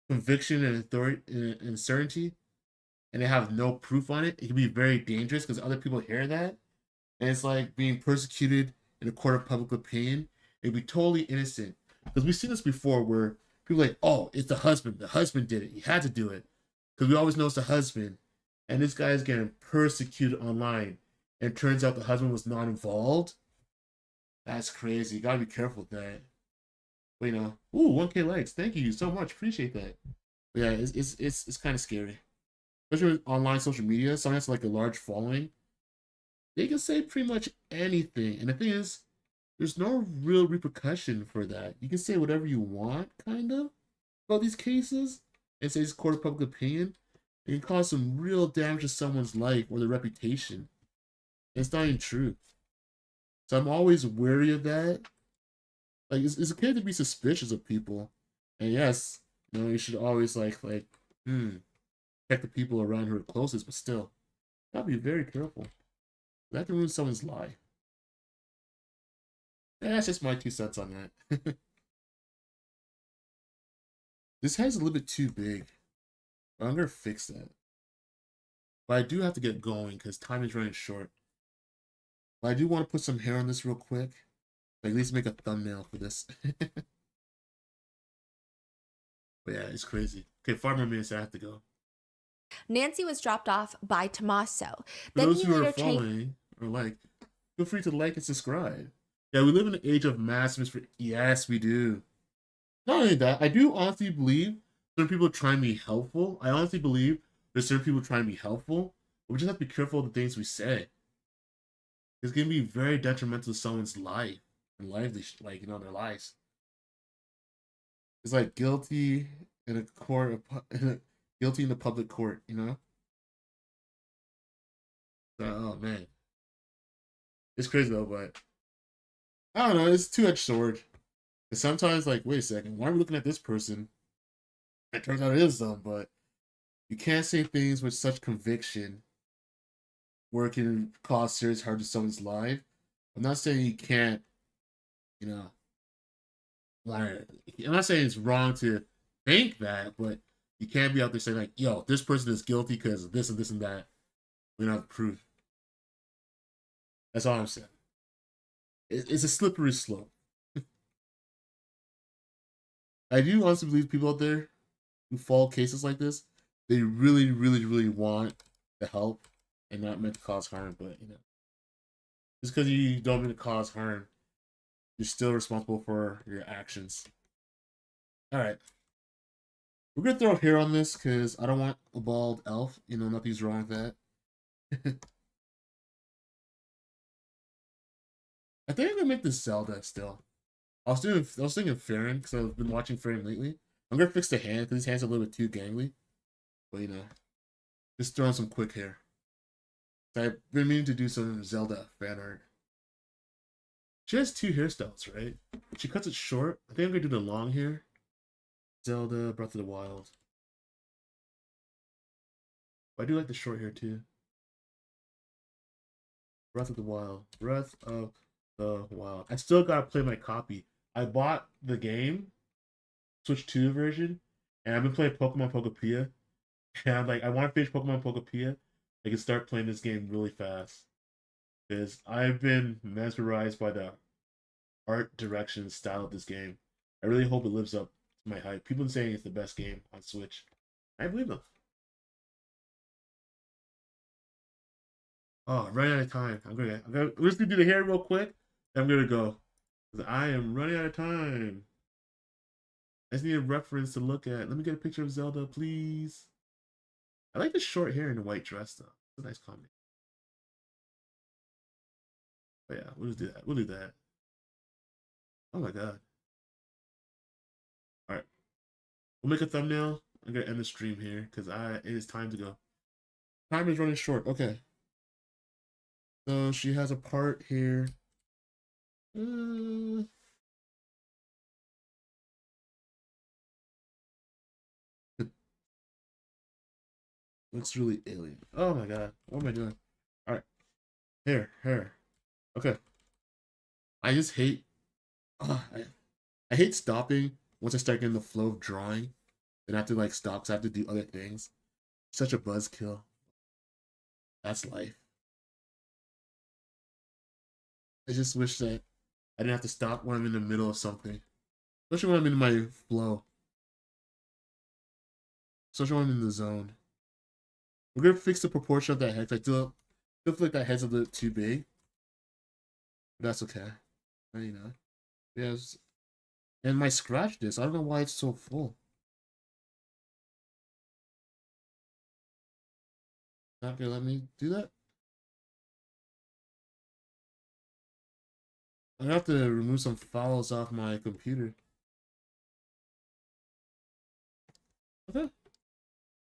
A: conviction and authority and certainty. And they have no proof on it, it can be very dangerous because other people hear that. And it's like being persecuted in a court of public opinion. It'd be totally innocent. Because we've seen this before where people are like, oh, it's the husband. The husband did it. He had to do it. Because we always know it's the husband. And this guy is getting persecuted online. And it turns out the husband was not involved. That's crazy. You gotta be careful with that. But, you know, ooh, 1K likes. Thank you so much. Appreciate that. But yeah, it's kind of scary, especially with online social media. Someone has like a large following. They can say pretty much anything, and the thing is, there's no real repercussion for that. You can say whatever you want, kind of, about these cases, and say it's court of public opinion. It can cause some real damage to someone's life or their reputation. And it's not even true. So I'm always wary of that. Like, it's okay to be suspicious of people. And yes, you know, you should always, check the people around who are closest, but still, gotta be very careful. That can ruin someone's life. Yeah, that's just my 2 cents on that. This head's a little bit too big. But I'm gonna fix that. But I do have to get going because time is running short. But I do want to put some hair on this real quick. Like, at least make a thumbnail for this. But yeah, it's crazy. Okay, 5 more minutes, I have to go.
R: Nancy was dropped off by Tommaso.
A: For those who are following, or feel free to like and subscribe. Yeah, we live in an age of mass misrepresentation. Yes, we do. Not only that, I do honestly believe certain people are trying to be helpful. I honestly believe there's certain people trying to be helpful. But we just have to be careful of the things we say. It's going to be very detrimental to someone's life and their lives. It's like guilty in a court, guilty in the public court, you know? So, oh man. It's crazy though, but I don't know, it's a two-edged sword. And sometimes, wait a second, why are we looking at this person? It turns out it is them, but you can't say things with such conviction where it can cause serious harm to someone's life. I'm not saying you can't, you know, I'm not saying it's wrong to think that, but you can't be out there saying yo, this person is guilty because of this and this and that. We don't have proof. That's all I'm saying. It's a slippery slope. I do honestly believe people out there who follow cases like this, they really, really, really want the help and not meant to cause harm. But, you know, just because you don't mean to cause harm, you're still responsible for your actions. All right. We're going to throw hair on this because I don't want a bald elf. You know, nothing's wrong with that. I think I'm going to make this Zelda still. I was thinking Farron because I've been watching Farron lately. I'm going to fix the hand because his hand's a little bit too gangly. But, you know, just throwing some quick hair. So I've been meaning to do some Zelda fan art. She has 2 hairstyles, right? She cuts it short. I think I'm going to do the long hair. Zelda, Breath of the Wild. But I do like the short hair too. Breath of the Wild. Breath of the Wild. I still got to play my copy. I bought the game, Switch 2 version, and I've been playing Pokemon Pokepia. And I'm like, I want to finish Pokemon Pokepia. I can start playing this game really fast. Because I've been mesmerized by the art direction and style of this game. I really hope it lives up to my hype. People are saying it's the best game on Switch. I believe them. Oh, I'm running out of time. We're just gonna do the hair real quick. Then I'm gonna go. Because I am running out of time. I just need a reference to look at. Let me get a picture of Zelda, please. I like the short hair and the white dress, though. It's a nice combination. But yeah, we'll just do that. We'll do that. Oh my god. Alright. We'll make a thumbnail. I'm gonna end the stream here because it is time to go. Time is running short. Okay. So she has a part here. Looks really alien. Oh my god. What am I doing? Alright. Hair. Okay. I just hate I hate stopping once I start getting the flow of drawing. Then I have to stop because I have to do other things. Such a buzzkill. That's life. I just wish that I didn't have to stop when I'm in the middle of something. Especially when I'm in my flow. Especially when I'm in the zone. We're gonna fix the proportion of that head. I still feel like that head's a little too big. But that's okay. 99. Yes. And my scratch disc, I don't know why it's so full. Not gonna let me do that? I have to remove some files off my computer. Okay.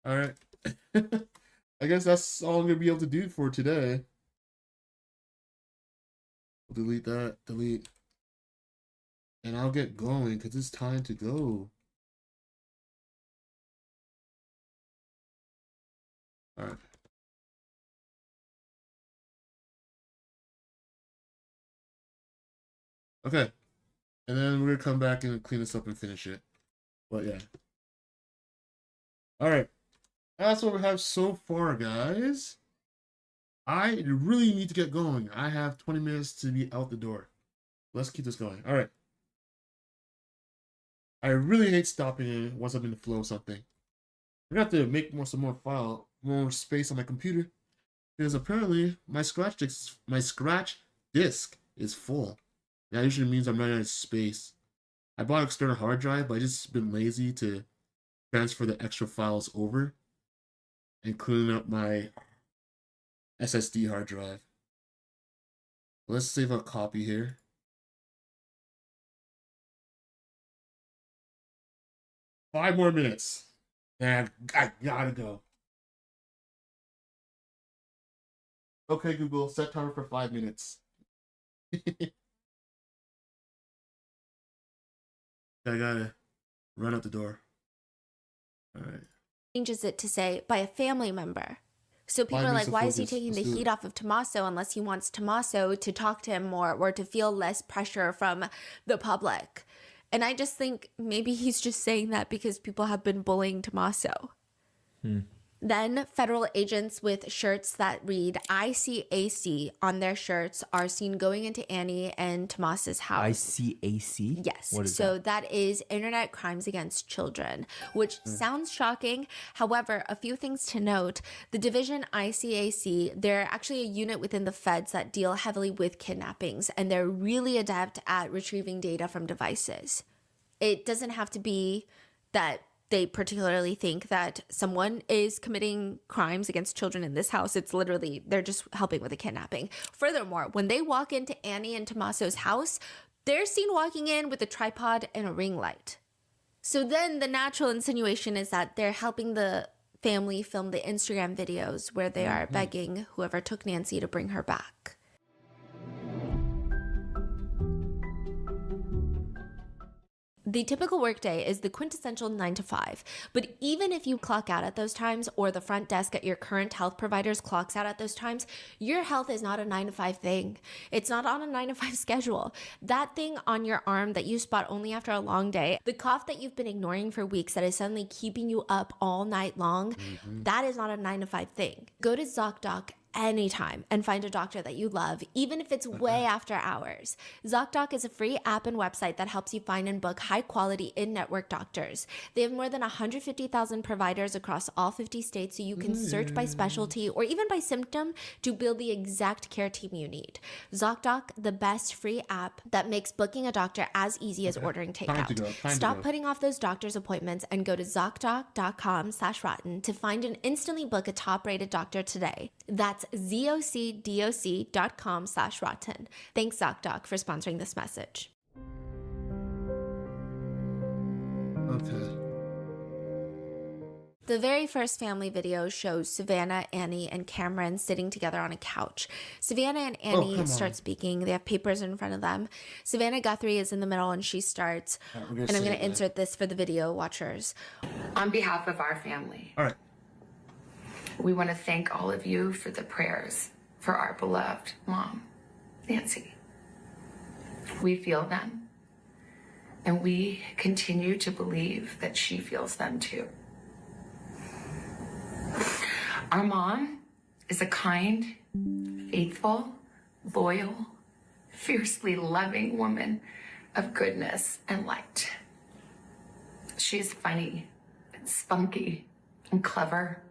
A: Alright. I guess that's all I'm gonna be able to do for today. We'll delete that, delete. And I'll get going because it's time to go. Alright. Okay. And then we're gonna come back and clean this up and finish it. But yeah. Alright. That's what we have so far, guys. I really need to get going. I have 20 minutes to be out the door. Let's keep this going. Alright. I really hate stopping it once I'm in the flow of something. I'm gonna have to make some more space on my computer. Because apparently my scratch disk is full. That usually means I'm running out of space. I bought an external hard drive, but I just been lazy to transfer the extra files over and clean up my SSD hard drive. Let's save a copy here. Five more minutes. And I gotta go. Okay, Google, set timer for 5 minutes. I gotta run out the door. All right.
R: Changes it to say by a family member. So people are like, why is he taking the heat off of Tommaso unless he wants Tommaso to talk to him more or to feel less pressure from the public? And I just think maybe he's just saying that because people have been bullying Tommaso. Then federal agents with shirts that read ICAC on their shirts are seen going into Annie and Tomas's house.
P: ICAC?
R: Yes.
P: What is
R: so that is Internet Crimes Against Children, which sounds shocking. However, a few things to note. The division ICAC, they're actually a unit within the feds that deal heavily with kidnappings, and they're really adept at retrieving data from devices. It doesn't have to be that they particularly think that someone is committing crimes against children in this house. It's literally, they're just helping with a kidnapping. Furthermore, when they walk into Annie and Tommaso's house, they're seen walking in with a tripod and a ring light. So then the natural insinuation is that they're helping the family film the Instagram videos where they are begging whoever took Nancy to bring her back. The typical workday is the quintessential 9 to 5, but even if you clock out at those times or the front desk at your current health providers clocks out at those times, your health is not a 9 to 5 thing. It's not on a 9 to 5 schedule. That thing on your arm that you spot only after a long day, the cough that you've been ignoring for weeks that is suddenly keeping you up all night long, that is not a 9 to 5 thing. Go to ZocDoc anytime and find a doctor that you love, even if it's way after hours. ZocDoc is a free app and website that helps you find and book high-quality in-network doctors. They have more than 150,000 providers across all 50 states, so you can search by specialty or even by symptom to build the exact care team you need. ZocDoc, the best free app that makes booking a doctor as easy as ordering takeout. Stop putting off those doctor's appointments and go to ZocDoc.com/rotten to find and instantly book a top-rated doctor today. That's ZocDoc.com/rotten. Thanks, ZocDoc, for sponsoring this message.
A: Okay.
R: The very first family video shows Savannah, Annie, and Cameron sitting together on a couch. Savannah and Annie start speaking. They have papers in front of them. Savannah Guthrie is in the middle, and she starts. And I'm going to insert this for the video watchers.
H: On behalf of our family.
A: All right.
H: We want to thank all of you for the prayers for our beloved mom, Nancy. We feel them, and we continue to believe that she feels them too. Our mom is a kind, faithful, loyal, fiercely loving woman of goodness and light. She's funny and spunky and clever.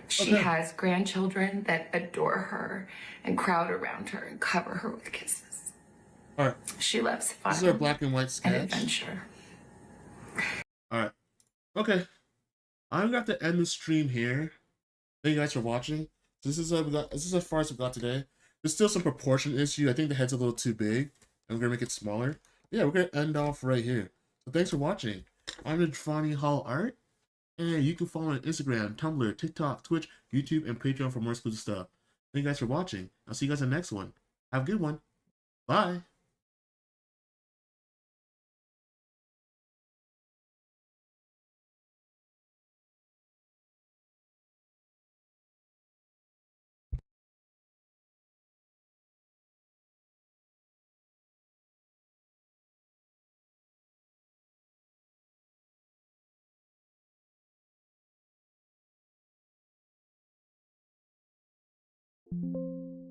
H: She has grandchildren that adore her and crowd around her and cover her with kisses.
A: All right.
H: She loves fun.
A: This is a black and white sketch.
H: And adventure.
A: All right. Okay. I'm gonna have to end the stream here. Thank you guys for watching. This is as far as we got today. There's still some proportion issue. I think the head's a little too big. I'm gonna make it smaller. Yeah, we're gonna end off right here. So thanks for watching. I'm the Giovanni Hall Art, and you can follow me on Instagram, Tumblr, TikTok, Twitch, YouTube, and Patreon for more exclusive stuff. Thank you guys for watching. I'll see you guys in the next one. Have a good one. Bye.
V: Thank you.